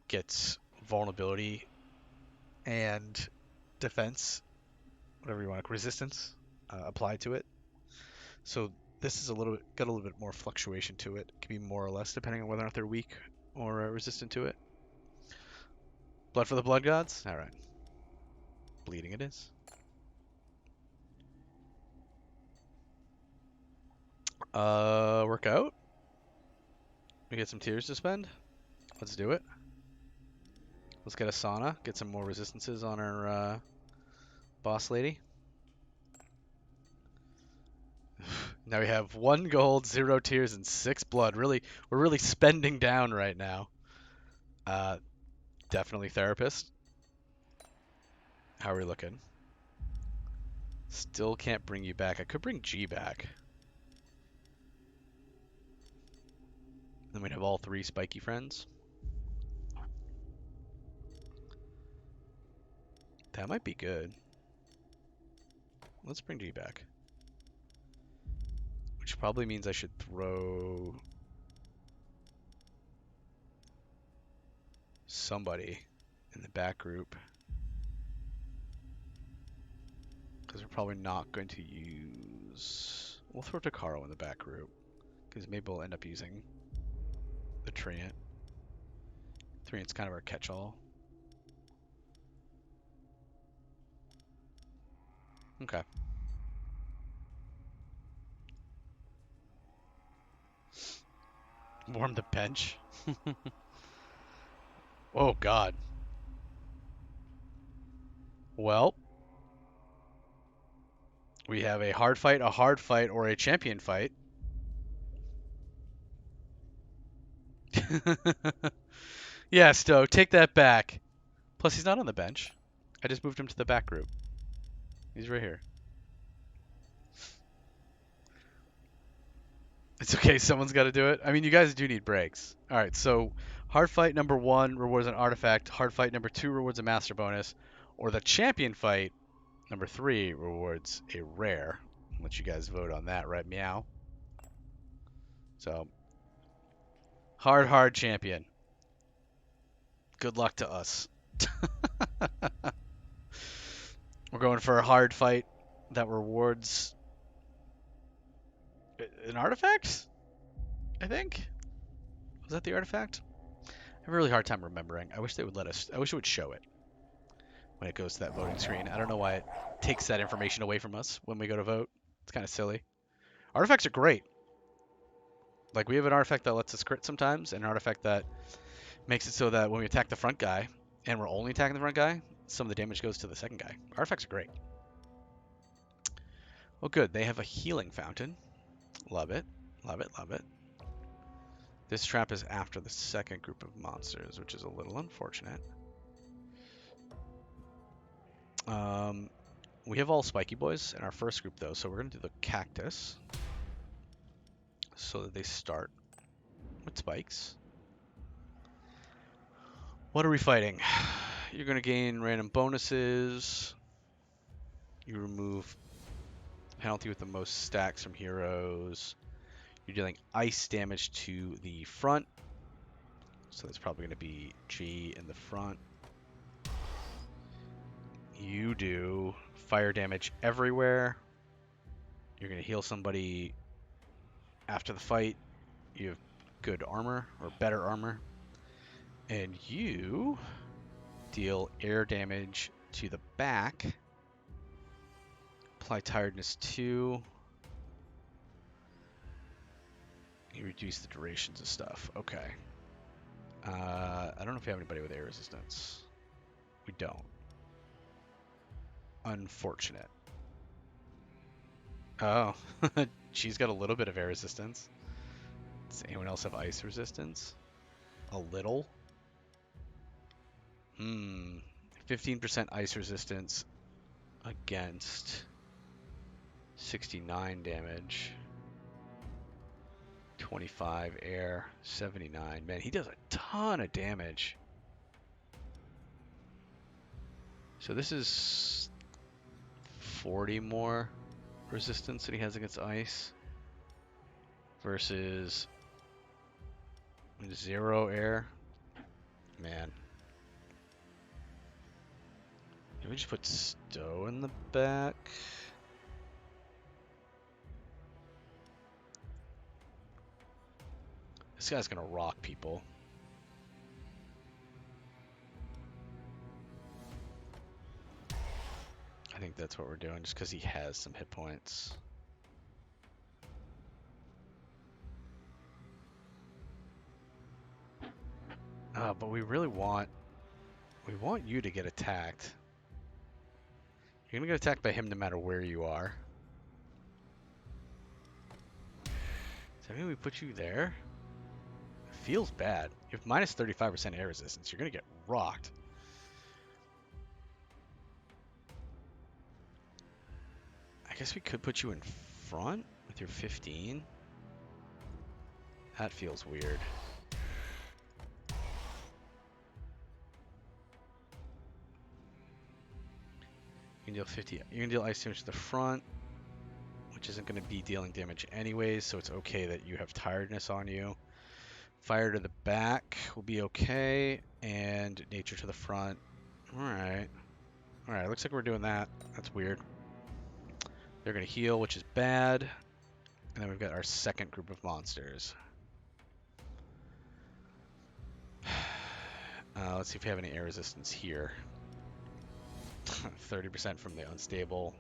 Speaker 5: gets vulnerability and defense, whatever you want, resistance applied to it. So this is got a little bit more fluctuation to it. It can be more or less depending on whether or not they're weak or resistant to it. Blood for the blood gods? Alright. Bleeding it is. Work out? We get some tears to spend? Let's do it. Let's get a sauna, get some more resistances on our boss lady. Now we have 1 gold, 0 tears, and 6 blood. We're really spending down right now. Definitely therapist. How are we looking? Still can't bring you back. I could bring G back. Then we'd have all 3 spiky friends. That might be good. Let's bring G back. Which probably means I should throw somebody in the back group. Because we're probably not going to use... We'll throw Takaro in the back group. Because maybe we'll end up using the Treant. Treant's kind of our catch-all. Okay. Warm the bench. Oh, God. Well, we have a hard fight, or a champion fight. Yeah, Stowe, take that back. Plus, he's not on the bench. I just moved him to the back group. He's right here. It's okay, someone's got to do it. I mean, you guys do need breaks. All right, so hard fight number 1 rewards an artifact. Hard fight number 2 rewards a master bonus. Or the champion fight number 3 rewards a rare. I'll let you guys vote on that, right? Meow. So, hard champion. Good luck to us. We're going for a hard fight that rewards an artifact, I think. Was that the artifact? I have a really hard time remembering. I wish they would let us. I wish it would show it when it goes to that voting screen. I don't know why it takes that information away from us when we go to vote. It's kind of silly. Artifacts are great. Like, we have an artifact that lets us crit sometimes, and an artifact that makes it so that when we attack the front guy, and we're only attacking the front guy, some of the damage goes to the second guy. Artifacts are great. Well, good. They have a healing fountain. Love it. Love it. Love it. This trap is after the second group of monsters, which is a little unfortunate. We have all spiky boys in our first group, though, so we're going to do the cactus so that they start with spikes. What are we fighting? You're going to gain random bonuses. You remove penalty with the most stacks from heroes. You're dealing ice damage to the front. So that's probably going to be G in the front. You do fire damage everywhere. You're going to heal somebody after the fight. You have good armor, or better armor. And you deal air damage to the back. Apply tiredness 2. You reduce the durations of stuff. Okay. I don't know if we have anybody with air resistance. We don't. Unfortunate. Oh, she's got a little bit of air resistance. Does anyone else have ice resistance? A little? 15% ice resistance against 69 damage. 25 air, 79. Man, he does a ton of damage. So this is 40 more resistance that he has against ice versus 0 air. Man. Maybe we just put Stowe in the back. This guy's gonna rock people. I think that's what we're doing, just because he has some hit points. But we really want you to get attacked. You're gonna get attacked by him no matter where you are. Does that mean we put you there? It feels bad. You have minus 35% air resistance. You're gonna get rocked. I guess we could put you in front with your 15. That feels weird. You can deal 50. You can deal ice damage to the front, which isn't going to be dealing damage anyways, so it's okay that you have tiredness on you. Fire to the back will be okay, and nature to the front. Alright. Alright, looks like we're doing that. That's weird. They're going to heal, which is bad. And then we've got our second group of monsters. Let's see if we have any air resistance here. 30% from the unstable.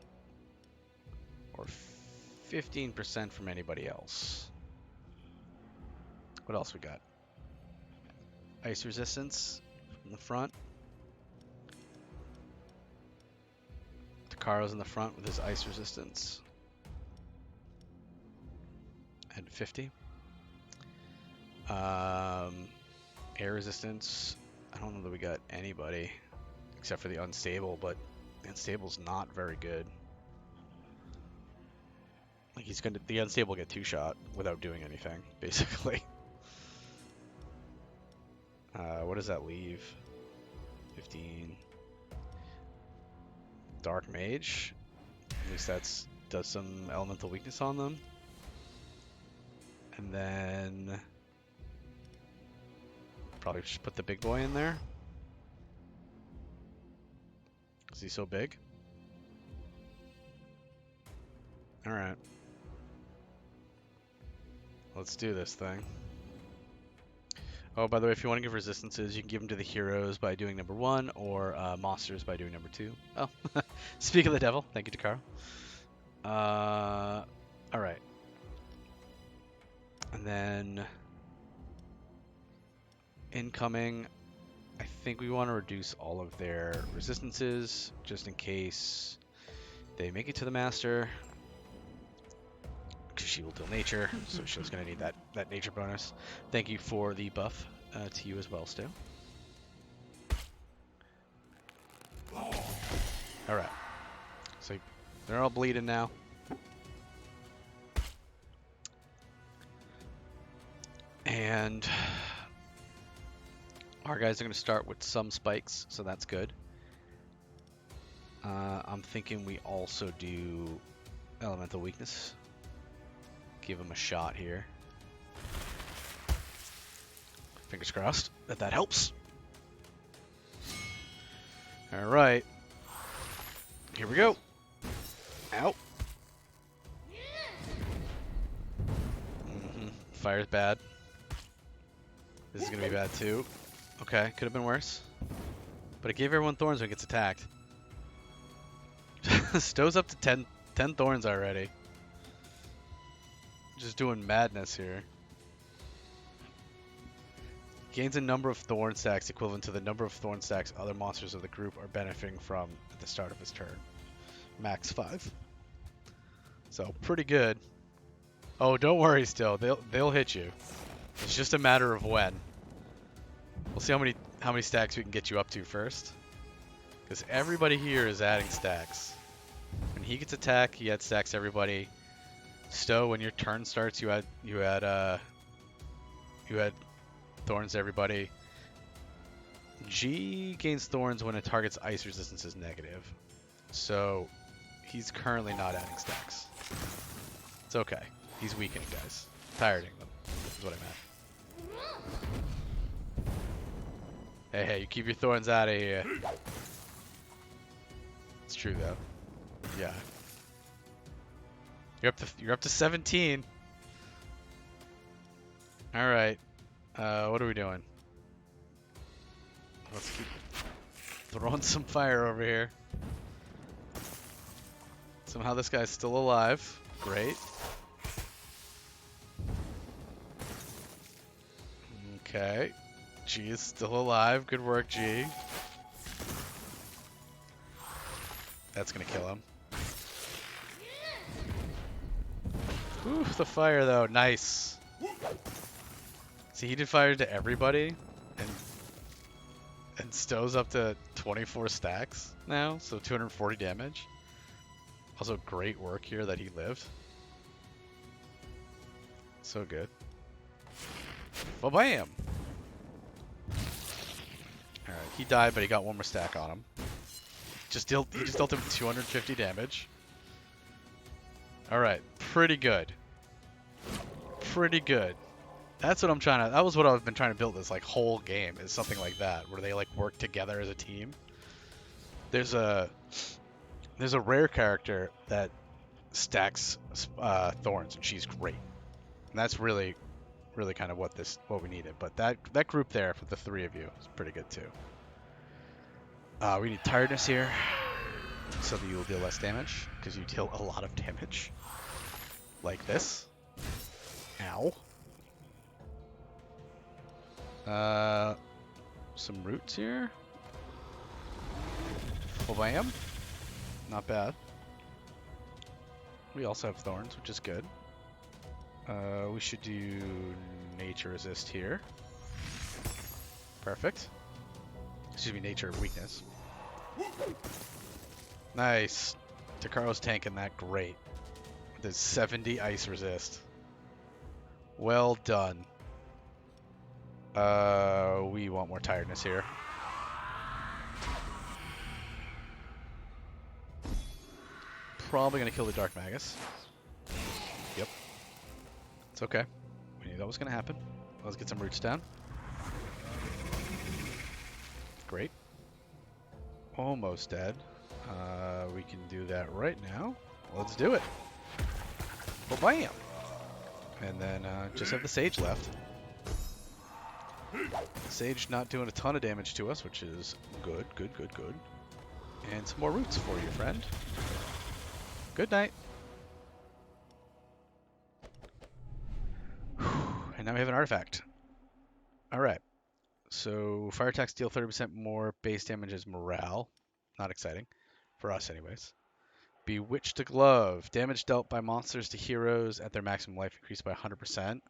Speaker 5: Or 15% from anybody else. What else we got? Ice resistance from the front. Takaro's in the front with his ice resistance. And 50. Air resistance. I don't know that we got anybody except for the unstable, but the unstable's not very good. Like the unstable will get 2-shot without doing anything, basically. What does that leave? 15. Dark Mage. At least that's does some elemental weakness on them. And then probably just put the big boy in there. Is he so big? Alright. Let's do this thing. Oh, by the way, if you want to give resistances, you can give them to the heroes by doing number 1, or monsters by doing number 2. Oh, speak of the devil. Thank you, Takaro. Alright. And then incoming, I think we want to reduce all of their resistances just in case they make it to the master. Because she will deal nature, so she's going to need that nature bonus. Thank you for the buff to you as well, Stu. Alright. So they're all bleeding now. And our guys are going to start with some spikes, so that's good. I'm thinking we also do elemental weakness. Give him a shot here. Fingers crossed that helps. All right. Here we go. Ow. Fire's bad. This is going to be bad too. Okay, could have been worse. But it gave everyone thorns when it gets attacked. Stowe's up to 10 thorns already. Just doing madness here. Gains a number of thorn stacks equivalent to the number of thorn stacks other monsters of the group are benefiting from at the start of his turn. Max 5. So pretty good. Oh, don't worry still. They'll hit you. It's just a matter of when. We'll see how many stacks we can get you up to first. Because everybody here is adding stacks. When he gets attacked, he adds stacks to everybody. Stowe, when your turn starts, you add thorns to everybody. G gains thorns when a target's ice resistance is negative. So he's currently not adding stacks. It's okay. He's weakening guys. Tiring them is what I meant. Hey, you keep your thorns out of here. It's true though. Yeah. You're up to 17. All right. What are we doing? Let's keep throwing some fire over here. Somehow this guy's still alive. Great. Okay. G is still alive. Good work, G. That's gonna kill him. Ooh, the fire though, nice. See, he did fire to everybody, and Stowe's up to 24 stacks now, so 240 damage. Also, great work here that he lived. So good. Well, bam! Alright, he died, but he got one more stack on him. He just dealt him 250 damage. Alright, pretty good. Pretty good. That's what I'm trying to... That was what I've been trying to build this, like, whole game, is something like that, where they, like, work together as a team. There's a rare character that stacks thorns, and she's great. And that's really kind of what we needed. But that group there for the three of you is pretty good too. We need tiredness here, so that you will deal less damage, because you deal a lot of damage. Like this. Ow. Some roots here. Well, bam. Not bad. We also have thorns, which is good. We should do nature resist here. Perfect. Excuse me, nature weakness. Nice. Takaro's tanking that great. There's 70 ice resist. Well done. We want more tiredness here. Probably gonna kill the Dark Magus. Yep. It's okay. We knew that was gonna happen. Let's get some roots down. Great. Almost dead. We can do that right now. Let's do it. Well, bam! And then just have the Sage left. Sage not doing a ton of damage to us, which is good, good, good, good. And some more roots for you, friend. Good night. And now we have an artifact. Alright. So, fire attacks deal 30% more base damage as morale. Not exciting. For us, anyways. Bewitched Glove. Damage dealt by monsters to heroes at their maximum life increased by 100%.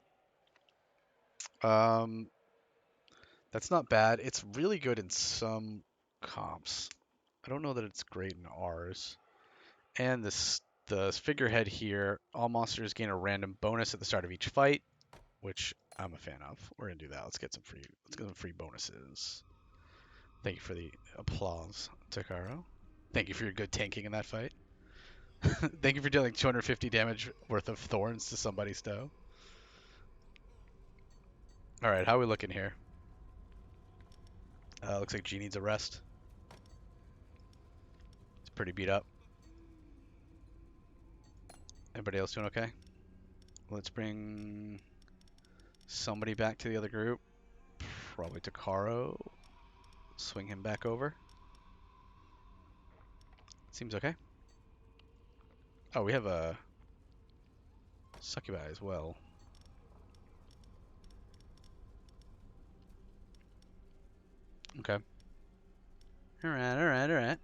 Speaker 5: That's not bad. It's really good in some comps. I don't know that it's great in ours. And the figurehead here, all monsters gain a random bonus at the start of each fight, which I'm a fan of. We're gonna do that. Let's get some free bonuses. Thank you for the applause, Takaro. Thank you for your good tanking in that fight. Thank you for dealing 250 damage worth of thorns to somebody's toe. Alright, how are we looking here? Looks like G needs a rest. It's pretty beat up. Everybody else doing okay? Let's bring somebody back to the other group. Probably Takaro. Swing him back over. Seems okay. Oh, we have a succubi as well. Okay. Alright.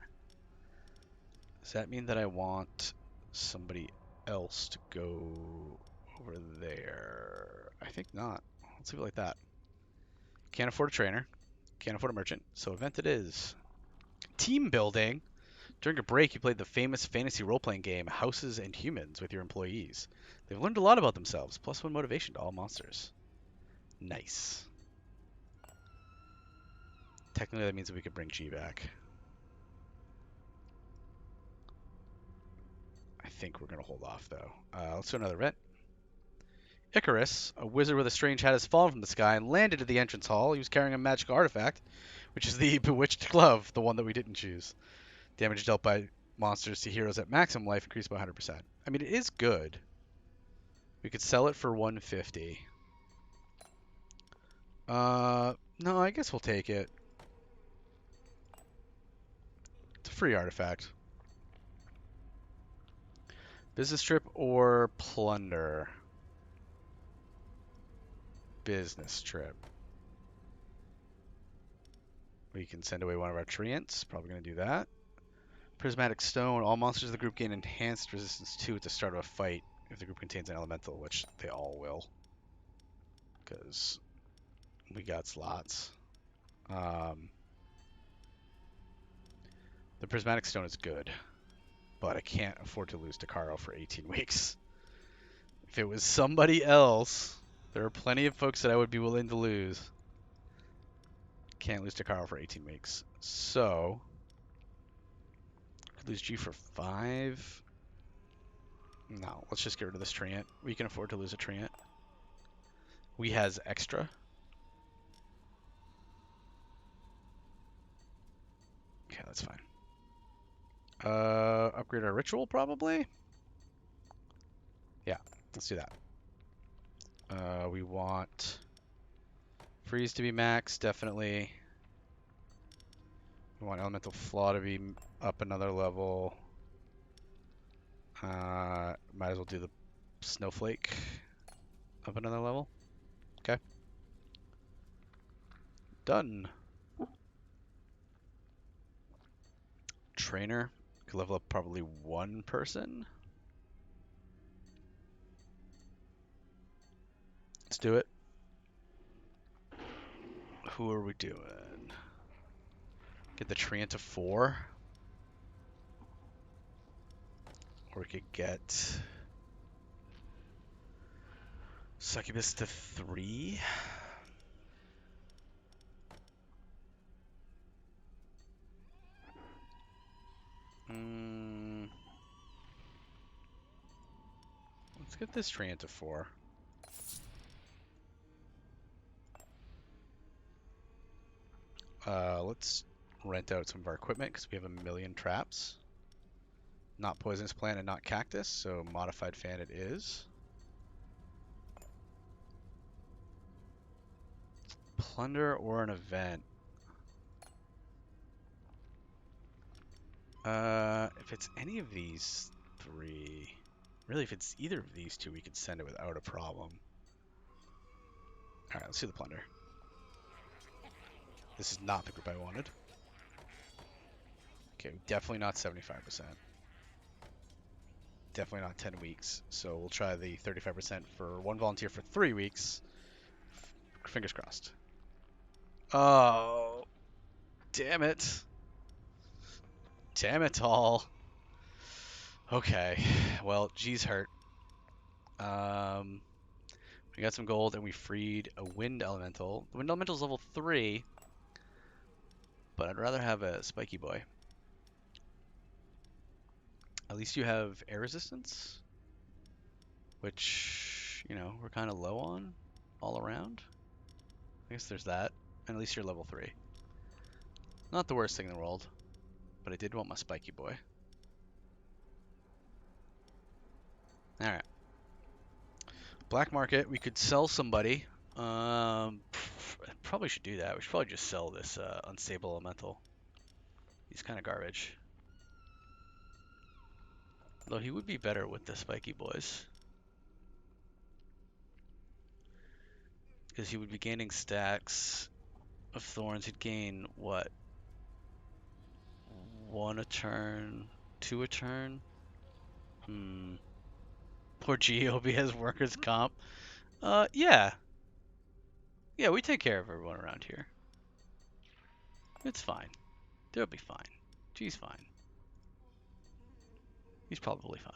Speaker 5: Does that mean that I want somebody else to go over there? I think not. Let's leave it like that. Can't afford a trainer. Can't afford a merchant. So event it is. Team building. During a break, you played the famous fantasy role-playing game Houses and Humans with your employees. They've learned a lot about themselves. +1 motivation to all monsters. Nice. Technically, that means that we could bring G back. I think we're going to hold off, though. Let's do another event. Icarus, a wizard with a strange hat, has fallen from the sky and landed at the entrance hall. He was carrying a magical artifact, which is the Bewitched Glove, the one that we didn't choose. Damage dealt by monsters to heroes at maximum life increased by 100%. I mean, it is good. We could sell it for 150. No, I guess we'll take it. It's a free artifact. Business trip or plunder? Business trip. We can send away one of our treants. Probably going to do that. Prismatic Stone. All monsters of the group gain enhanced resistance 2 at the start of a fight if the group contains an elemental, which they all will. Because we got slots. The Prismatic Stone is good. but I can't afford to lose to Caro for 18 weeks. If it was somebody else, there are plenty of folks that I would be willing to lose. Can't lose to Caro for 18 weeks. So, could lose G for 5. No, let's just get rid of this treant. We can afford to lose a treant. We has extra. Okay, that's fine. Upgrade our ritual probably. Yeah, let's do that. We want freeze to be max, definitely. We want elemental flaw to be up another level. Might as well do the snowflake up another level. Okay. Done. Trainer. Could level up probably one person. Let's do it. Who are we doing? Get the treant to 4. Or we could get succubus to 3. Let's get this treant to 4. Let's rent out some of our equipment because we have 1,000,000 traps. Not poisonous plant and not cactus, so modified fan it is. Plunder or an event. If it's any of these 3, really if it's either of these 2, we could send it without a problem. Alright, let's do the plunder. This is not the group I wanted. Okay, definitely not 75%. Definitely not 10 weeks. So we'll try the 35% for 1 volunteer for 3 weeks. Fingers crossed. Oh, damn it. Damn it all. Okay, well, G's hurt. We got some gold and we freed a wind elemental. The wind elemental is level 3, but I'd rather have a spiky boy. At least you have air resistance, which, you know, we're kind of low on all around. I guess there's that. And at least you're level 3. Not the worst thing in the world, but I did want my spiky boy. Alright. Black market, we could sell somebody. Probably should do that. We should probably just sell this unstable elemental. He's kind of garbage. Though he would be better with the spiky boys. Because he would be gaining stacks of thorns. He'd gain, what? 1 a turn? 2 a turn? Poor Giobi has workers' comp. Yeah. Yeah, we take care of everyone around here. It's fine. They'll be fine. G's fine. He's probably fine.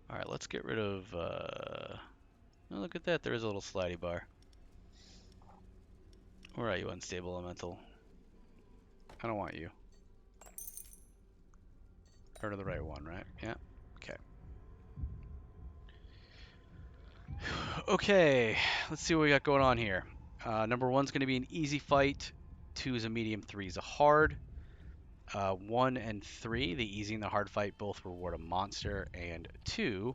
Speaker 5: Alright, let's get rid of, oh, look at that. There is a little slidey bar. Where are you, unstable elemental? I don't want you. Heard of the right one, right? Yeah. Okay. Okay, let's see what we got going on here. Number 1's going to be an easy fight. 2 is a medium. 3 is a hard. 1 and 3, the easy and the hard fight, both reward a monster. And 2,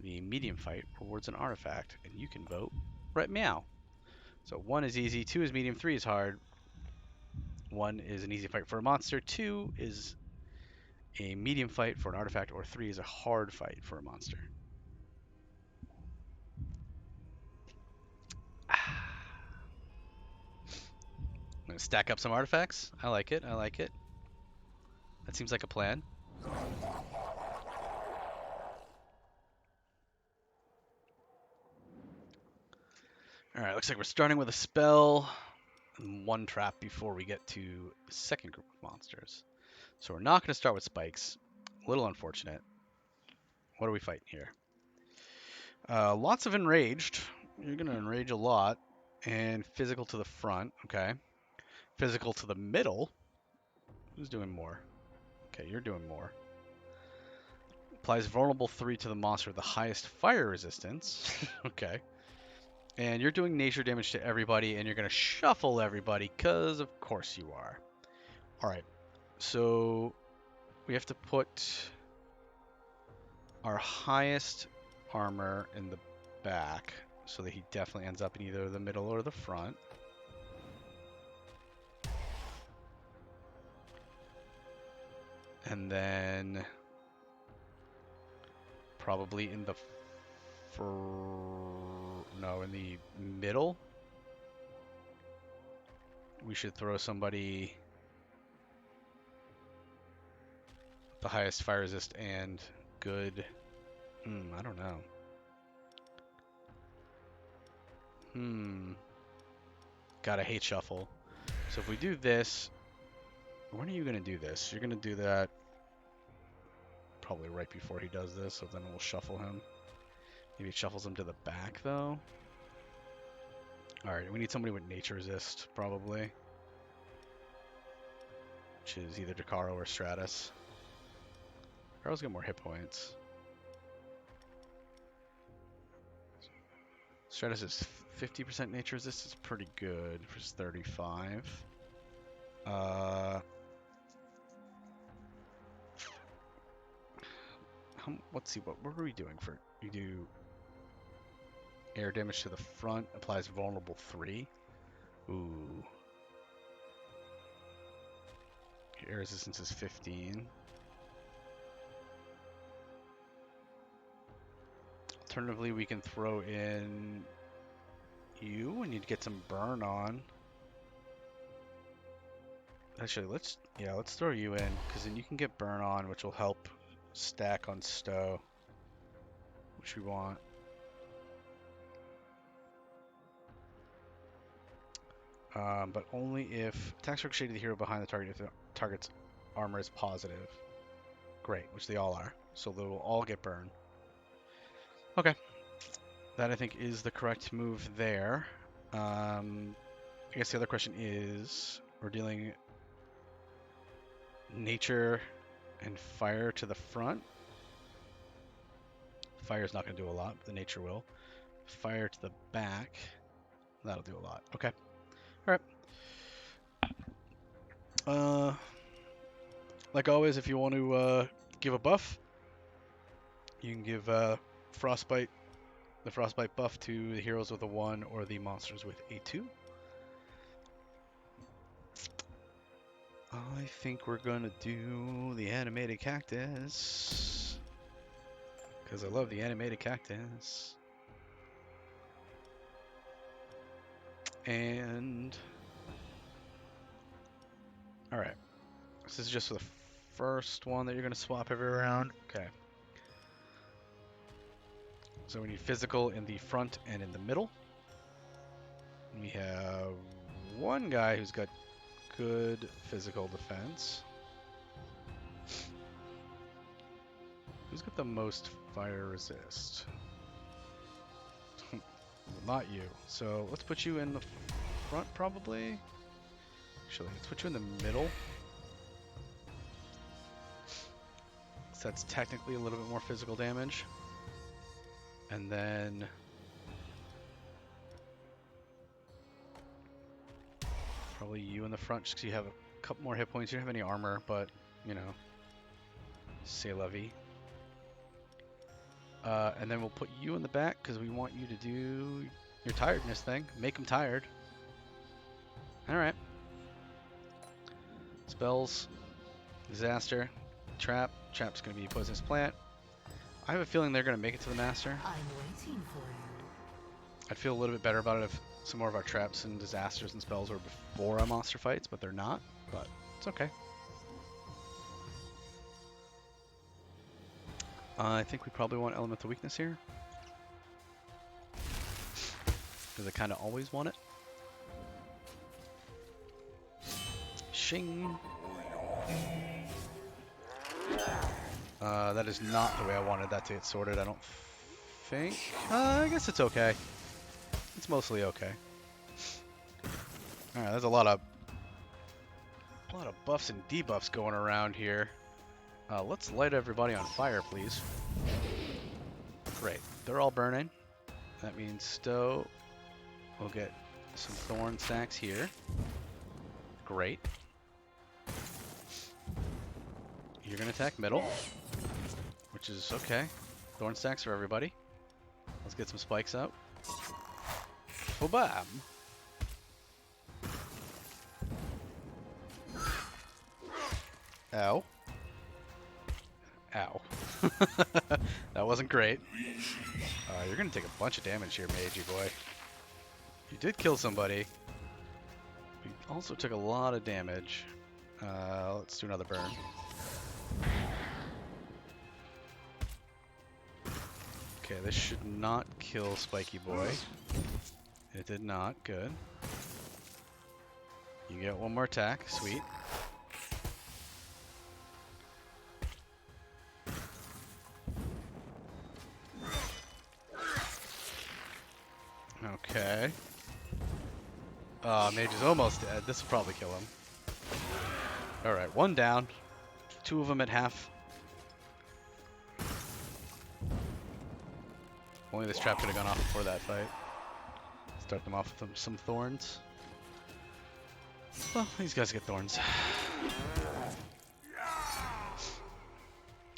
Speaker 5: the medium fight, rewards an artifact. And you can vote right meow. So 1 is easy, 2 is medium, 3 is hard. 1 is an easy fight for a monster. 2 is a medium fight for an artifact. Or 3 is a hard fight for a monster. I'm going to stack up some artifacts. I like it. I like it. That seems like a plan. Alright, looks like we're starting with a spell and 1 trap before we get to the second group of monsters. So we're not going to start with spikes. A little unfortunate. What are we fighting here? Lots of enraged. You're going to enrage a lot. And physical to the front. Okay. Physical to the middle. Who's doing more? Okay, you're doing more. Applies vulnerable 3 to the monster with the highest fire resistance. Okay. And you're doing nature damage to everybody, and you're going to shuffle everybody, because of course you are. Alright. So we have to put our highest armor in the back, so that he definitely ends up in either the middle or the front. And then probably in the in the middle, we should throw somebody the highest fire resist and good. I don't know. Gotta hate shuffle. So if we do this, when are you gonna do this? You're gonna do that probably right before he does this, so then we'll shuffle him. Maybe it shuffles him to the back though. Alright, we need somebody with nature resist, probably. Which is either Dakaro or Stratus. Dakaro's got more hit points. Stratus is 50% nature resist, is pretty good for 35. Let's see, what are we doing for? You do air damage to the front, applies vulnerable 3. Ooh. Air resistance is 15. Alternatively, we can throw in you and you'd get some burn on. Actually, let's throw you in, because then you can get burn on, which will help stack on Stowe, which we want. But only if attacks ricochet to the hero behind the target if the target's armor is positive. Great, which they all are. So they will all get burned. Okay. That, I think, is the correct move there. I guess the other question is, we're dealing nature and fire to the front. Fire's not going to do a lot, but the nature will. Fire to the back. That'll do a lot. Okay. Alright. Like always, if you want to give a buff, you can give Frostbite, the Frostbite buff to the heroes with a 1 or the monsters with a 2. I think we're going to do the animated cactus, because I love the animated cactus. And alright, this is just for the first one that you're going to swap every round. Okay. So we need physical in the front and in the middle. We have one guy who's got good physical defense. Who's got the most fire resist? Not you. So let's put you in the front, probably. Actually, let's put you in the middle. So that's technically a little bit more physical damage. And then probably you in the front, just because you have a couple more hit points. You don't have any armor, but, you know, c'est la vie. And then we'll put you in the back, because we want you to do your tiredness thing. Make them tired. Alright. Spells. Disaster. Trap. Trap's going to be Poisonous Plant. I have a feeling they're going to make it to the Master.
Speaker 6: I'm waiting for you.
Speaker 5: I'd feel a little bit better about it if some more of our traps and disasters and spells were before our monster fights, but they're not. But it's okay. I think we probably want Elemental Weakness here, because I kind of always want it. Shing! That is not the way I wanted that to get sorted, I don't think. I guess it's okay. It's mostly okay. Alright, there's a lot of buffs and debuffs going around here. Let's light everybody on fire, please. Great. They're all burning. That means Stowe will get some thorn sacks here. Great. You're going to attack middle, which is okay. Thorn stacks for everybody. Let's get some spikes out. Oh, bam! Ow. Ow. That wasn't great. You're going to take a bunch of damage here, Magey boy. You did kill somebody. You also took a lot of damage. Let's do another burn. Okay, this should not kill Spiky Boy. It did not. Good. You get one more attack. Sweet. Okay. Mage is almost dead. This will probably kill him. Alright, one down. Two of them at half. Only this trap could have gone off before that fight. Start them off with some thorns. Well, these guys get thorns.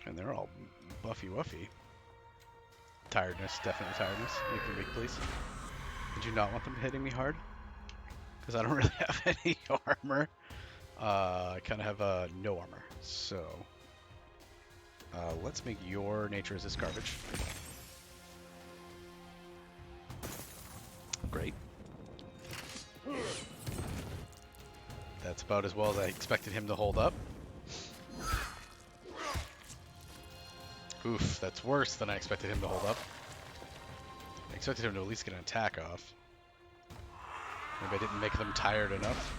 Speaker 5: And they're all buffy-wuffy. Tiredness, definitely tiredness. Make them weak, please. Did you not want them hitting me hard? Because I don't really have any armor. I kind of have no armor. So, let's make your nature resist garbage. Great. That's about as well as I expected him to hold up. Oof, that's worse than I expected him to hold up. I expected him to at least get an attack off. Maybe I didn't make them tired enough.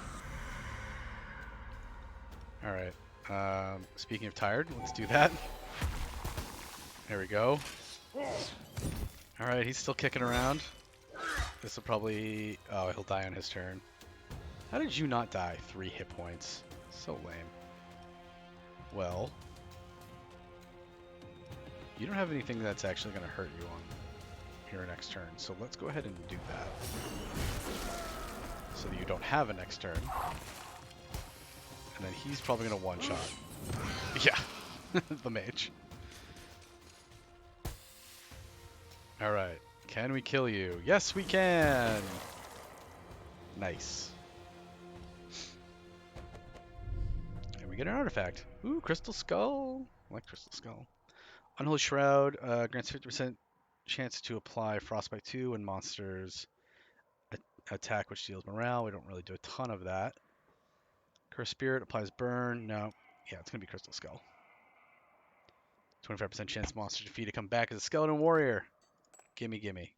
Speaker 5: Alright. Speaking of tired, let's do that. There we go. Alright, he's still kicking around. This will probably... Oh, he'll die on his turn. How did you not die? 3 hit points. So lame. Well... You don't have anything that's actually going to hurt you on your next turn, so let's go ahead and do that. So that you don't have a next turn. And then he's probably going to one-shot. Yeah, the mage. Alright, can we kill you? Yes, we can! Nice. And we get an artifact. Ooh, Crystal Skull. I like Crystal Skull. Unholy Shroud grants 50% chance to apply Frostbite 2 when monsters attack, which deals morale. We don't really do a ton of that. Curse Spirit applies burn. No. Yeah, it's going to be Crystal Skull. 25% chance monster defeat to come back as a skeleton warrior. Gimme, gimme.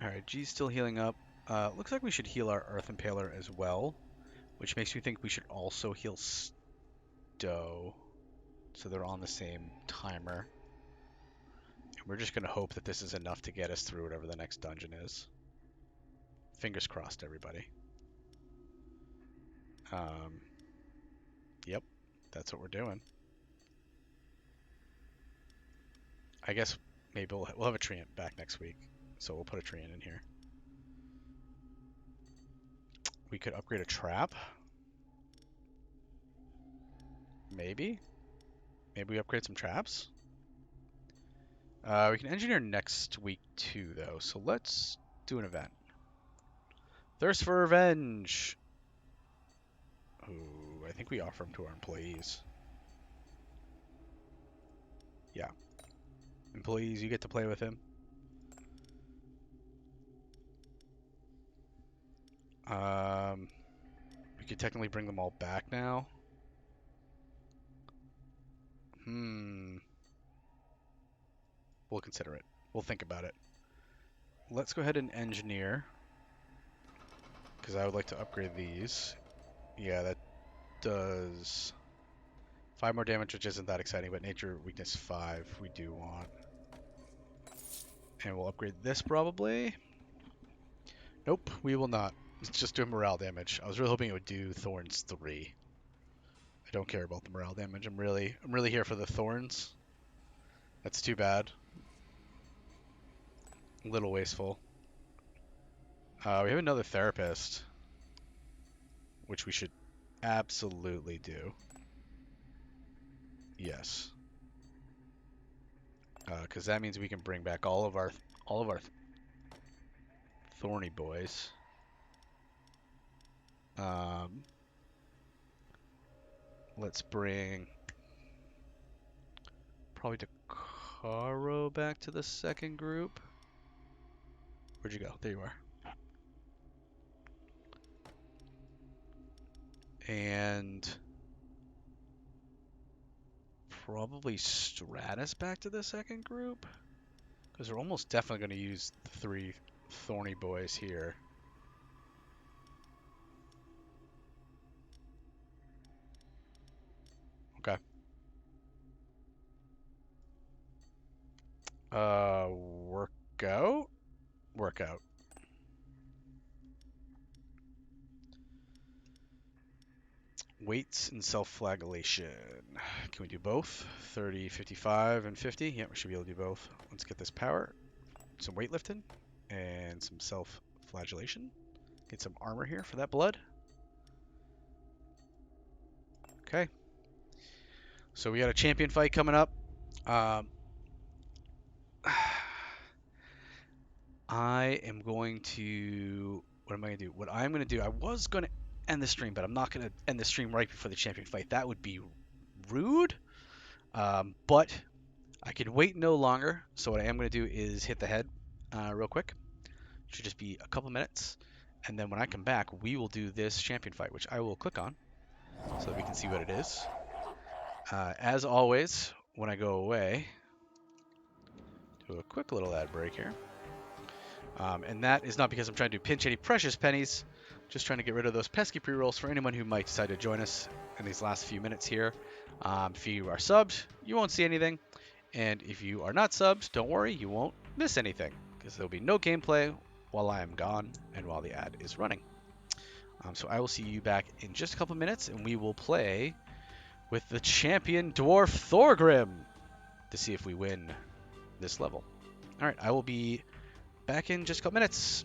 Speaker 5: Alright, G's still healing up. Looks like we should heal our Earth Impaler as well, which makes me think we should also heal Stowe, so they're on the same timer. And we're just going to hope that this is enough to get us through whatever the next dungeon is. Fingers crossed, everybody. Yep, that's what we're doing. I guess maybe we'll have a treant back next week, so we'll put a treant in here. We could upgrade a trap. Maybe. Maybe we upgrade some traps. We can engineer next week too, though. So let's do an event. Thirst for Revenge. Ooh, I think we offer them to our employees. Yeah. Employees, you get to play with him. We could technically bring them all back now. We'll consider it. We'll think about it. let's go ahead and engineer, because I would like to upgrade these. Yeah, that does 5 more damage, which isn't that exciting, but nature weakness 5 we do want. And we'll upgrade this probably. Nope, we will not. It's just doing morale damage. I was really hoping it would do thorns 3. I don't care about the morale damage. I'm really here for the thorns. That's too bad. A little wasteful. We have another therapist, which we should absolutely do. Yes. Because that means we can bring back all of our thorny boys. Let's bring probably Takaro back to the second group. Where'd you go? There you are. And probably Stratus back to the second group, because we're almost definitely going to use the 3 thorny boys here. Okay. Workout. Workout. Weights and self-flagellation. Can we do both? 30, 55, and 50? Yeah, we should be able to do both. Let's get this power. Some weightlifting and some self-flagellation. Get some armor here for that blood. Okay. So we got a champion fight coming up. I am going to... What am I going to do? What I'm going to do... I was going to end the stream, but I'm not going to end the stream right before the champion fight. That would be rude. But I can wait no longer. So what I am going to do is hit the head real quick. Should just be a couple minutes. And then when I come back, we will do this champion fight, which I will click on so that we can see what it is. As always, when I go away, do a quick little ad break here. And that is not because I'm trying to pinch any precious pennies, just trying to get rid of those pesky pre-rolls for anyone who might decide to join us in these last few minutes here. If you are subbed, you won't see anything. And if you are not subbed, don't worry, you won't miss anything, because there'll be no gameplay while I am gone and while the ad is running. So I will see you back in just a couple minutes, and we will play with the champion dwarf Thorgrim to see if we win this level. All right, I will be back in just a couple minutes.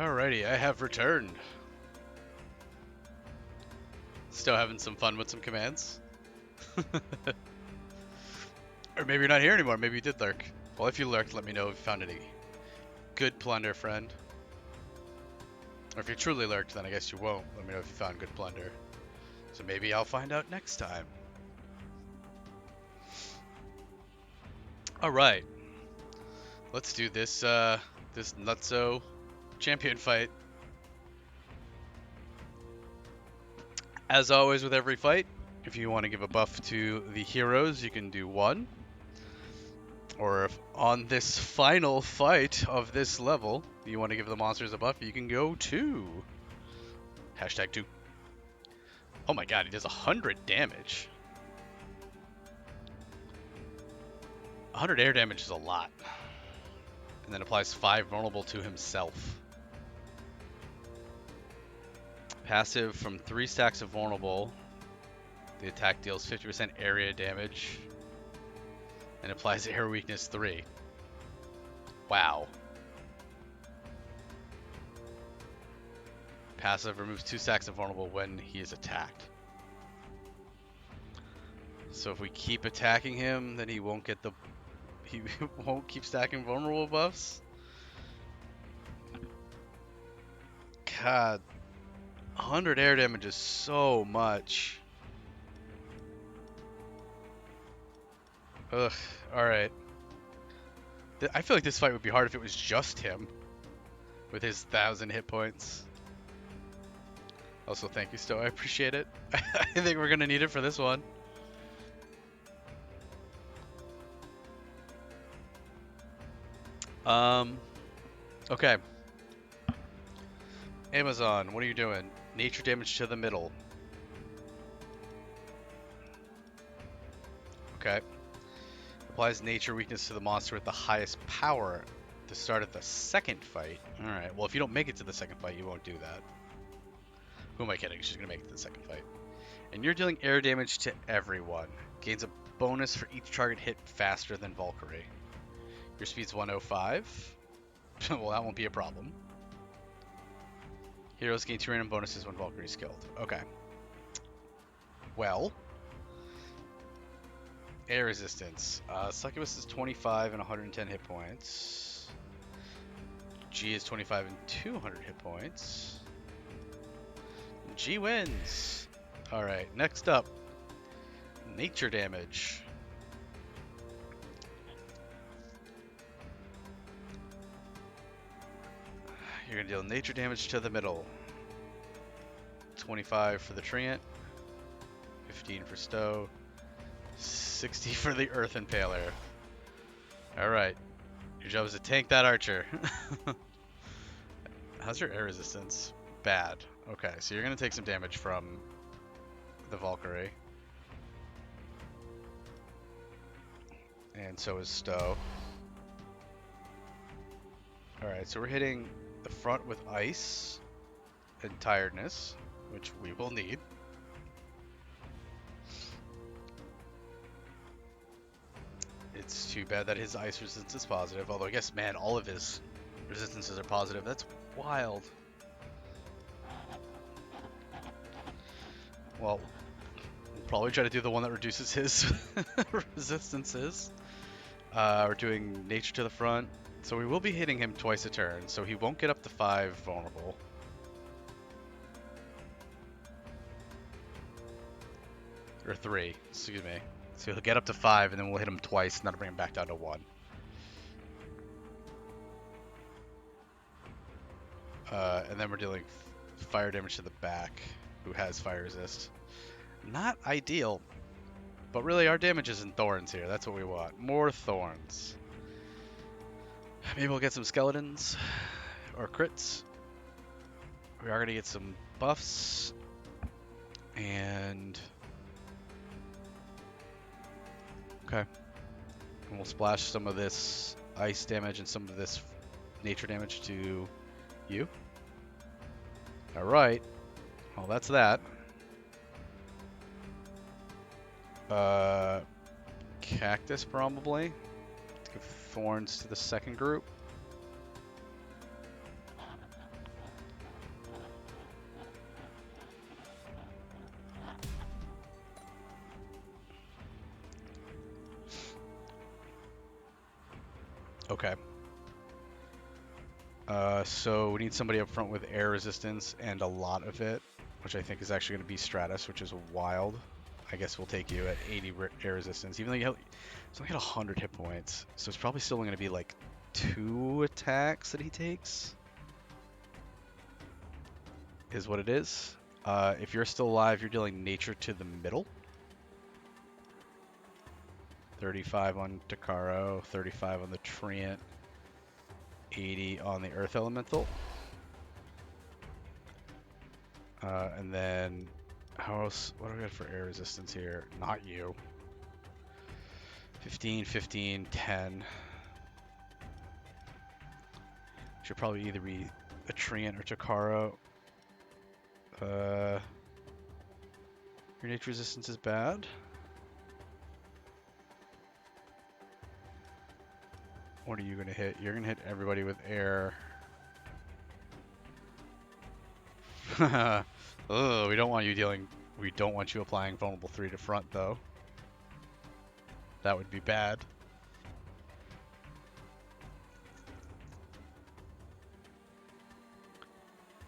Speaker 5: Alrighty, I have returned. Still having some fun with some commands. Or maybe you're not here anymore. Maybe you did lurk. Well, if you lurked, let me know if you found any good plunder, friend. Or if you truly lurked, then I guess you won't. Let me know if you found good plunder. So maybe I'll find out next time. Alright. Let's do this, this nutso champion fight. As always with every fight, if you want to give a buff to the heroes, you can do 1. Or if on this final fight of this level, you want to give the monsters a buff, you can go 2. Hashtag 2. Oh my god, he does 100 damage. 100 air damage is a lot. And then applies 5 vulnerable to himself. Passive from 3 stacks of vulnerable. The attack deals 50% area damage. And applies air weakness 3. Wow. Passive removes 2 stacks of vulnerable when he is attacked. So if we keep attacking him, then he won't get the... He won't keep stacking vulnerable buffs? God. 100 air damage is so much. Ugh, alright. I feel like this fight would be hard if it was just him. With his 1,000 hit points. Also, thank you, Stowe. I appreciate it. I think we're gonna need it for this one. Okay. Amazon, what are you doing? Nature damage to the middle. Okay. Applies nature weakness to the monster with the highest power to start at the second fight. Alright, well if you don't make it to the second fight, you won't do that. Who am I kidding? She's gonna make it to the second fight. And you're dealing air damage to everyone. Gains a bonus for each target hit faster than Valkyrie. Your speed's 105. Well, that won't be a problem. Heroes gain 2 random bonuses when Valkyrie's killed. Okay. Well. Air resistance. Succubus is 25 and 110 hit points. G is 25 and 200 hit points. G wins. Alright, next up. Nature damage. You're going to deal nature damage to the middle. 25 for the Treant. 15 for Stowe. 60 for the Earth Impaler. Alright. Your job is to tank that archer. How's your air resistance? Bad. Okay, so you're going to take some damage from the Valkyrie. And so is Stowe. Alright, so we're hitting the front with ice and tiredness, which we will need. It's too bad that his ice resistance is positive, although I guess, man, all of his resistances are positive. That's wild. Well, we'll probably try to do the one that reduces his resistances. We're doing nature to the front. So we will be hitting him twice a turn, so he won't get up to 5 vulnerable. Or 3, excuse me. So he'll get up to 5, and then we'll hit him twice, and that'll bring him back down to 1. And then we're dealing fire damage to the back, who has fire resist. Not ideal, but really our damage is in thorns here. That's what we want. More thorns. Maybe we'll get some skeletons or crits. We are going to get some buffs. And... okay. And we'll splash some of this ice damage and some of this nature damage to you. Alright. Well, that's that. Cactus, probably. Let's give thorns to the second group. Okay. So we need somebody up front with air resistance and a lot of it, which I think is actually going to be Stratus, which is wild. I guess we'll take you at 80 air resistance, even though you have, it's only got 100 hit points. So it's probably still going to be like 2 attacks that he takes, is what it is. If you're still alive, you're dealing nature to the middle. 35 on Takaro, 35 on the Treant, 80 on the Earth Elemental. And then, how else? What do we got for air resistance here? Not you. 15, 15, 10. Should probably either be a Treant or Takaro. Your nature resistance is bad. What are you going to hit? You're going to hit everybody with air. Oh, we don't want you dealing. We don't want you applying vulnerable 3 to front, though. That would be bad.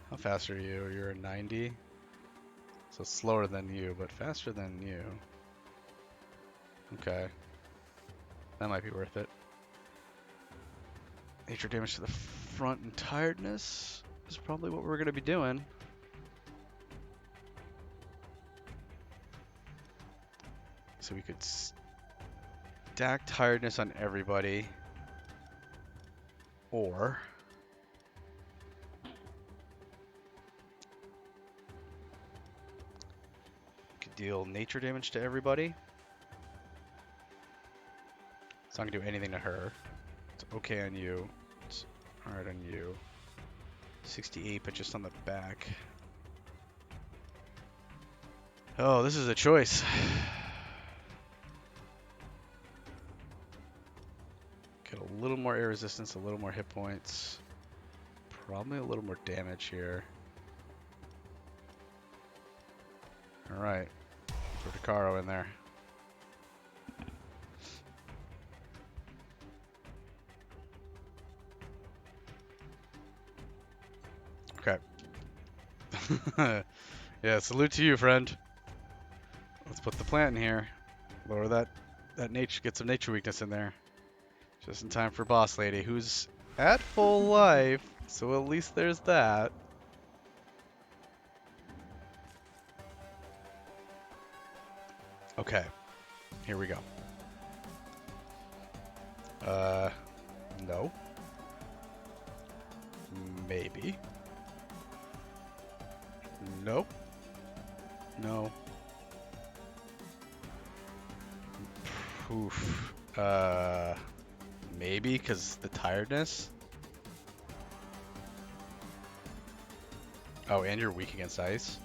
Speaker 5: How fast are you? You're a 90. So slower than you, but faster than you. Okay. That might be worth it. Nature damage to the front and tiredness is probably what we're going to be doing. So we could stack tiredness on everybody. Or we could deal nature damage to everybody. It's not going to do anything to her. It's okay on you. It's hard on you. 68, but just on the back. Oh, this is a choice. Get a little more air resistance, a little more hit points. Probably a little more damage here. Alright. Throw Takaro in there. Okay. Yeah, salute to you, friend. Let's put the plant in here. Lower that nature, get some nature weakness in there. Just in time for Boss Lady, who's at full life, so at least there's that. Okay, here we go. No. Maybe. Nope. No. Oof. Maybe, because the tiredness. Oh, and you're weak against ice.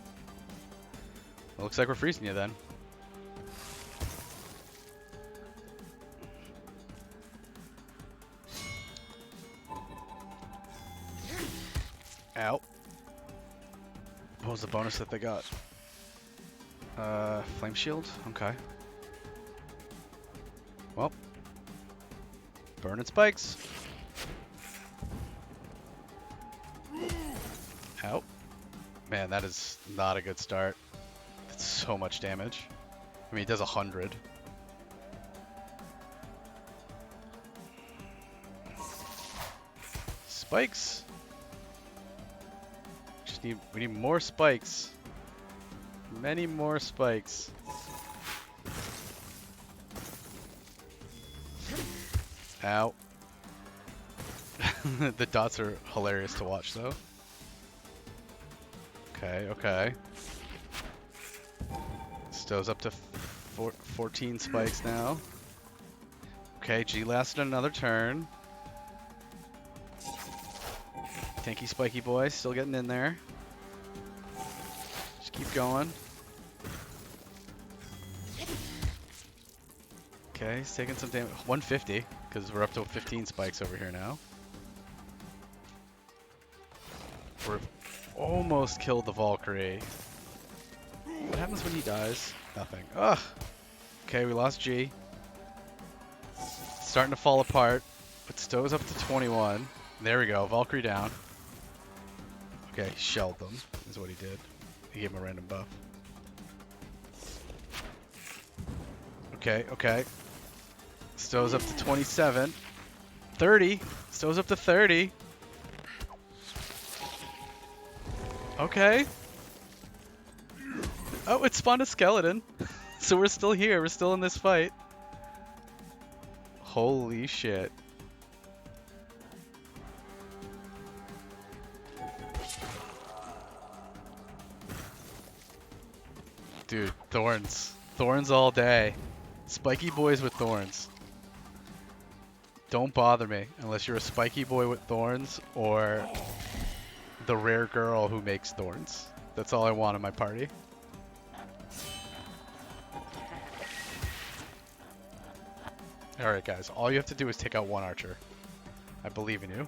Speaker 5: Well, looks like we're freezing you then. Ow. What was the bonus that they got? Flame shield? Okay. Well. Burning spikes. Ow. Man, that is not a good start. It's so much damage. I mean, it does 100. Spikes. We need more spikes. Many more spikes. Ow. The dots are hilarious to watch, though. Okay, okay. Stowe's up to 14 spikes now. Okay, G lasted another turn. Tanky spiky boy still getting in there. Just keep going. Okay, he's taking some damage. 150, because we're up to 15 spikes over here now. We've almost killed the Valkyrie. What happens when he dies? Nothing. Ugh. Okay, we lost G. It's starting to fall apart. But Stowe's up to 21. There we go. Valkyrie down. Okay, shelled them, is what he did. He gave him a random buff. Okay, okay. Stowe's up to 27. 30. Stowe's up to 30. Okay. Oh, it spawned a skeleton. So we're still here. We're still in this fight. Holy shit. Dude, thorns. Thorns all day. Spiky boys with thorns. Don't bother me unless you're a spiky boy with thorns or the rare girl who makes thorns. That's all I want in my party. Alright guys, all you have to do is take out one archer. I believe in you.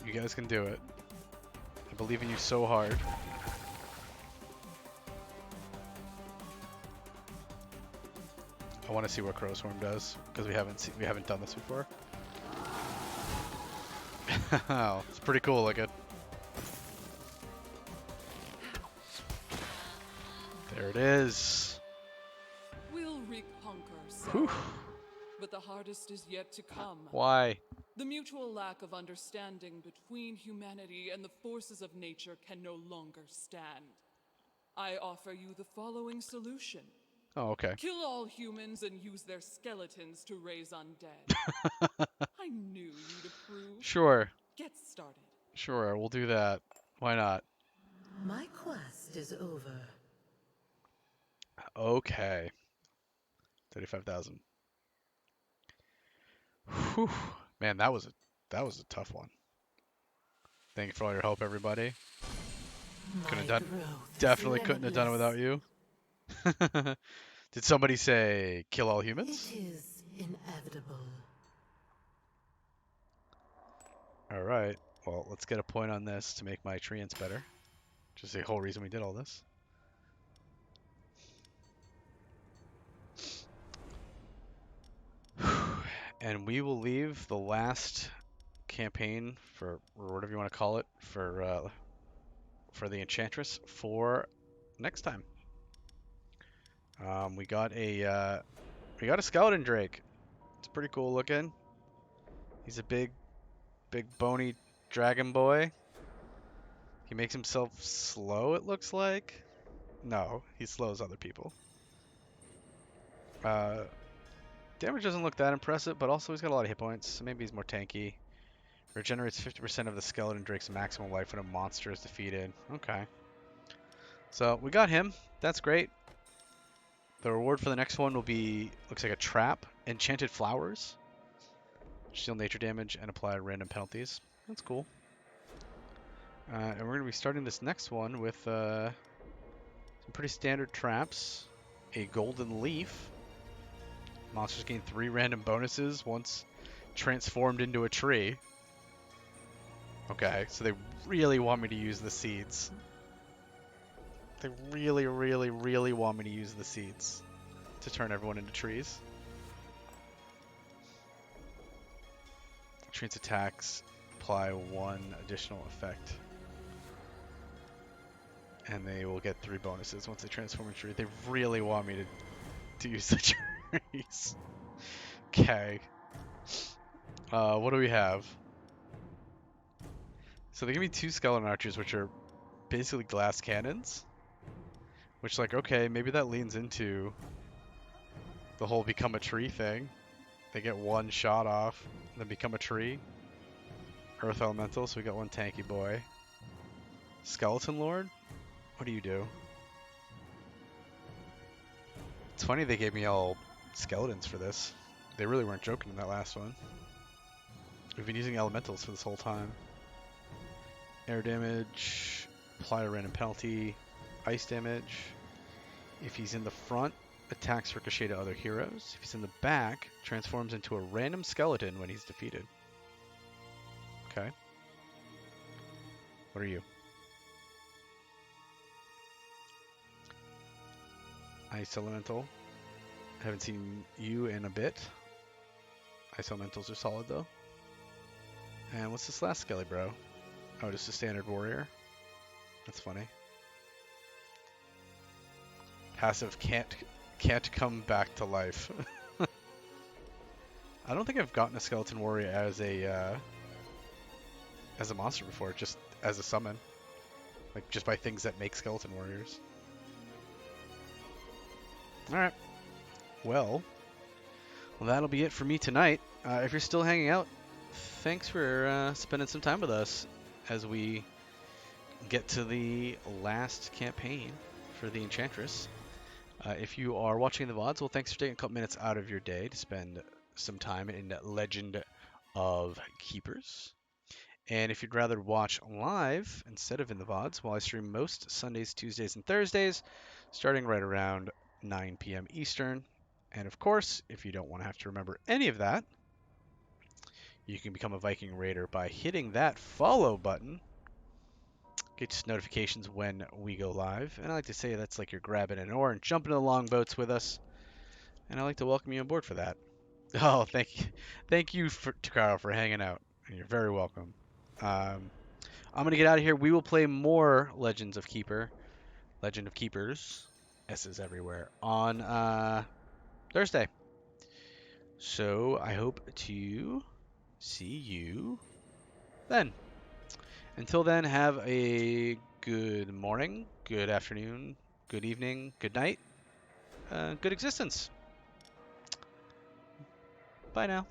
Speaker 5: You guys can do it. I believe in you so hard. I want to see what Crowswarm does because we haven't done this before. It's pretty cool looking. There it is.
Speaker 7: We'll reconquer, sir.
Speaker 5: Whew.
Speaker 7: But the hardest is yet to come.
Speaker 5: Why?
Speaker 7: The mutual lack of understanding between humanity and the forces of nature can no longer stand. I offer you the following solution.
Speaker 5: Oh, okay.
Speaker 7: Kill all humans and use their skeletons to raise undead. I knew you'd approve.
Speaker 5: Sure.
Speaker 7: Get started.
Speaker 5: Sure, we'll do that. Why not?
Speaker 6: My quest is over.
Speaker 5: Okay. 35,000. Whew. Man, that was a tough one. Thank you for all your help, everybody. Definitely couldn't have done it without you. Did somebody say kill all humans?
Speaker 6: It is inevitable.
Speaker 5: Alright, well, let's get a point on this to make my treants better. Which is the whole reason we did all this. And we will leave the last campaign for, or whatever you want to call it, for the Enchantress for next time. We got a skeleton drake. It's pretty cool looking. He's a big bony dragon boy. He makes himself slow, it looks like. No, he slows other people. Damage doesn't look that impressive, but also he's got a lot of hit points, so maybe he's more tanky. Regenerates 50% of the skeleton drake's maximum life when a monster is defeated. Okay. So we got him. That's great. The reward for the next one will be, looks like a trap, enchanted flowers. Steal nature damage and apply random penalties. That's cool. And we're going to be starting this next one with some pretty standard traps. A golden leaf. Monsters gain 3 random bonuses once transformed into a tree. Okay, so they really want me to use the seeds. They really, really, really want me to use the seeds to turn everyone into trees. Treats attacks apply 1 additional effect. And they will get 3 bonuses once they transform into a tree. They really want me to use the trees. Okay. What do we have? So they give me 2 skeleton archers, which are basically glass cannons. Which, like, okay, maybe that leans into the whole become a tree thing. They get 1 shot off, and then become a tree. Earth Elemental, so we got 1 tanky boy. Skeleton Lord? What do you do? It's funny they gave me all skeletons for this. They really weren't joking in that last one. We've been using elementals for this whole time. Air damage, apply a random penalty, ice damage. If he's in the front, attacks ricochet to other heroes. If he's in the back, transforms into a random skeleton when he's defeated. Okay. What are you? Ice Elemental. Haven't seen you in a bit. Ice Elementals are solid though. And what's this last Skelly Bro? Oh, just a standard warrior. That's funny. Passive can't come back to life. I don't think I've gotten a skeleton warrior as a monster before, just as a summon, like just by things that make skeleton warriors. All right, well, that'll be it for me tonight. If you're still hanging out, thanks for spending some time with us as we get to the last campaign for the Enchantress. If you are watching the VODs, well, thanks for taking a couple minutes out of your day to spend some time in Legend of Keepers. And if you'd rather watch live instead of in the VODs, well, I stream most Sundays, Tuesdays, and Thursdays, starting right around 9 p.m. Eastern. And of course, if you don't want to have to remember any of that, you can become a Viking Raider by hitting that follow button. Get just notifications when we go live. And I like to say that's like you're grabbing an oar and jumping in the longboats with us. And I'd like to welcome you on board for that. Oh, thank you to Carl for hanging out. You're very welcome. I'm gonna get out of here. We will play more Legend of Keepers, S's everywhere, on Thursday. So I hope to see you then. Until then, have a good morning, good afternoon, good evening, good night, good existence. Bye now.